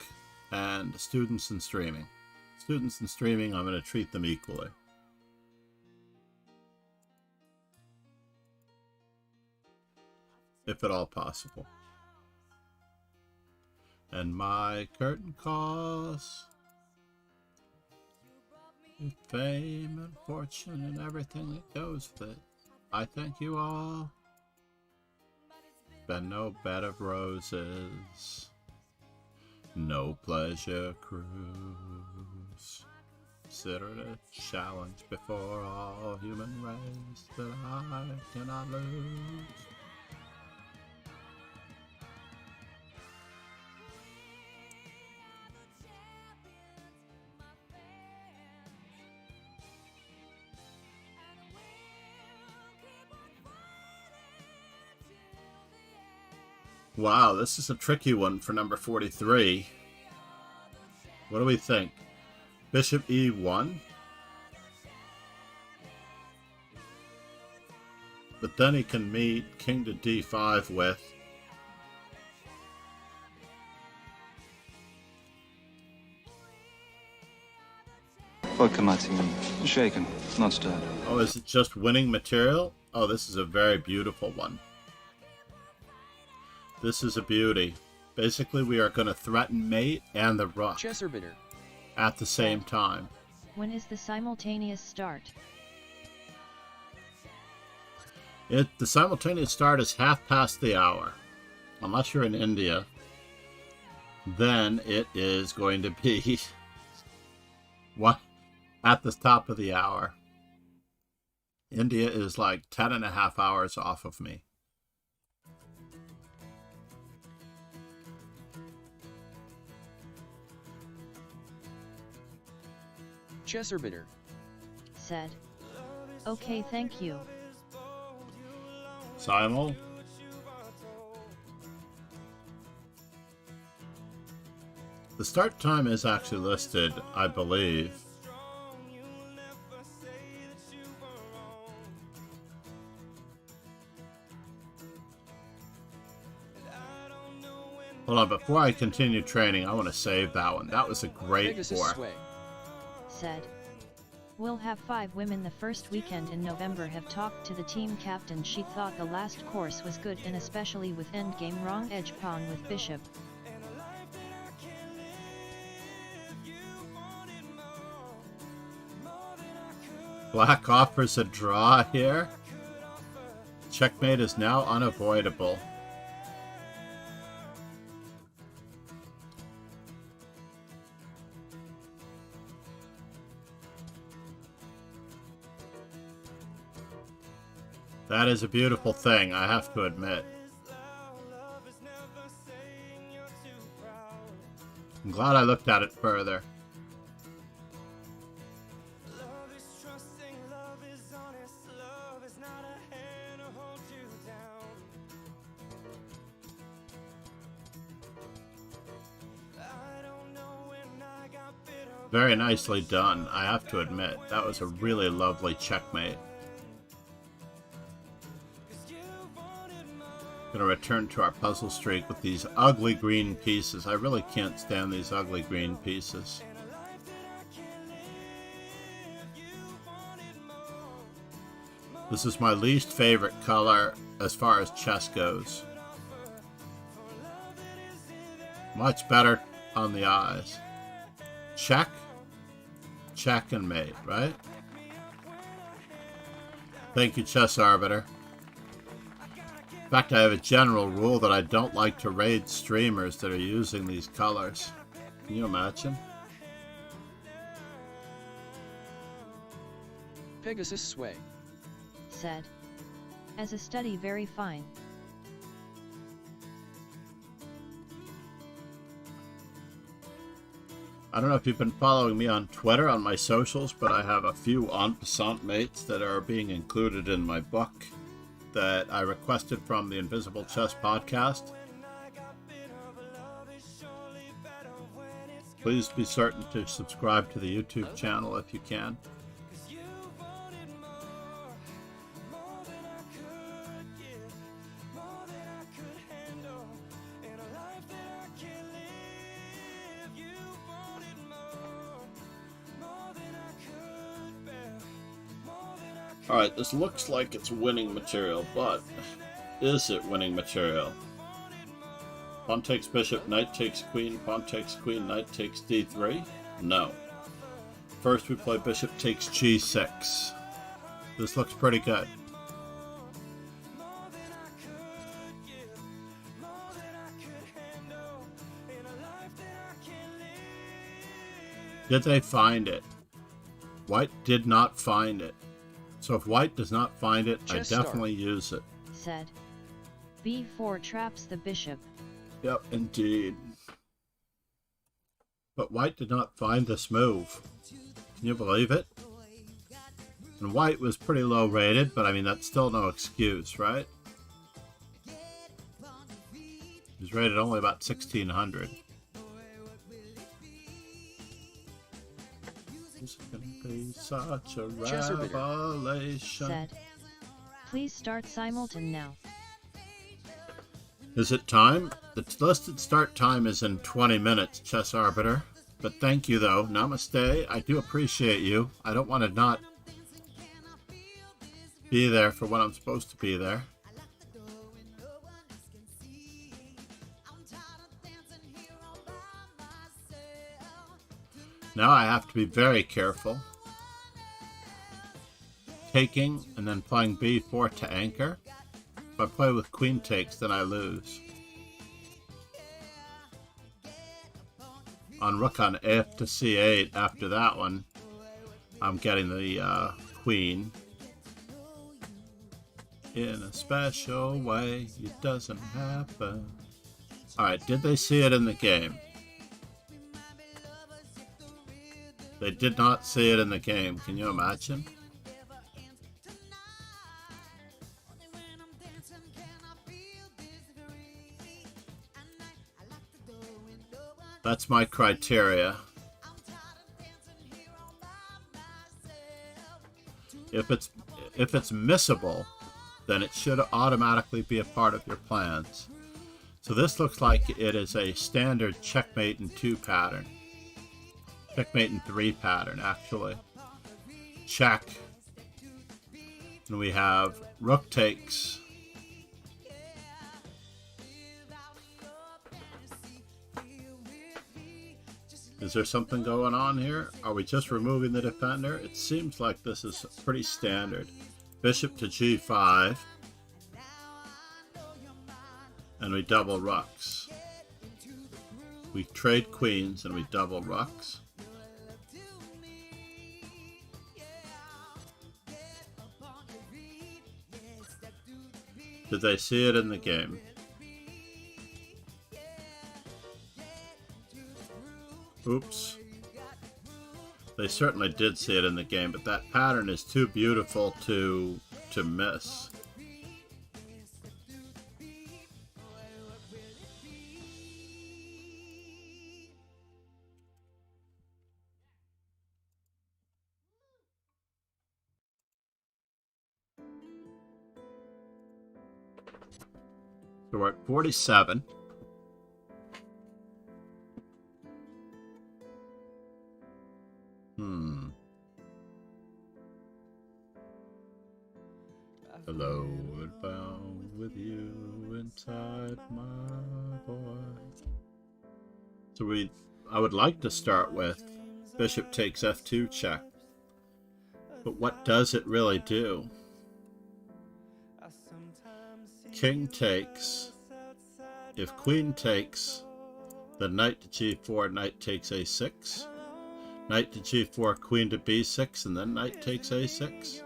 and students and streaming. Students and streaming, I'm going to treat them equally. If at all possible. And my curtain calls, fame and fortune and everything that goes with it. I thank you all. Been no bed of roses, no pleasure cruise. Consider it a challenge before all human race that I cannot lose. Wow, this is a tricky one for number 43. What do we think? Bishop E1? But then he can meet King to D5 with. Shaken, not stirred. Oh, is it just winning material? Oh, this is a very beautiful one. This is a beauty. Basically, we are going to threaten mate and the rook at the same time. When is the simultaneous start? The simultaneous start is half past the hour. Unless you're in India, then it is going to be what at the top of the hour. India is like 10.5 hours off of me. Chesserbitter said, okay, thank you. Simul. The start time is actually listed, I believe. Hold on, before I continue training, I want to save that one. That was a great war. Said, we'll have 5 women the first weekend in November. Have talked to the team captain. She thought the last course was good, and especially with endgame wrong edge pawn with bishop. Black offers a draw here. Checkmate is now unavoidable. That is a beautiful thing, I have to admit. I'm glad I looked at it further. Very nicely done, I have to admit. That was a really lovely checkmate. Gonna return to our puzzle streak with these ugly green pieces. I really can't stand these ugly green pieces. This is my least favorite color as far as chess goes. Much better on the eyes. Check, check, and mate, right? Thank you, Chess Arbiter. In fact, I have a general rule that I don't like to raid streamers that are using these colors. Can you imagine? Pegasus sway. Said. As a study very fine. I don't know if you've been following me on Twitter, on my socials, but I have a few en passant mates that are being included in my book that I requested from the Invisible Chess podcast. Please be certain to subscribe to the YouTube channel if you can. Alright, this looks like it's winning material, but is it winning material? Pawn takes bishop, knight takes queen, pawn takes queen, knight takes d3? No. First we play bishop takes g6. This looks pretty good. Did they find it? White did not find it. So if white does not find it, I definitely use it. Said. b4 traps the bishop. Yep, indeed. But white did not find this move. Can you believe it? And white was pretty low rated, but I mean, that's still no excuse, right? He's rated only about 1600. It's gonna be such a revelation. Said. Please start simultan now. Is it time? The listed start time is in 20 minutes, Chess Arbiter. But thank you, though. Namaste. I do appreciate you. I don't want to not be there for when I'm supposed to be there. Now I have to be very careful. Taking and then playing b4 to anchor. If I play with queen takes, then I lose. On rook on f to c8, after that one, I'm getting the queen. In a special way, it doesn't happen. Alright, did they see it in the game? They did not see it in the game. Can you imagine? That's my criteria. If it's missable, then it should automatically be a part of your plans. So this looks like it is a standard checkmate in 2 pattern. Checkmate in 3 pattern, actually. Check. And we have rook takes. Is there something going on here? Are we just removing the defender? It seems like this is pretty standard. Bishop to g5. And we double rooks. We trade queens and we double rooks. Did they see it in the game? Oops. They certainly did see it in the game, but that pattern is too beautiful to miss. So we're at 47. Hello, bound with you inside my voice. So I would like to start with bishop takes f2 check. But what does it really do? King takes. If queen takes, then knight to g4, knight takes a6. Knight to g4, queen to b6, and then knight takes a6.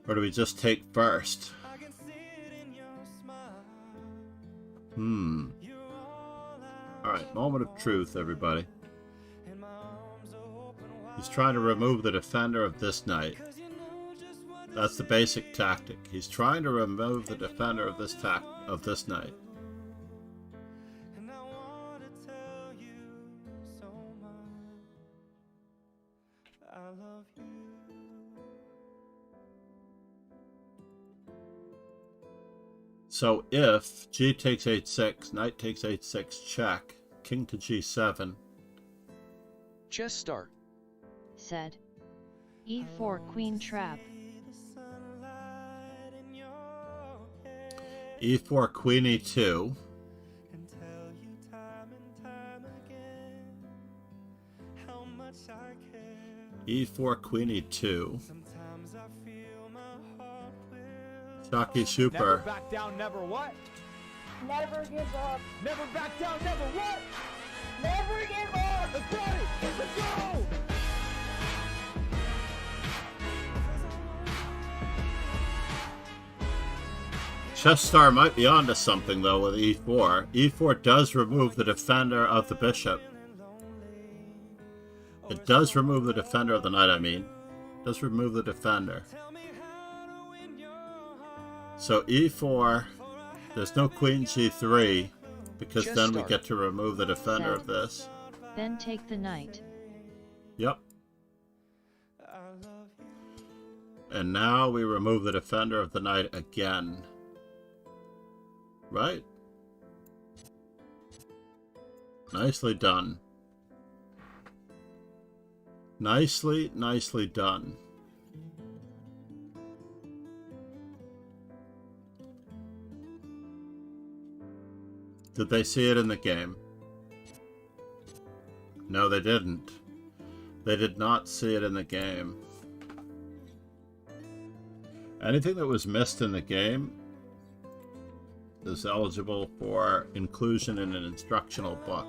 Or do we just take first? Alright, moment of truth, everybody. He's trying to remove the defender of this knight. That's the basic tactic. He's trying to remove the defender of this knight. So if g takes h6, knight takes h6, check, king to g7. Chess start. Said. e4 queen trap. e4 queen e2. e4 queen e2. Shocky super. Never back down, never what? Never give up. Never back down, never what? Never give up. Let's party! Let's go! Chess Star might be onto something though with e4. e4 does remove the defender of the bishop. It does remove the defender of the knight, I mean. It does remove the defender. So e4, there's no queen g3, because Just then start. we get to remove the defender Set. of this. Then take the knight. Yep. And now we remove the defender of the knight again. Right? Nicely done. Nicely, nicely done. Did they see it in the game? No, they didn't. They did not see it in the game. Anything that was missed in the game is eligible for inclusion in an instructional book.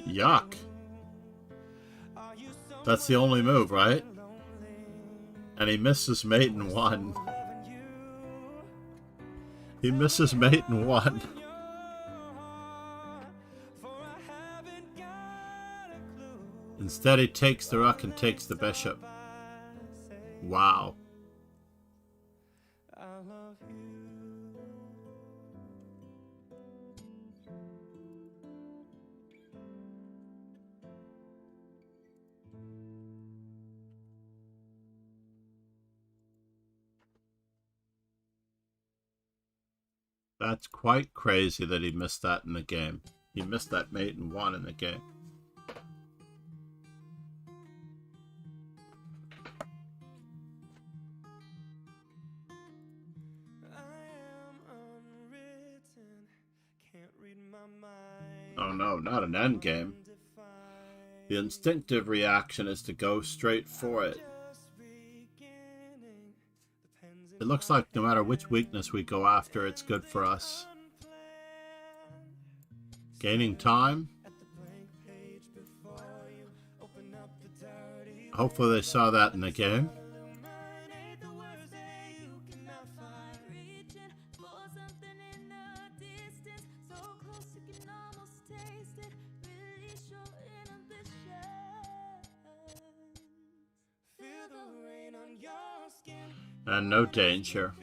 Yuck. That's the only move, right? And he misses mate in one. He misses mate in one. Instead he takes the rook and takes the bishop. Wow. That's quite crazy that he missed that in the game. He missed that mate in one in the game. Oh no, not an endgame. The instinctive reaction is to go straight for it. It looks like no matter which weakness we go after, it's good for us. Gaining time. Hopefully they saw that in the game. And no danger.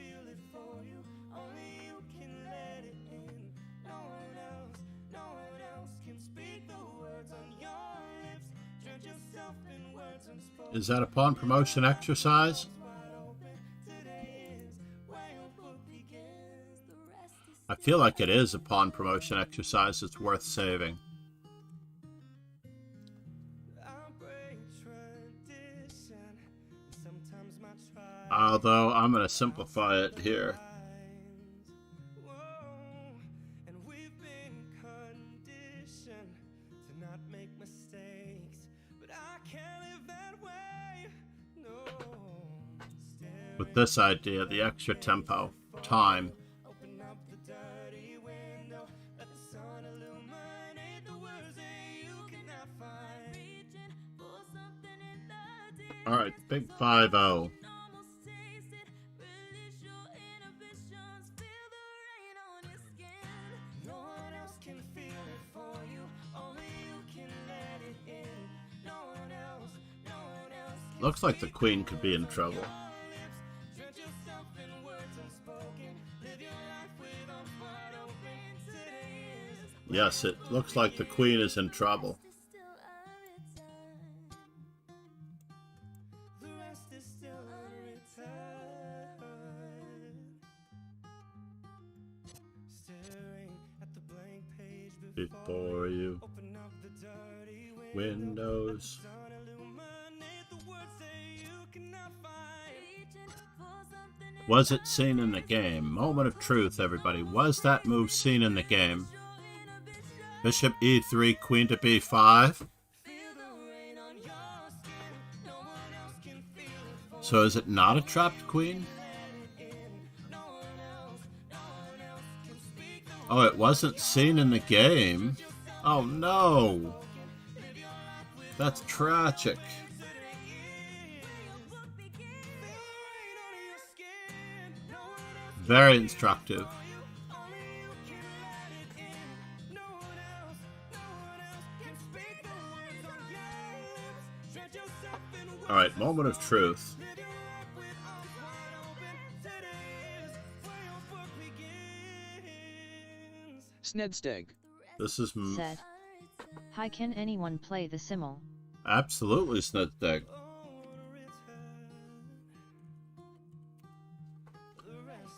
Is that a pawn promotion exercise? I feel like it is a pawn promotion exercise that's worth saving. Although I'm going to simplify it here. with this idea, the extra tempo, time. Alright, big 5-0. Looks like the queen could be in trouble. Yes, it looks like the queen is in trouble. Before you windows. Was it seen in the game? Moment of truth, everybody. Was that move seen in the game? Bishop e3, queen to b5. So is it not a trapped queen? Oh, it wasn't seen in the game. Oh no! That's tragic. Very instructive. Alright, moment of truth. Snedsteg. This is... Said. Hi, can anyone play the Simmel? Absolutely, Snedsteg.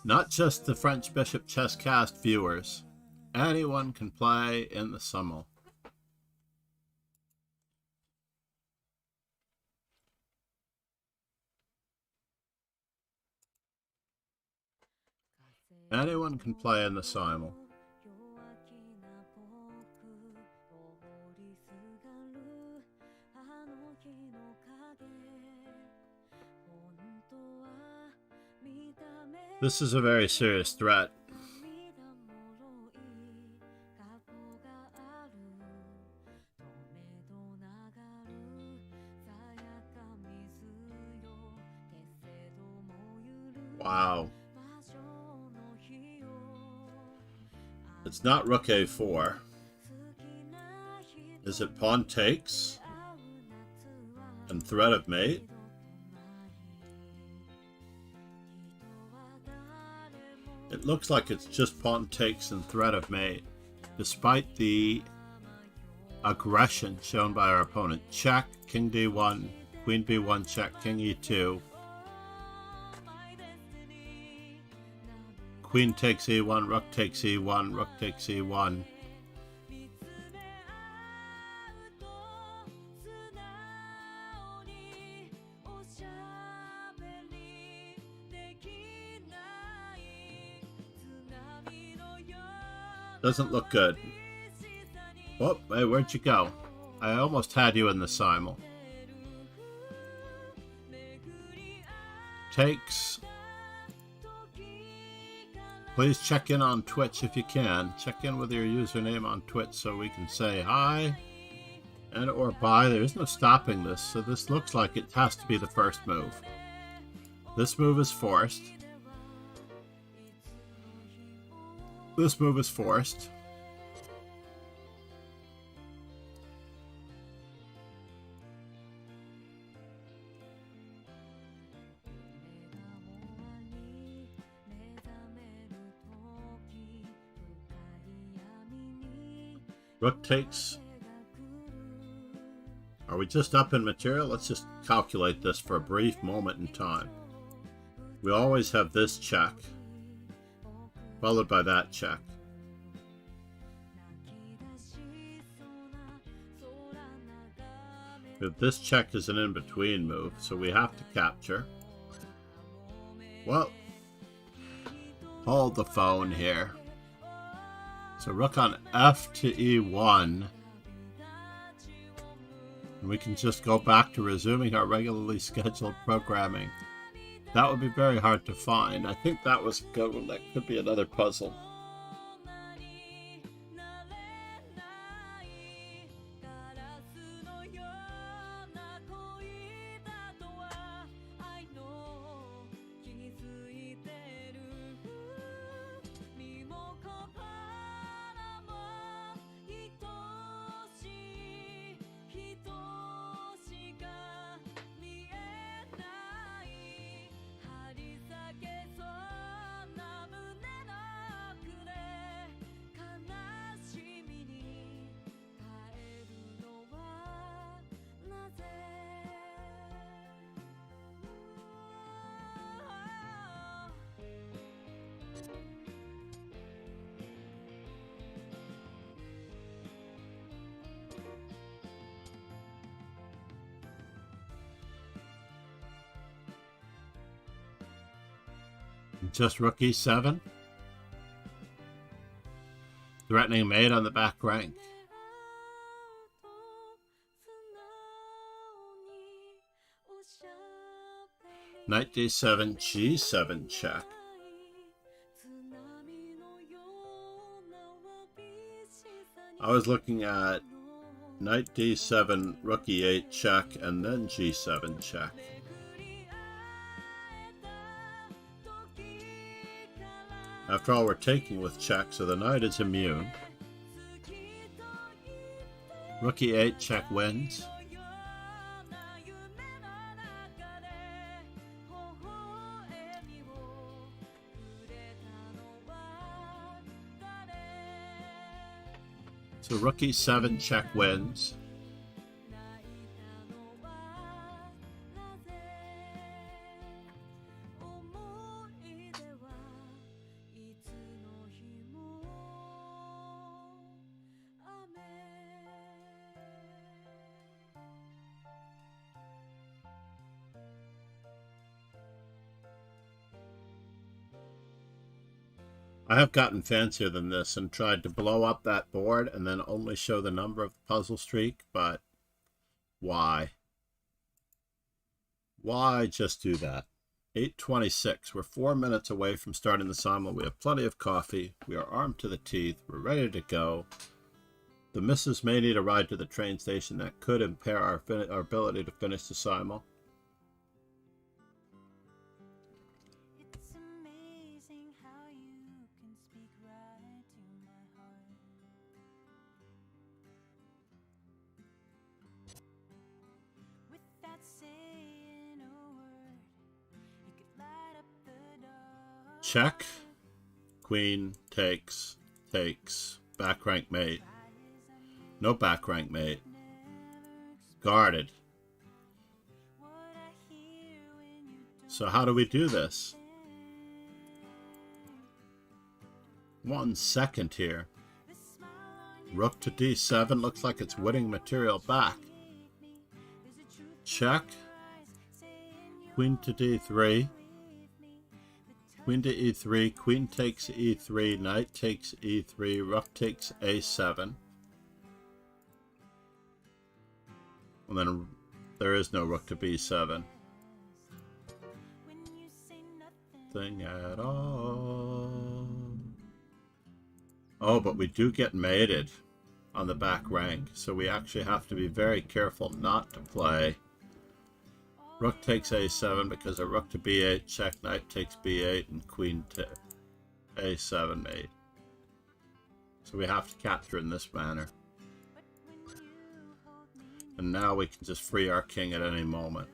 Not just the French Bishop Chesscast viewers. Anyone can play in the Simmel. Anyone can play in the Simmel. This is a very serious threat. Wow. It's not rook a4. Is it pawn takes? And threat of mate? It looks like it's just pawn takes and threat of mate, despite the aggression shown by our opponent. Check, king d1, queen b1 check, king e2. Queen takes e1, rook takes e1, rook takes e1. Doesn't look good. Oh, hey, where'd you go? I almost had you in the simul. Takes. Please check in on Twitch if you can. Check in with your username on Twitch so we can say hi and or bye. There is no stopping this, so this looks like it has to be the first move. This move is forced. This move is forced. Rook takes. Are we just up in material? Let's just calculate this for a brief moment in time. We always have this check, followed by that check. If this check is an in-between move, so we have to capture. Well, hold the phone here. So rook on f to e1. And we can just go back to resuming our regularly scheduled programming. That would be very hard to find. I think that was a good one. That could be another puzzle. Just rook e7. Threatening mate on the back rank. Knight d7, g7 check. I was looking at knight d7, rook e8 check, and then g7 check. After all, we're taking with check, so the knight is immune. Rook e8 check wins. So rook e7 check wins. I have gotten fancier than this and tried to blow up that board and then only show the number of the puzzle streak, but why? Why just do that? 8:26. We're 4 minutes away from starting the simul. We have plenty of coffee. We are armed to the teeth. We're ready to go. The missus may need a ride to the train station. That could impair our ability to finish the simul. Check. Queen takes, back rank mate. No back rank mate. Guarded. So how do we do this? 1 second here. Rook to d7 looks like it's winning material back. Check. Queen to d3. Queen to e3, queen takes e3, knight takes e3, rook takes a7. And then there is no rook to b7. Thing at all. Oh, but we do get mated on the back rank, so we actually have to be very careful not to play. Rook takes a7 because a rook to b8, check, knight takes b8, and queen to a7 mate. So we have to capture in this manner. And now we can just free our king at any moment.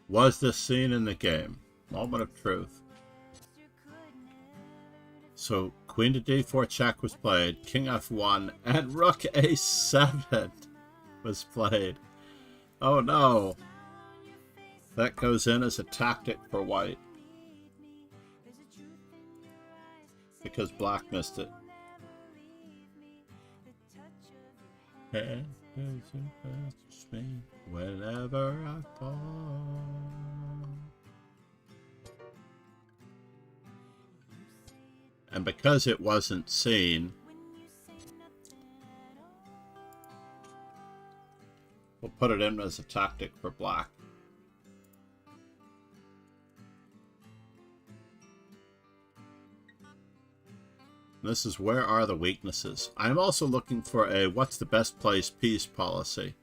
Was this seen in the game? Moment of truth. So queen to d4 check was played, king f1, and rook a7 was played. Oh no! That goes in as a tactic for white. Because black missed it. Whenever I fall. And because it wasn't seen, we'll put it in as a tactic for black. This is where are the weaknesses. I'm also looking for a what's the best placed piece policy.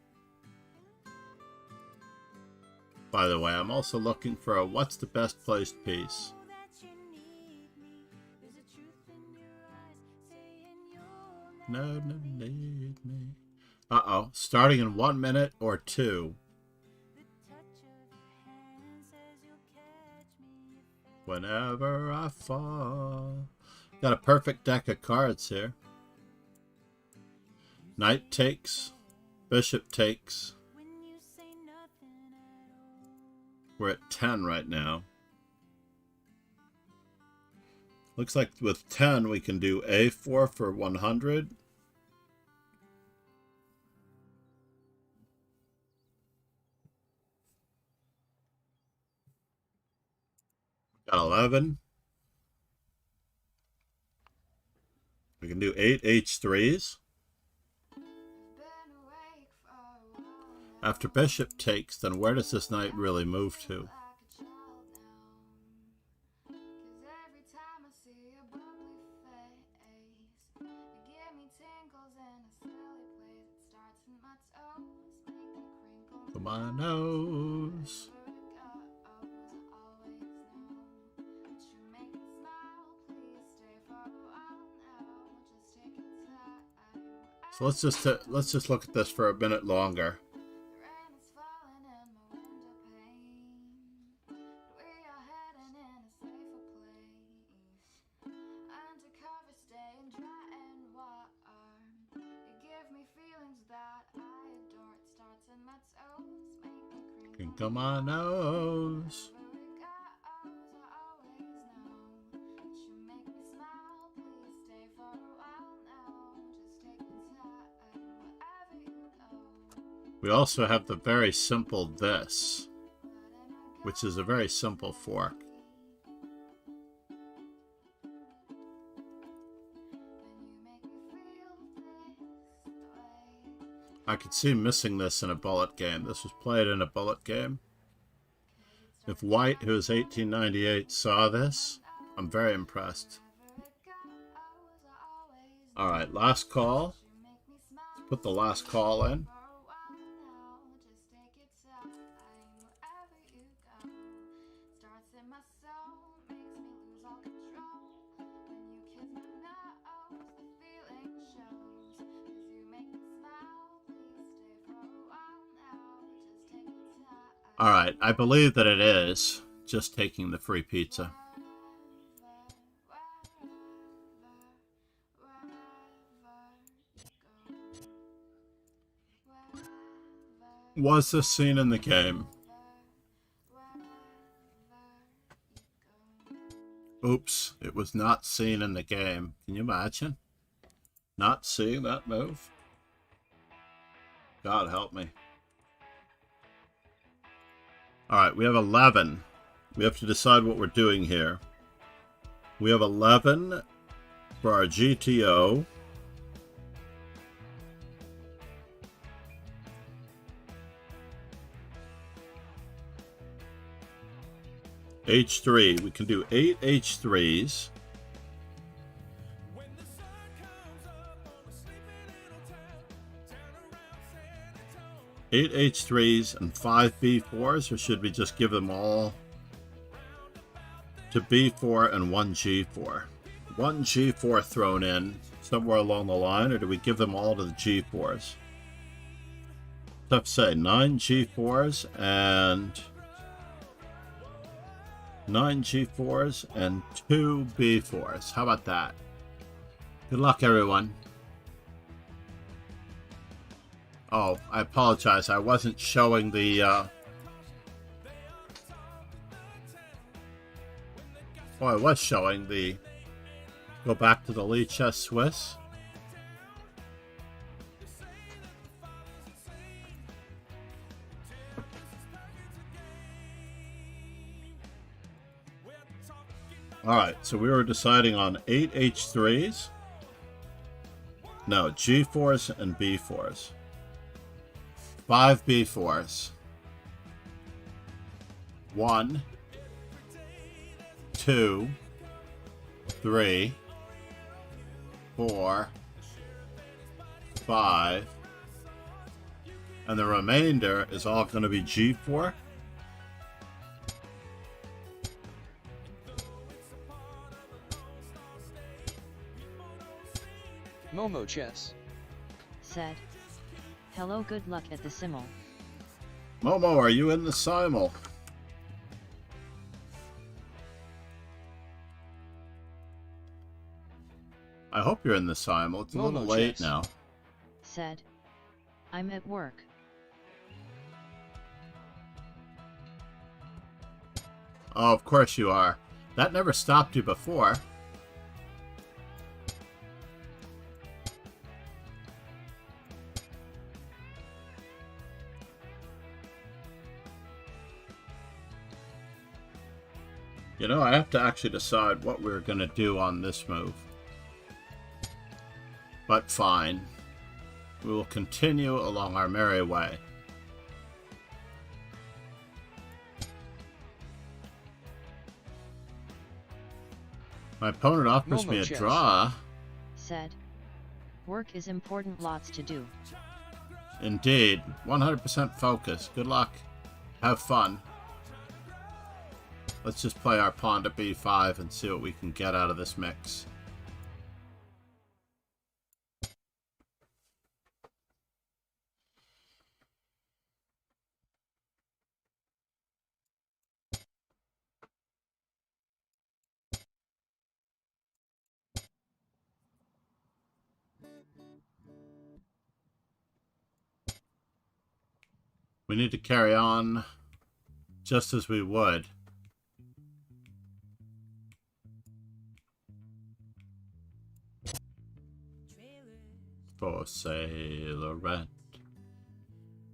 By the way, I'm also looking for a what's the best placed piece. No, need me. Uh-oh. Starting in 1 minute or 2. Whenever I fall. Got a perfect deck of cards here. Knight takes. Bishop takes. We're at 10 right now. Looks like with 10 we can do A4 for 100. Got 11. We can do 8 H3s. After bishop takes, then where does this knight really move to? To my nose. So let's just look at this for a minute longer. Crinkle my nose. We also have the very simple this, which is a very simple fork. I could see missing this in a bullet game. This was played in a bullet game. If White, who is 1898, saw this, I'm very impressed. Alright, last call. Let's put the last call in. Alright, I believe that it is just taking the free pizza. Was this seen in the game? Oops, it was not seen in the game. Can you imagine? Not seeing that move? God help me. Alright, we have 11. We have to decide what we're doing here. We have 11 for our GTO. H3. We can do 8 H3s. Eight H3s and 5 B4s, or should we just give them all to B4 and 1 G4? 1 G4 thrown in somewhere along the line, or do we give them all to the G4s? Tough to say. 9 G4s and 9 G4s and 2 B4s. How about that? Good luck, everyone. Oh, I apologize. I wasn't showing the... Oh, I was showing the... Go back to the Lee Chess Swiss. Alright, so we were deciding on 8 H3s. No, G4s and B4s. 5 B4s. 1, 2, 3, 4, 5, and the remainder is all going to be G4. Momo Chess said, "Hello, good luck at the simul." Momo, are you in the simul? I hope you're in the simul. It's a little Momo late chess. now. Said, "I'm at work." Oh, of course you are. That never stopped you before. You know, I have to actually decide what we're going to do on this move. But fine. We will continue along our merry way. My opponent offers me a chess. draw. Said, "Work is important, lots to do." Indeed. 100% focus. Good luck. Have fun. Let's just play our pawn to b5 and see what we can get out of this mix. We need to carry on just as we would. For sale or rent.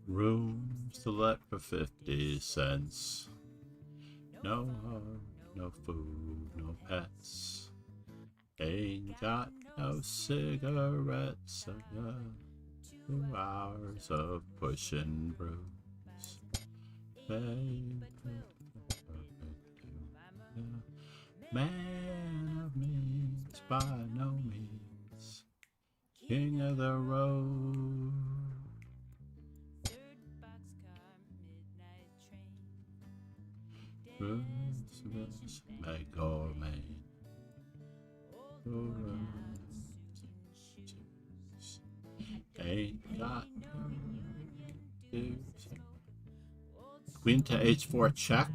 Rooms to let for 50 cents. No home, no food, no pets. Ain't got no cigarettes. 2 hours of pushing brooms. Man of means by no means. King of the road. Make or main. Ain't got Queen to h4 check.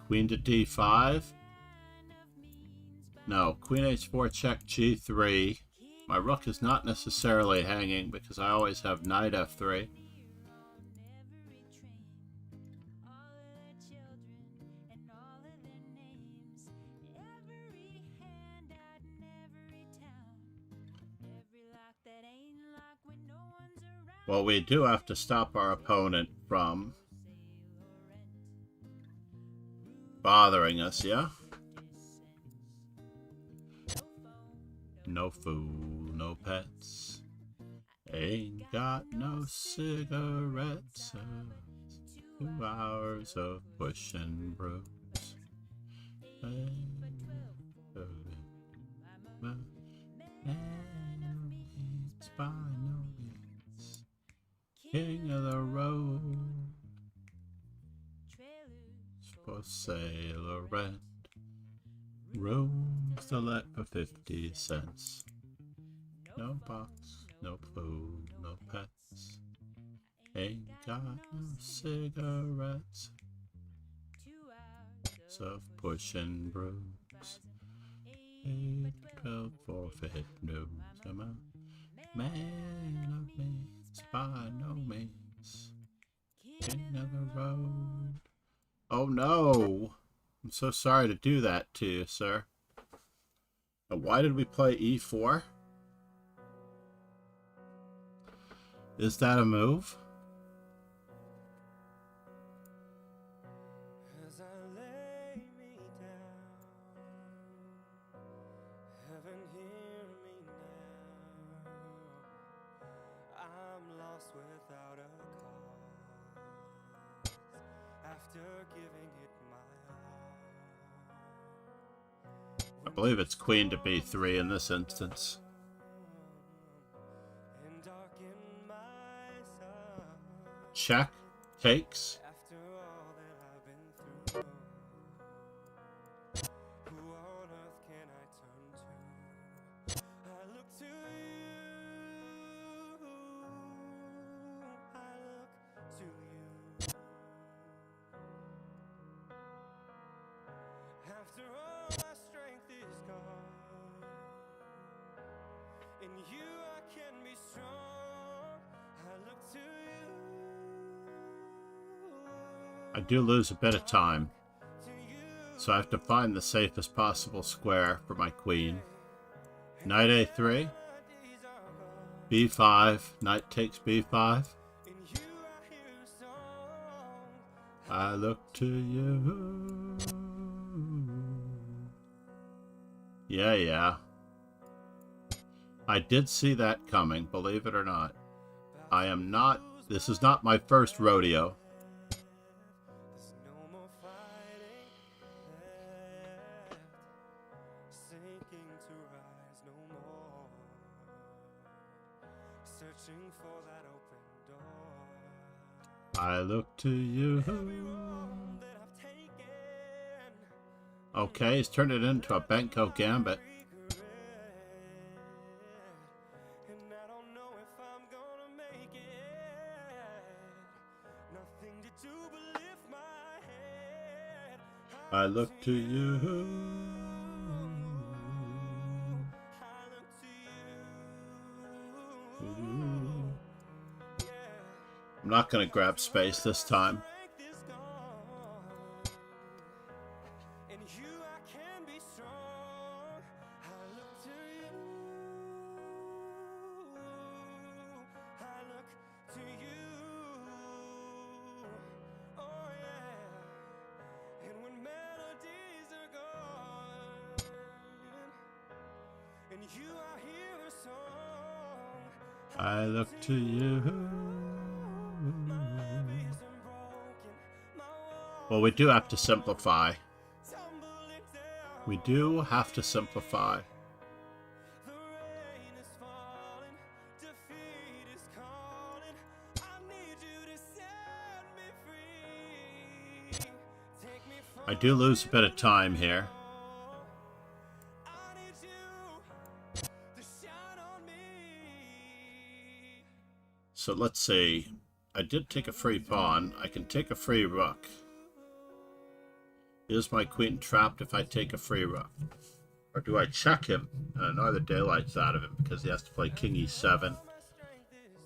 Queen to d5. No, Queen h4 check g3. My rook is not necessarily hanging because I always have knight f3. Well, we do have to stop our opponent from bothering us, yeah? No food, no pets. Ain't got no cigarettes. 2 hours of pushing brooms. By no means. King of the road. For sale or rent. Rooms to let for 50 cents. No box, no food, no pets. Ain't got no cigarettes. Of pushing brooms. 8, 12, forfeit news. I'm a man of means by no means. King of the road. Oh no! I'm so sorry to do that to you, sir. Now, why did we play e4? Is that a move? As I lay me down, heaven hear me now. I'm lost without a cause. After giving it my all. I believe it's queen to b3 in this instance. And darken my soul. Check. Takes. After all that I've been through, who on earth can I turn to? I look to you. I look to you. After all my strength is gone, in you I can be strong. I look to you. I do lose a bit of time, so I have to find the safest possible square for my queen. Knight a3, b5, knight takes b5. I look to you. Yeah. I did see that coming, believe it or not. This is not my first rodeo. There's no more fighting left, sinking to rise no more, searching for that open door. I look to you. Every road that I've taken, Okay, he's turned it into a Benko gambit. regret, and I don't know if I'm gonna make it. Nothing to do but lift my head. I look to you. I look to you. I'm not going to grab space this time. Strength is gone. In you I can be strong. I look to you. I look to you. Oh yeah. And when melodies are gone, and you I hear a song. I look to you. My love isn't broken. My wall Well, we do have to simplify. tumbling down. We do have to simplify. The rain is falling, defeat is calling. I need you to set me free. Take me from I do lose a bit of time here. I need you to shine on me. So let's see. I did take a free pawn. I can take a free rook. Is my queen trapped if I take a free rook? Or do I check him and annoy the daylights out of him because he has to play king e7?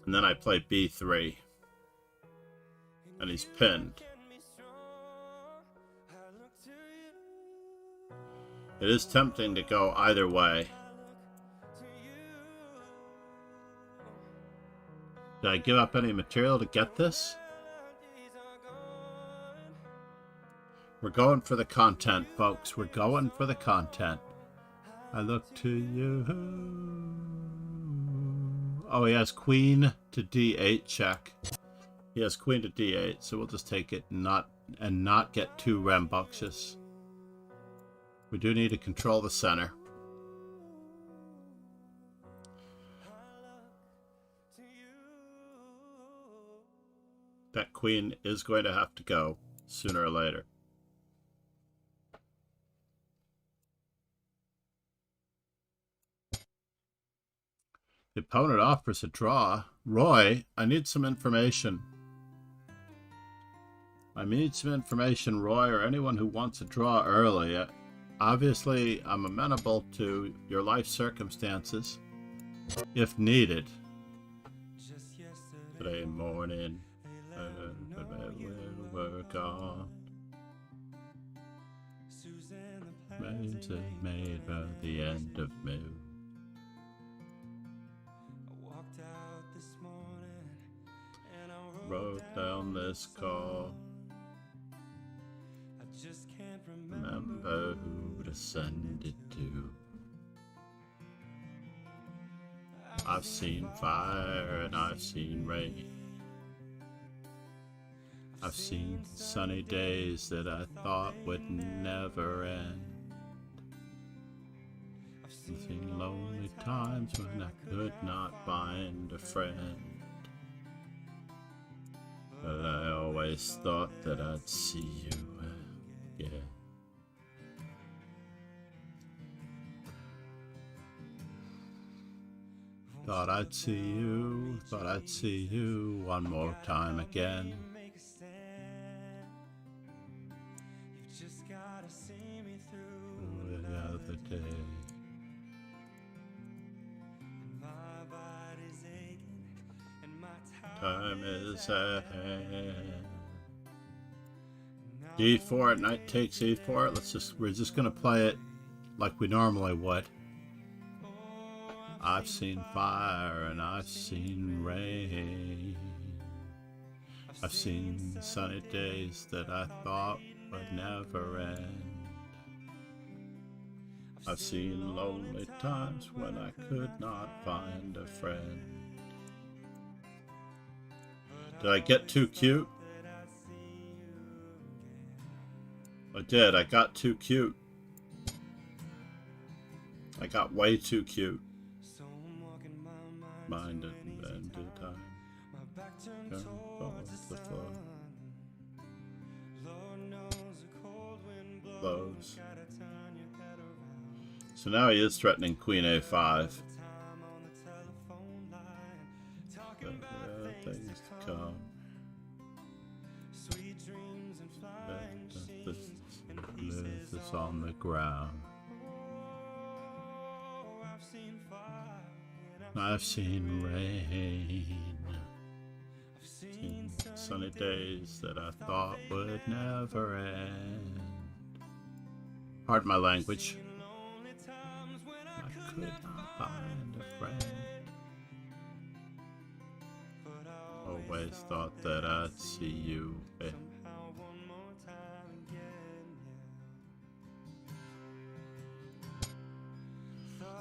And then I play b3. And he's pinned. It is tempting to go either way. Did I give up any material to get this? We're going for the content, folks. We're going for the content. I look to you. Oh, he has queen to d8 check. He has queen to d8, so we'll just take it and not get too rambunctious. We do need to control the center. That queen is going to have to go sooner or later. The opponent offers a draw. Roy, I need some information. I need some information, Roy, or anyone who wants a draw early. Obviously, I'm amenable to your life circumstances, if needed. Today morning, we're gone. Rains are made by the end of May. Wrote down this call. I just can't Remember who to send it to. I I've seen fire and I've seen rain. I've seen sunny days that I thought would never end. I've seen lonely times when I could not find a friend. But I always thought that I'd see you again. Thought I'd see you one more time again. The other day. Time is at hand. D4, knight takes E4. We're just gonna play it like we normally would. I've seen fire and I've seen rain. I've seen sunny days that I thought would never end. I've seen lonely times when I could not find a friend. Did I get too cute? I did. I got too cute. I got way too cute. Mind it and then do time. Turn forward the flow. Blows. So now he is threatening Queen A5. Things to come. Leave this on the ground. I've seen rain. I've seen sunny days that I thought would never end. Pardon my language. I could not find a friend. Always thought that I'd see you again.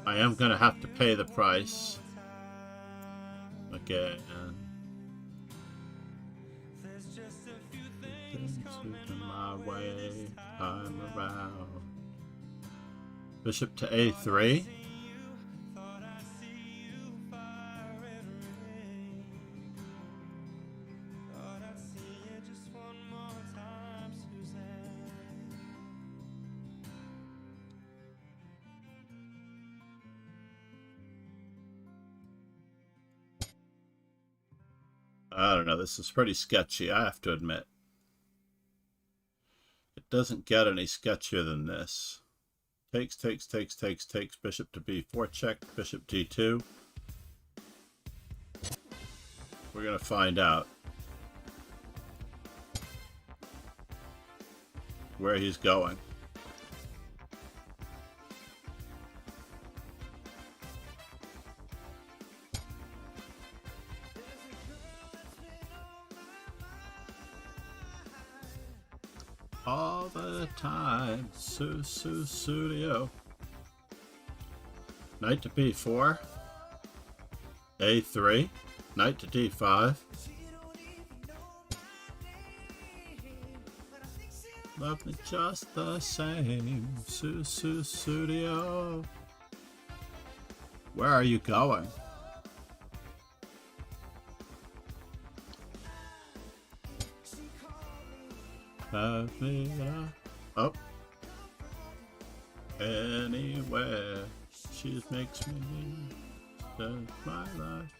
I am gonna have to pay the price again. Things in my way, I'm around. Bishop to A3. I don't know, this is pretty sketchy, I have to admit. It doesn't get any sketchier than this. Takes, bishop to B4 check, bishop D2. We're gonna find out where he's going. All the time, studio. Knight to B4, A3, knight to D5. Love me just the same, studio. Where are you going? Love me up anywhere. She makes me live my life.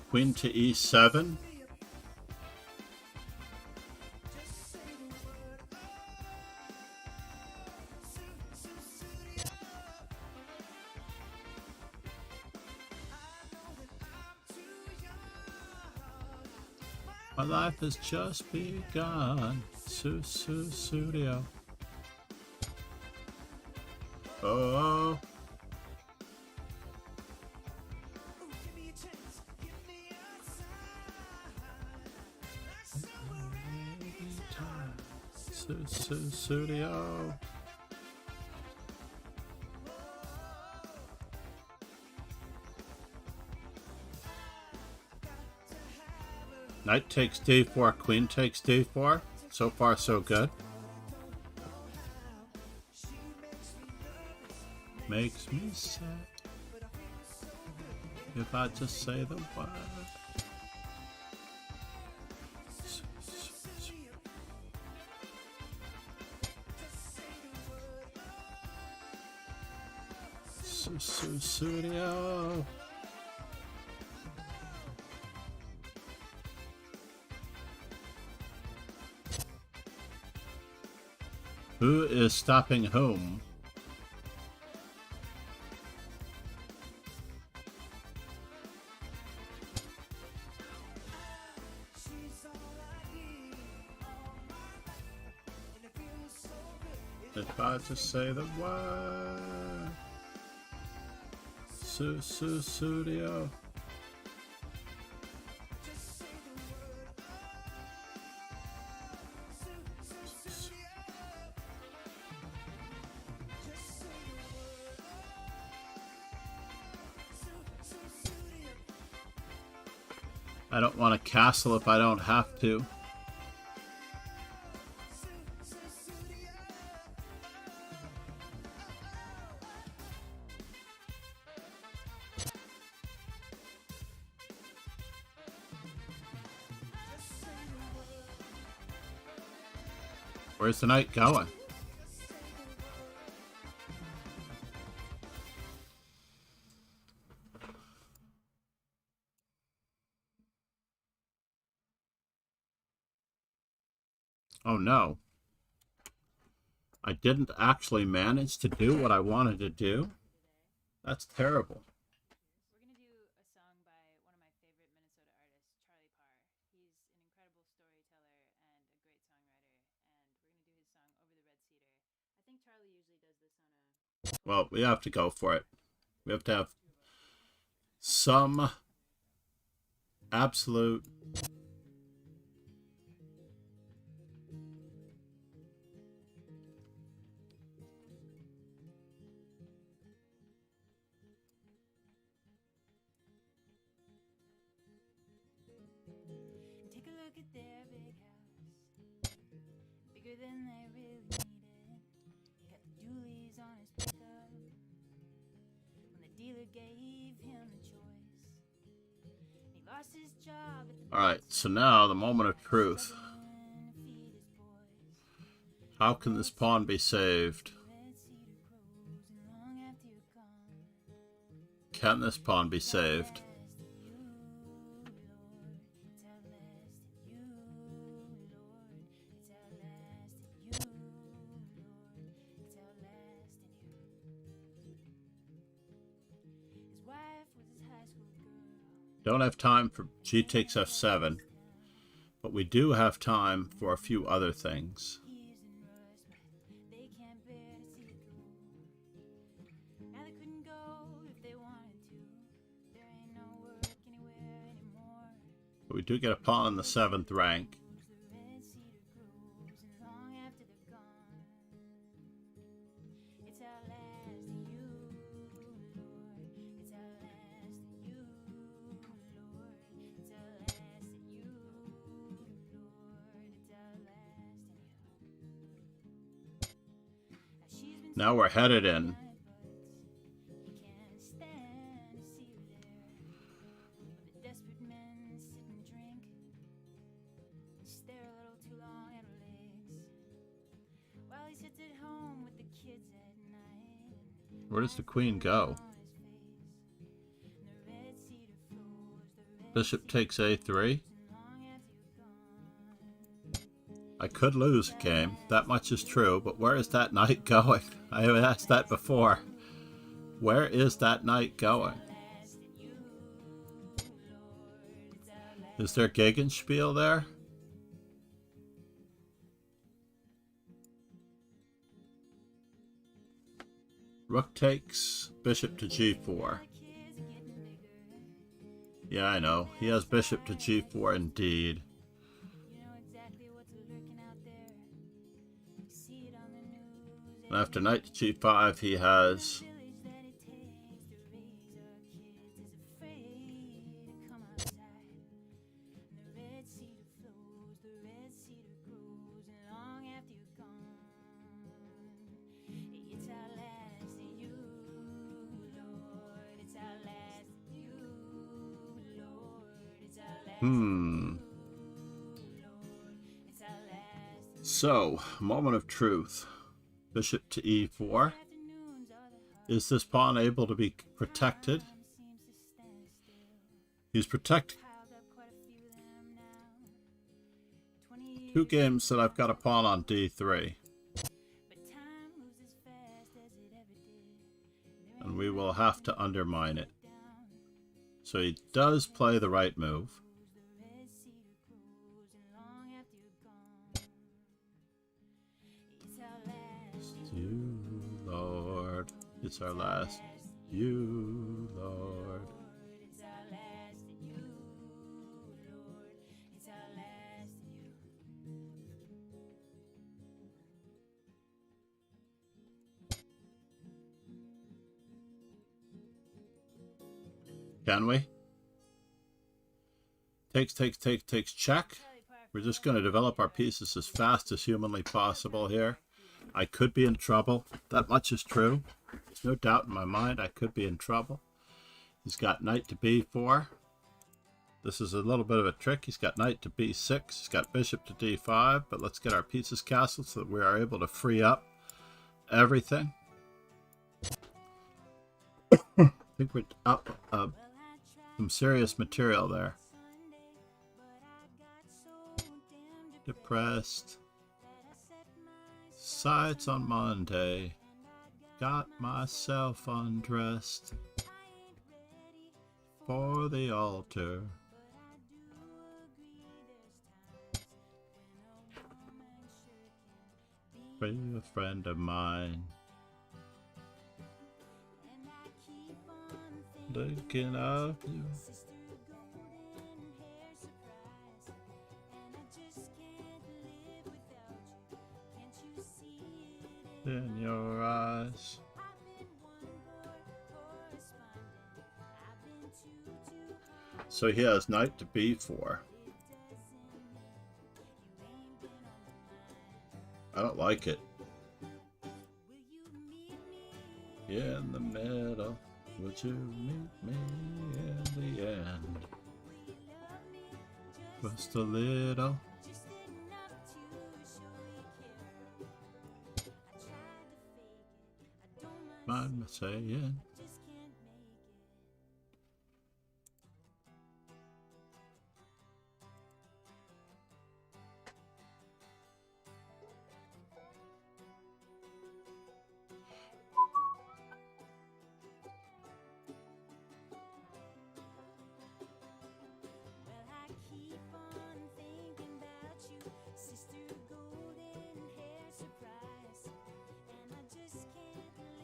Queen to E7. My life has just begun. Studio. Oh. Studio. Knight takes d4, queen takes d4. So far, so good. Makes me sad if I just say the word. Studio. Who is stopping home? If I just say the word. Studio. I don't want a castle if I don't have to. Where's the knight going? Oh no. I didn't actually manage to do what I wanted to do? That's terrible. We're going to do a song by one of my favorite Minnesota artists, Charlie Parr. He's an incredible storyteller and a great songwriter, and we're going to do his song Over the Red Cedar. I think Charlie usually does this on a... Well, we have to go for it. We have to have some absolute Take a look at their big house, bigger than they really needed. He got the dualies on his pickup when the dealer gave him the choice. He lost his job at the Alright, so now the moment of truth. How can this pawn be saved? Can this pawn be saved? Don't have time for g takes f7, but we do have time for a few other things. But we do get a pawn in the 7th rank. Now we're headed in. Where does the queen go? Bishop takes a3. I could lose a game, that much is true, but where is that knight going? I have asked that before. Where is that knight going? Is there Gegenspiel there? Rook takes, bishop to g4. Yeah, I know. He has bishop to g4 indeed. And after knight to g5, he has So, moment of truth. Bishop to e4. Is this pawn able to be protected? He's protected. 2 games that I've got a pawn on d3. And we will have to undermine it. So he does play the right move. You, Lord, it's our last. You, Lord. Can we? Takes, check. We're just going to develop our pieces as fast as humanly possible here. I could be in trouble. That much is true. There's no doubt in my mind I could be in trouble. He's got knight to b4. This is a little bit of a trick. He's got knight to b6. He's got bishop to d5. But let's get our pieces castled so that we are able to free up everything. I think we're up some serious material there. Depressed. Sights on Monday. Got myself undressed for the altar. For a friend of mine. Looking up you. In your eyes. So he has knight to b4. I don't like it. In the middle, would you meet me in the end? Just a little. Mind me saying.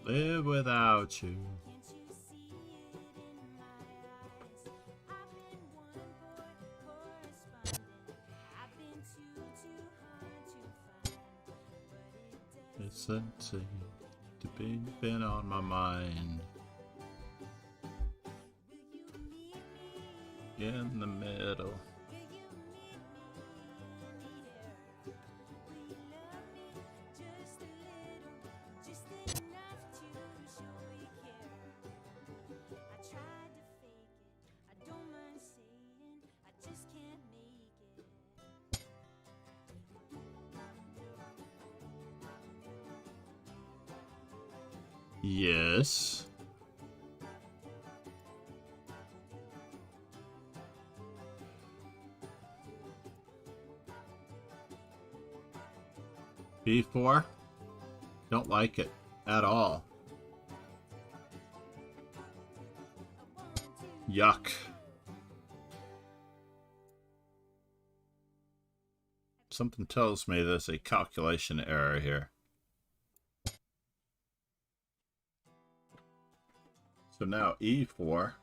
Live without you. It's empty to be been on my mind. In the middle. Yes. B4. Don't like it at all. Yuck. Something tells me there's a calculation error here. So now e4,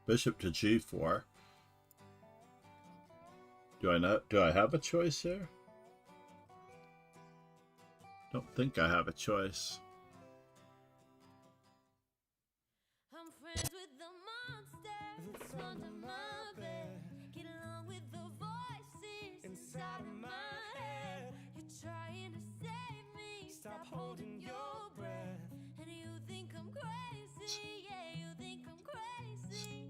bishop to g4. Do I have a choice here? Don't think I have a choice. I'm friends with the monsters under my bed. Get along with the voices inside of my head. You're trying to save me. Stop holding your breath. And you think I'm crazy. Yeah, you think I'm crazy.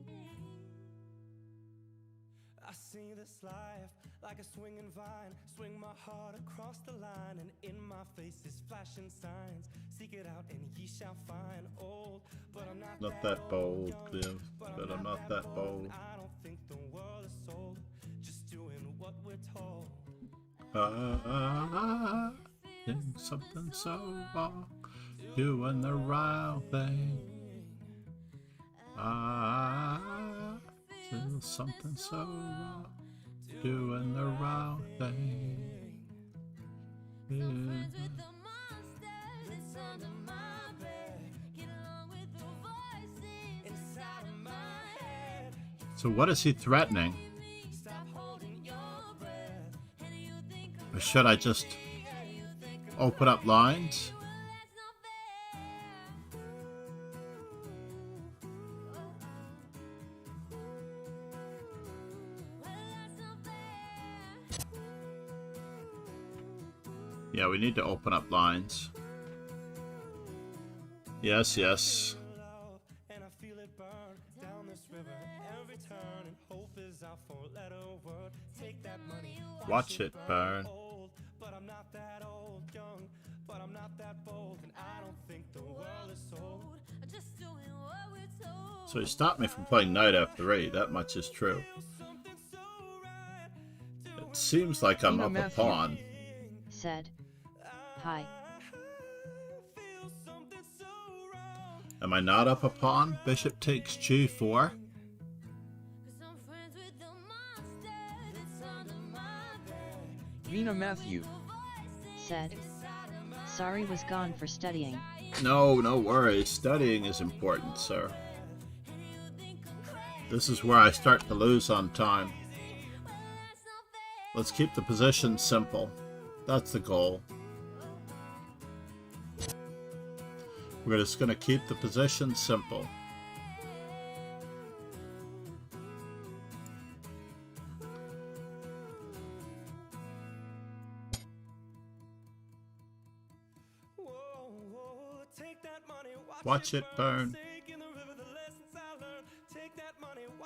I see this life like a swinging vine, swing my heart across the line, and in my face is flashing signs. Seek it out and ye shall find. Old, but I'm Not that bold, Cliff. But I'm not that bold. I don't think the world is sold, just doing what we're told. Something so wrong, doing the right thing. Feel something so wrong, doing the right thing. So what is he threatening? Or should I just open up lines? Yeah, we need to open up lines. Yes, yes. And I feel it burn down this river every turn, and hope is our four-letter word. Take that money, Watch it burn. Old, but I'm not that old. Young, but I'm not that bold, and I don't think the world is sold. Just doing what we're told. So he stopped me from playing knight f3. That much is true. It seems like I'm up a pawn. Said. Hi. Am I not up a pawn? Bishop takes g4. Vina Matthew. Said. Sorry, was gone for studying. No, no worries. Studying is important, sir. This is where I start to lose on time. Let's keep the position simple. That's the goal. We're just going to keep the position simple. Watch it burn.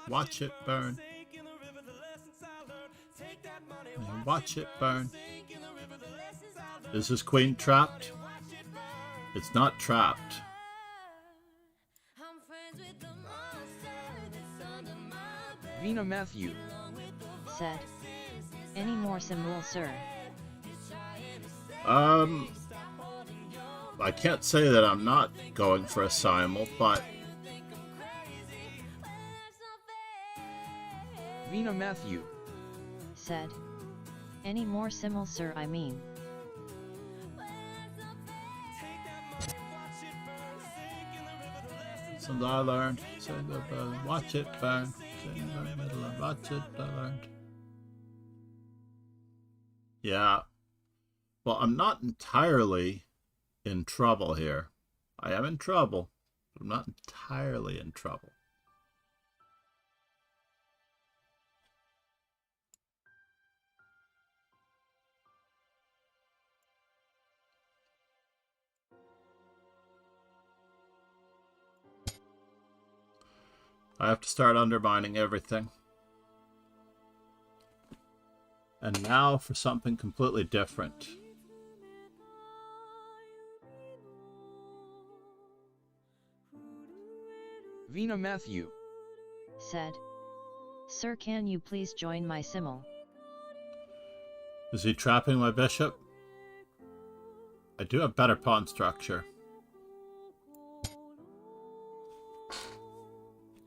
Watch it burn. And watch it burn. Is this queen trapped? It's not trapped. Vina Matthew. Said. Any more simul, sir? I can't say that I'm not going for a simul, but Vina Matthew. Said. Any more simul, sir, I mean. Since I learned, watch it burn. Watch it burn. Yeah. Well, I'm not entirely in trouble here. I am in trouble, but I'm not entirely in trouble. I have to start undermining everything. And now for something completely different. Vina Matthew. Said. Sir, can you please join my simul? Is he trapping my bishop? I do have better pawn structure.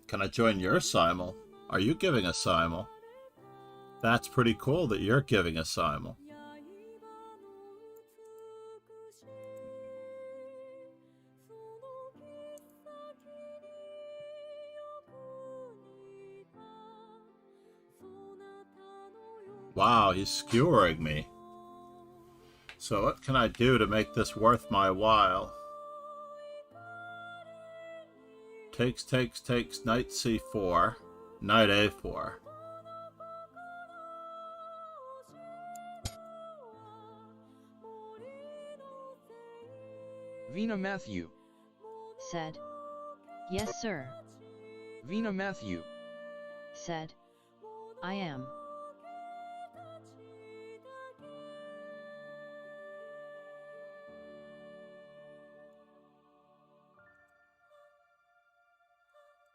Can I join your simul? Are you giving a simul? That's pretty cool that you're giving a simul. Wow, he's skewering me. So what can I do to make this worth my while? Takes, knight c4, knight a4. Vina Matthew. Said. Yes, sir. Vina Matthew. Said. I am.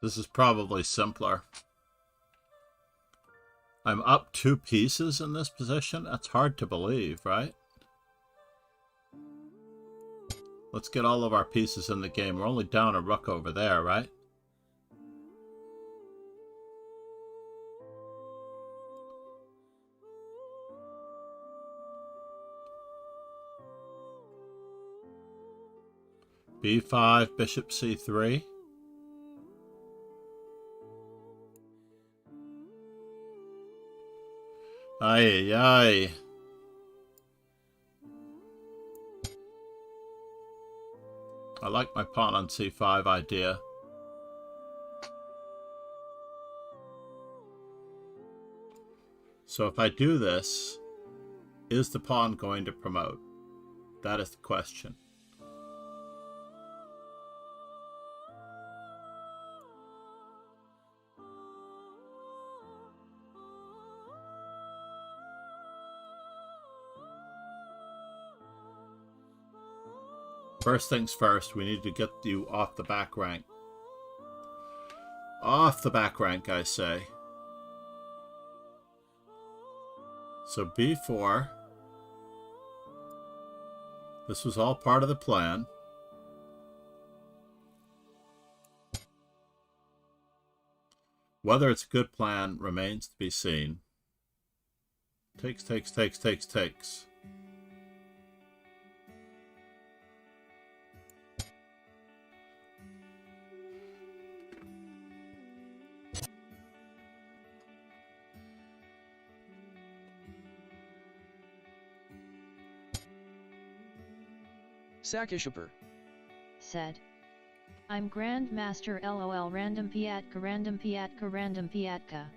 This is probably simpler. I'm up 2 pieces in this position. That's hard to believe, right? Let's get all of our pieces in the game. We're only down a rook over there, right? B5, bishop c3. Aye, aye. I like my pawn on c5 idea. So if I do this, is the pawn going to promote? That is the question. First things first, we need to get you off the back rank. Off the back rank, I say. So b4. This was all part of the plan. Whether it's a good plan remains to be seen. Takes, takes, takes, takes, takes. Sakishaper said. I'm Grand Master LOL random piatka random piatka random piatka.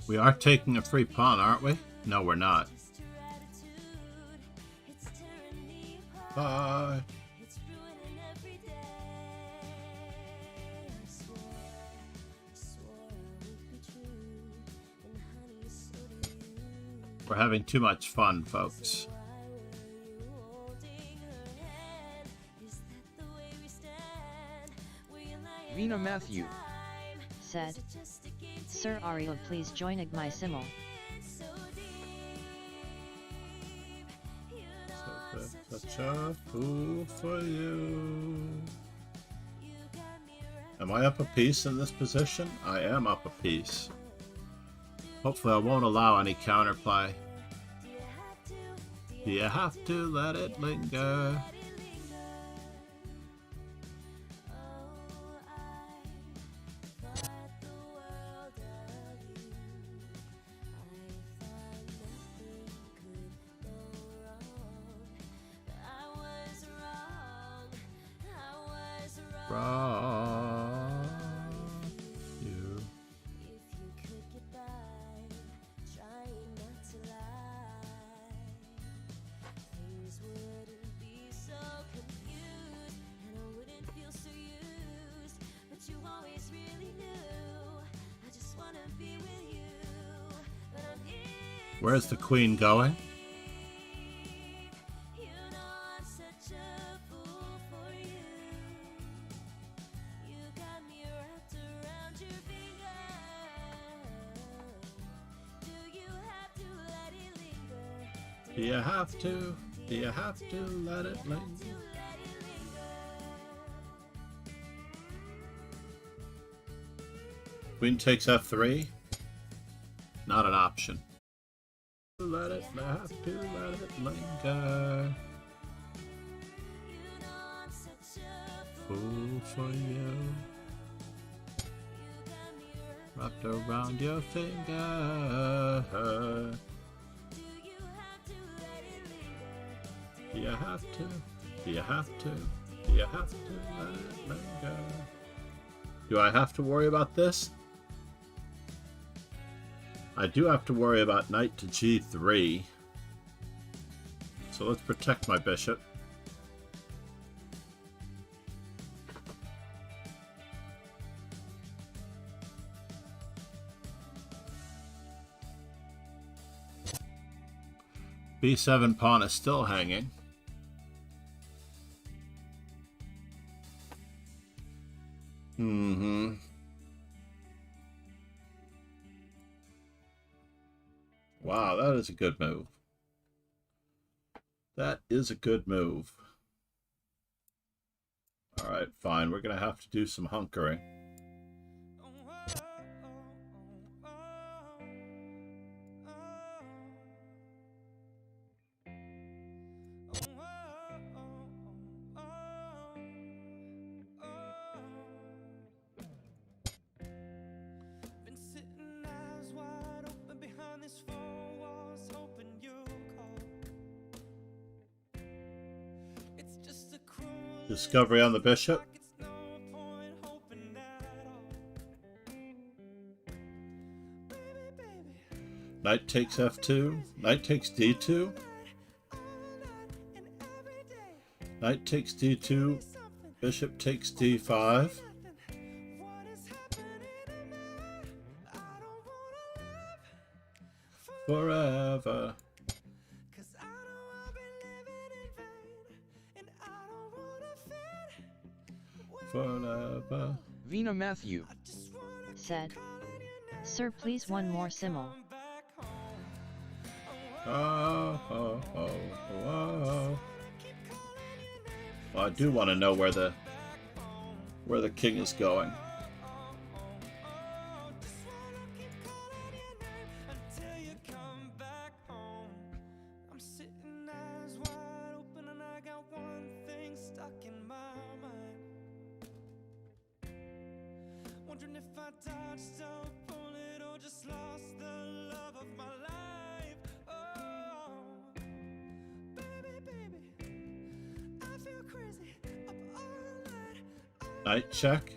We are taking a free pawn, aren't we? No, we're not. Bye. We're having too much fun, folks. Vina Matthew said. Sir Ario, please join my simul. Such a fool for you. Am I up a piece in this position? I am up a piece. Hopefully I won't allow any counterplay. Do you have to let it linger? Where's the queen going? Do you have to? Do you have to let it linger? Queen takes f3. Not an option. Let it, have to let it linger. Fool for you. wrapped around your finger. Do you have to? Do you have to? Do you have to let it linger? Do I have to worry about this? I do have to worry about knight to g3. So let's protect my bishop. b7 pawn is still hanging. Wow, that is a good move. That is a good move. Alright, fine. We're going to have to do some hunkering. Discovery on the bishop. Knight takes f2. Knight takes d2. Knight takes d2. Bishop takes d5. Forever. Forever. Vina Matthew said, "Sir, please one more simul." Oh, oh, oh, oh. Well, I do want to know where the king is going. Knight check.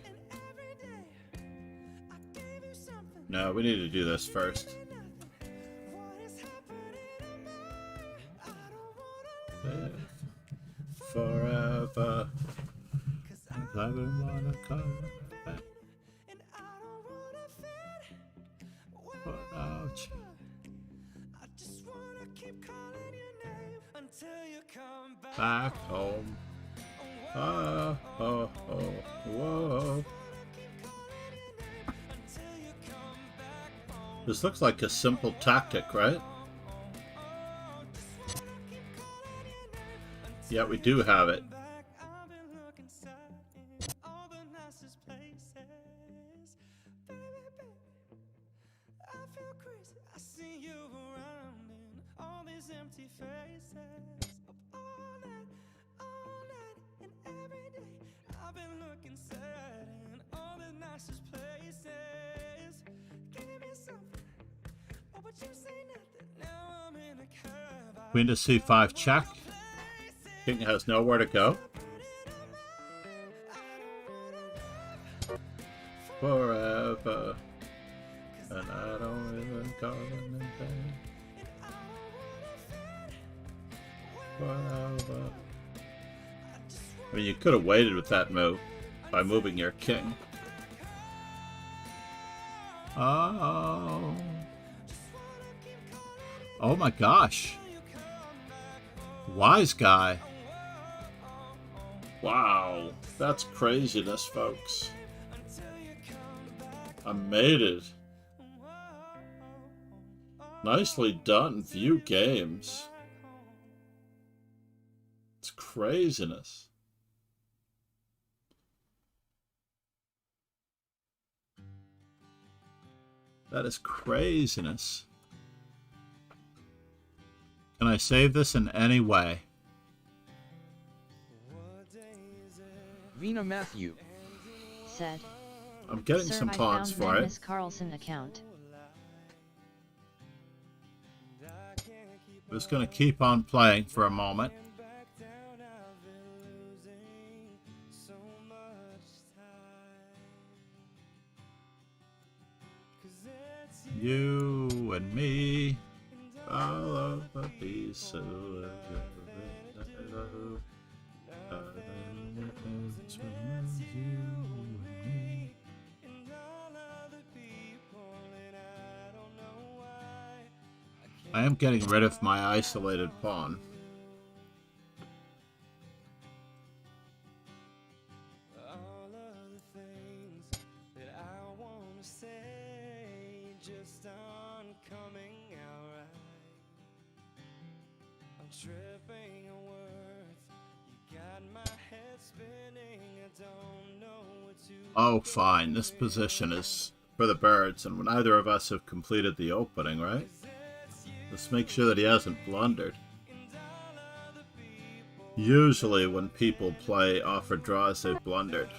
No, we need to do this first. Live forever. I don't wanna come back. Ouch. Back home. Oh, oh, oh, whoa. This looks like a simple tactic, right? Yeah, we do have it. Queen to c5 check. King has nowhere to go. Forever. And I don't even call him in vain. Forever. I mean, you could have waited with that move by moving your king. Oh. Oh my gosh. Wise guy. Wow. That's craziness, folks. I made it. Nicely done, View Games. It's craziness. That is craziness. Can I save this in any way? Vina Matthew said, I'm getting Sir, some I pawns found for it. Magnus Carlsen account. I'm just going to keep on playing for a moment. You and me, all over these. I am getting rid of my isolated pawn. Oh, fine. This position is for the birds, and neither of us have completed the opening, right? Let's make sure that he hasn't blundered. Usually when people play offered draws, they've blundered.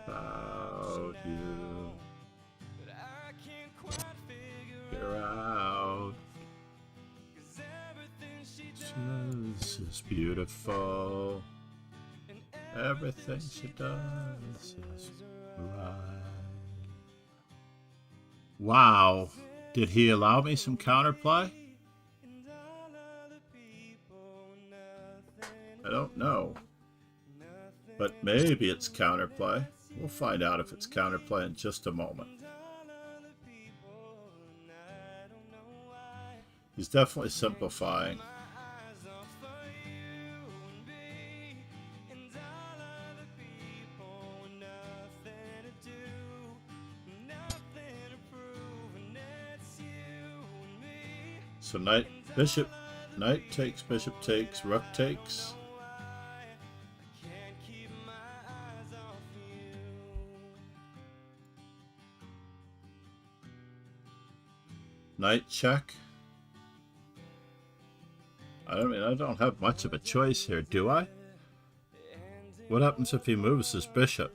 About you. Figure out. This is beautiful. Everything she does is right. Wow. Did he allow me some counterplay? I don't know. But maybe it's counterplay. We'll find out if it's counterplay in just a moment. He's definitely simplifying. So knight, bishop, knight takes, bishop takes, rook takes. Knight check. I don't have much of a choice here, do I? What happens if he moves his bishop?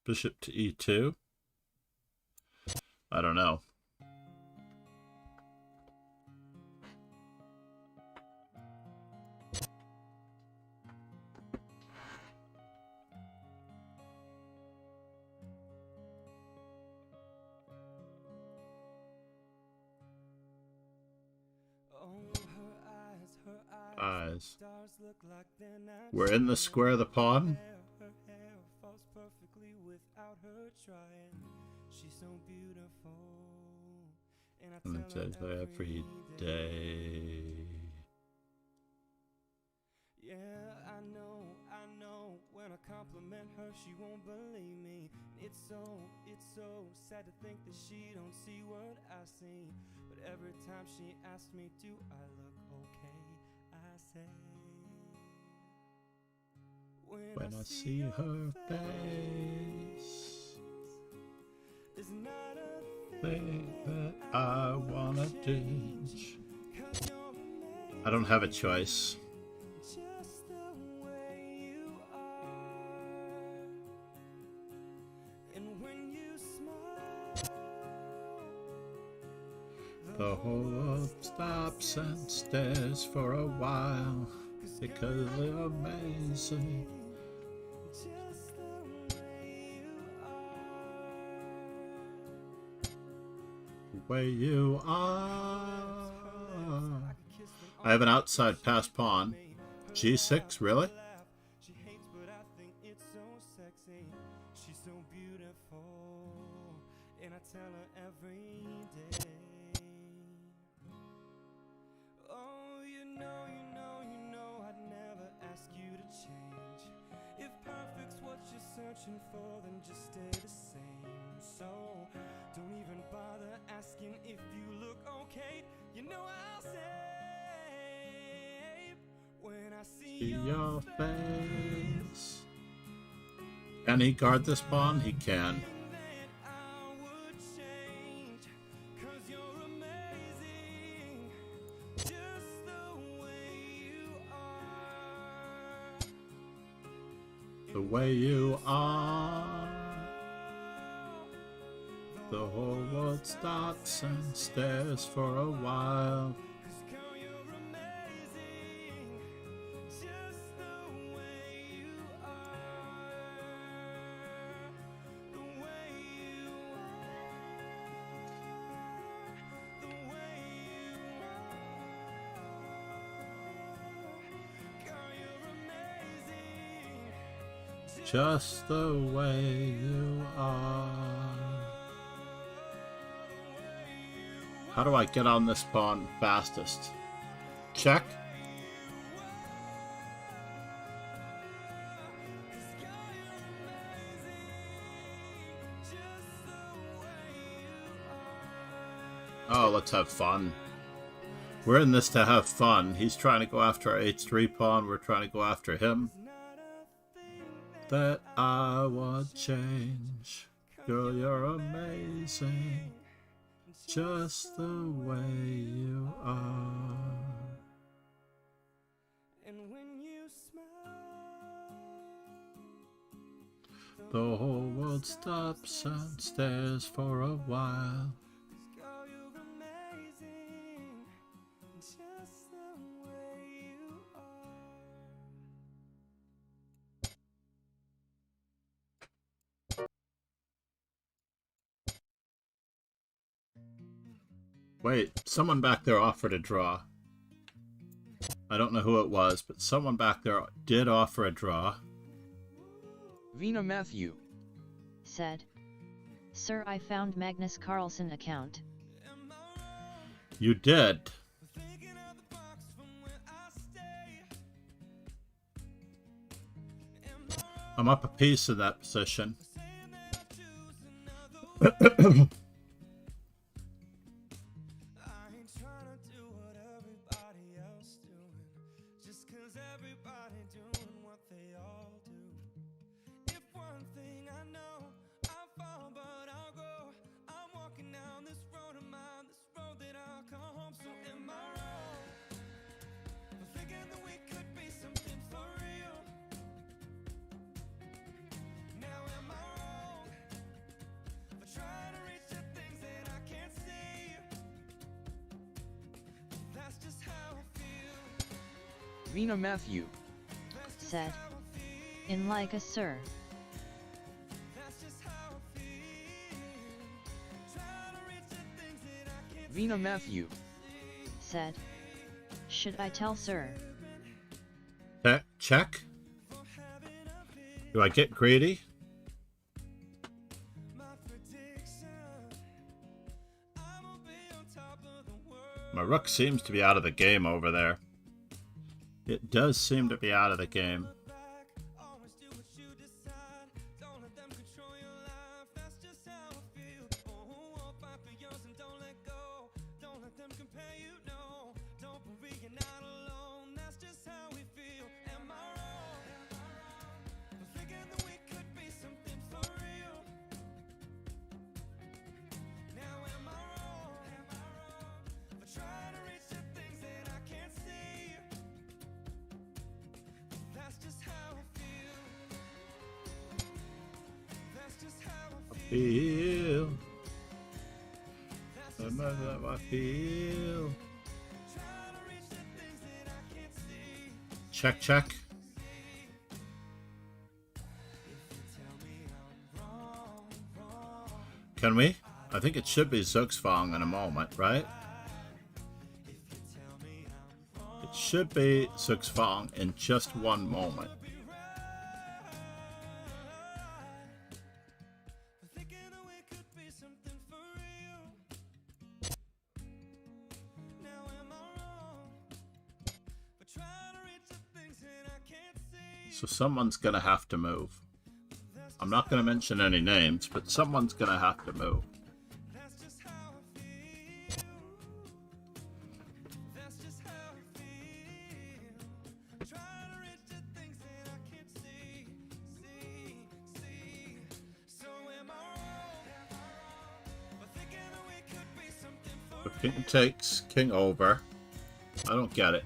Bishop to e2? I don't know. Eyes. We're in the square of the pawn. And it says every day. Yeah, I know. When I compliment her, she won't believe me. It's so sad to think that she don't see what I see. But every time she asks me, do I look okay? I say, when I see her face, there's not a thing that I wanna do. I don't have a choice. Just the way you are. And when you smile, The whole world stops and stares for a while because they're amazing. just the way you The way you are. I have an outside pass pawn. G6, really? She hates, but I think it's so sexy. She's so beautiful, and I tell her every day. Oh, you know, I'd never ask you to change. If perfect's what you're searching for, then just stay the same. So don't even bother asking if you look okay. You know I see your face. Can he guard this pawn? He can. The way you are, the whole world stops and stares for a while. Just the way you are. How do I get on this pawn fastest? Check. Oh, let's have fun. We're in this to have fun. He's trying to go after our h3 pawn. We're trying to go after him. That I won't change. Girl, you're amazing. Just the way you are. And when you smile, the whole world stops and stares for a while. girl, you're amazing. Just the way you are. Wait, someone back there offered a draw. I don't know who it was, but someone back there did offer a draw. Vina Matthew said, "Sir, I found Magnus Carlsen account." You did. I'm up a piece in that position. Vina Matthew said, "In like a sir." Vina Matthew said, "Should I tell sir?" Check. Do I get greedy? My rook seems to be out of the game over there. It does seem to be out of the game. Feel. I feel. Check, check. Can we? I think it should be Zugzwang in a moment, right? It should be Zugzwang in just one moment. So someone's going to have to move. I'm not going to mention any names, but someone's going to have to move. The king takes, king over. I don't get it.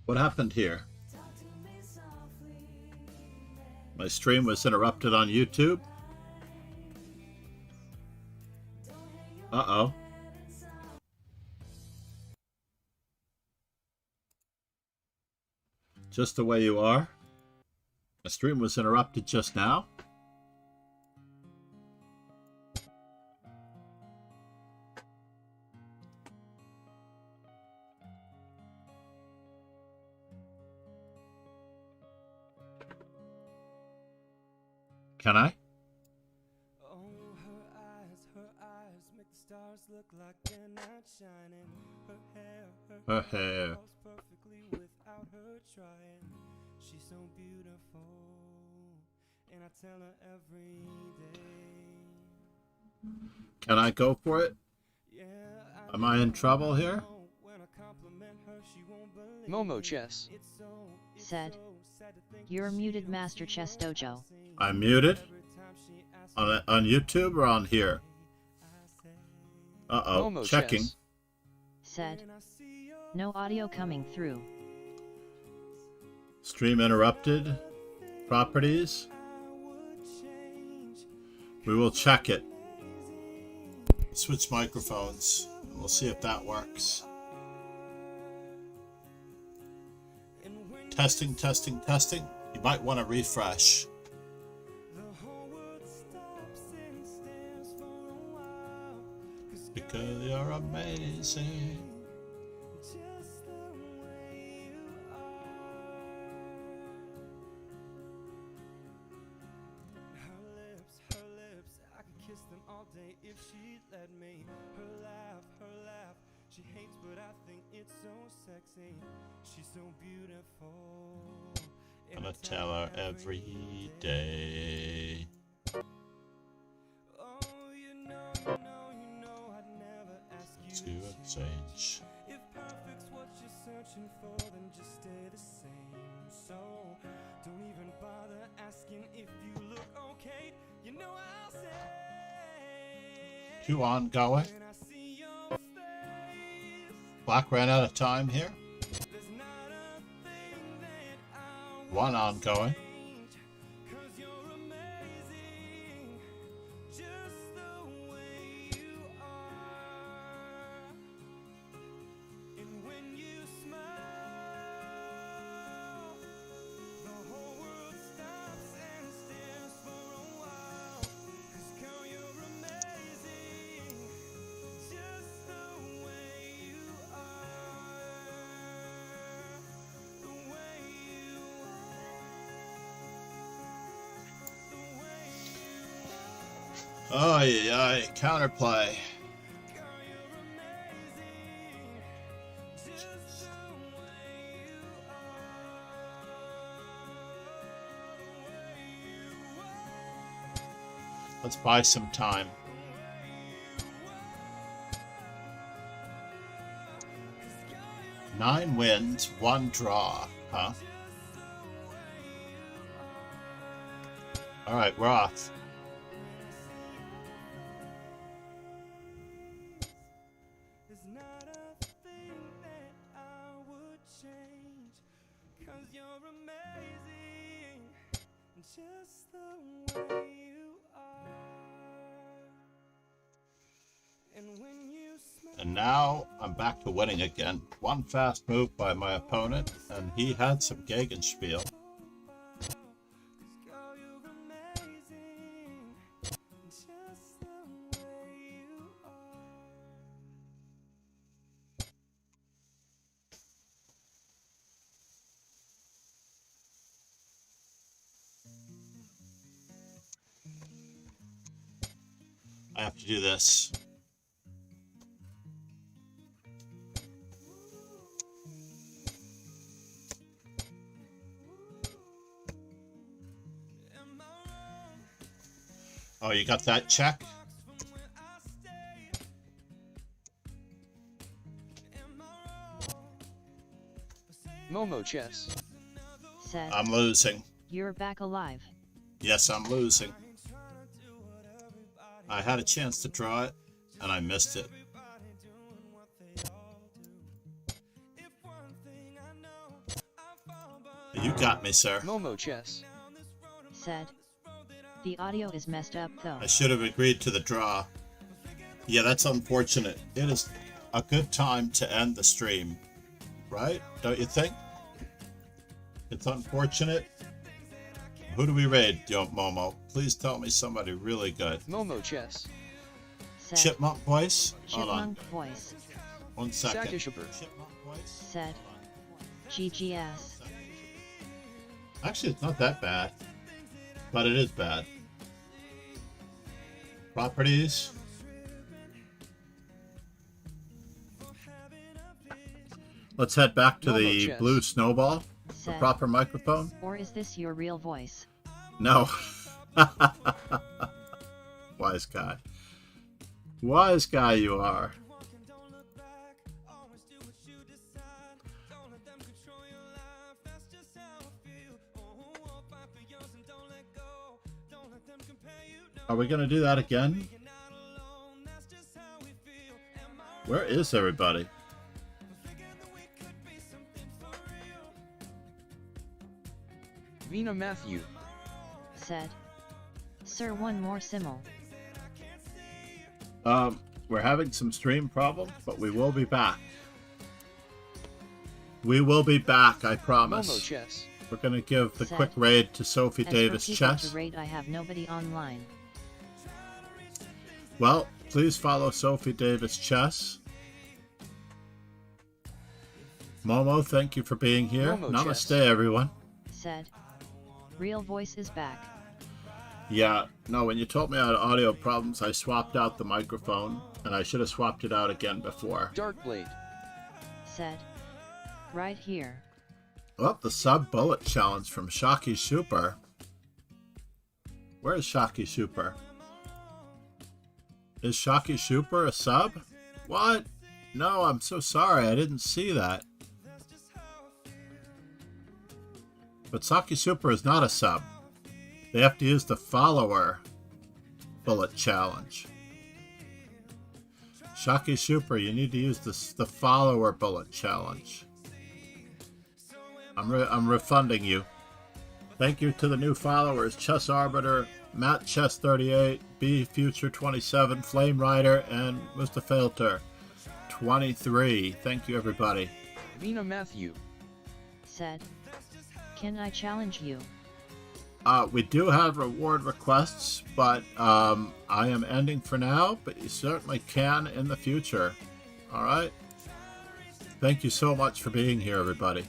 What happened here? My stream was interrupted on YouTube. Uh-oh. Just the way you are. My stream was interrupted just now. Can I? Oh, her eyes make the stars look like they're not shining. Her hair falls perfectly without her trying. She's so beautiful, and I tell her every day. Can I go for it? Yeah, Am I in trouble here? when I compliment her, she won't believe Momo Chess. Said. You're muted, Master Chess Dojo. I'm muted? On YouTube or on here? Uh-oh. Momo Checking. Chess. Said. No audio coming through. Stream interrupted. Properties. We will check it. Switch microphones. We'll see if that works. Testing, testing, testing. You might want to refresh. Because you're amazing. Her lips, I could kiss them all day if she'd let me. Her laugh, she hates but I think it's so sexy. She's so beautiful. Gonna tell her every day. Oh, you know, I'd never ask you To change. If perfect's what you're searching for, then just stay the same. So, don't even bother asking if you look okay. You know I'll say. Two ongoing. When I see your face, Black ran out of time here. there's not a thing that I One ongoing. change. 'Cause you're amazing, just the way you are. And when you smile, the whole world stops and stares for a while. 'Cause girl, you're amazing, just the way you are. The way you are. The way you are. Oh, yeah, counterplay. Girl, you're amazing, just the way you are. The way you are. Let's buy some time. 9 wins, 1 draw, huh? Alright, we're off. There's not a thing that I would change. 'Cause you're amazing, just the way you are. And when you smile, And now I'm back to winning again. One fast move by my opponent, and he had some Gegenspiel. 'cause girl, you're amazing, just the way you are. I have to do this. Oh, you got that check? Momo Chess. Said, I'm losing. you're back alive. Yes, I'm losing. I had a chance to draw it, and I missed it. You got me, sir. Momo Chess. Said, the audio is messed up though. I should have agreed to the draw. Yeah, that's unfortunate. It is a good time to end the stream, right? Don't you think? It's unfortunate. Who do we raid, yo Momo? Please tell me somebody really good. Momo Chess. Said, Chipmunk voice? Hold on. chipmunk voice. 1 second. Sakishaber. Chipmunk voice? Said, GGS. Actually, it's not that bad, but it is bad. Properties. Let's head back to Momo the chess. blue snowball. The Said, proper microphone. or is this your real voice? No. Wise guy. Wise guy you are. Are we going to do that again? Where is everybody? Vina Matthew. Said, sir, one more simul. We're having some stream problems, but we will be back. We will be back, I Momo promise. Chess. We're going to give the Said, quick raid to Sophie As Davis for people Chess. to rate, I have nobody online. Well, please follow Sophie Davis Chess. Momo, thank you for being here. Momo Namaste, Chess. everyone. Said, real voice is back. Yeah, no, when you told me I had audio problems, I swapped out the microphone, and I should have swapped it out again before. Darkblade. Said, right here. Oh, the sub bullet challenge from Shocky Super. Where's Shocky Super? Is Shocky Super a sub? What? No, I'm so sorry. I didn't see that. But Saki Super is not a sub. They have to use the follower bullet challenge. Shocky Super, you need to use the follower bullet challenge. I'm refunding you. Thank you to the new followers: Chess Arbiter, Matt Chess 38, B Future 27, Flame Rider, and Mr. Filter 23. Thank you, everybody. Vina Matthew. Said, can I challenge you? We do have reward requests, but I am ending for now, but you certainly can in the future. All right? Thank you so much for being here, everybody.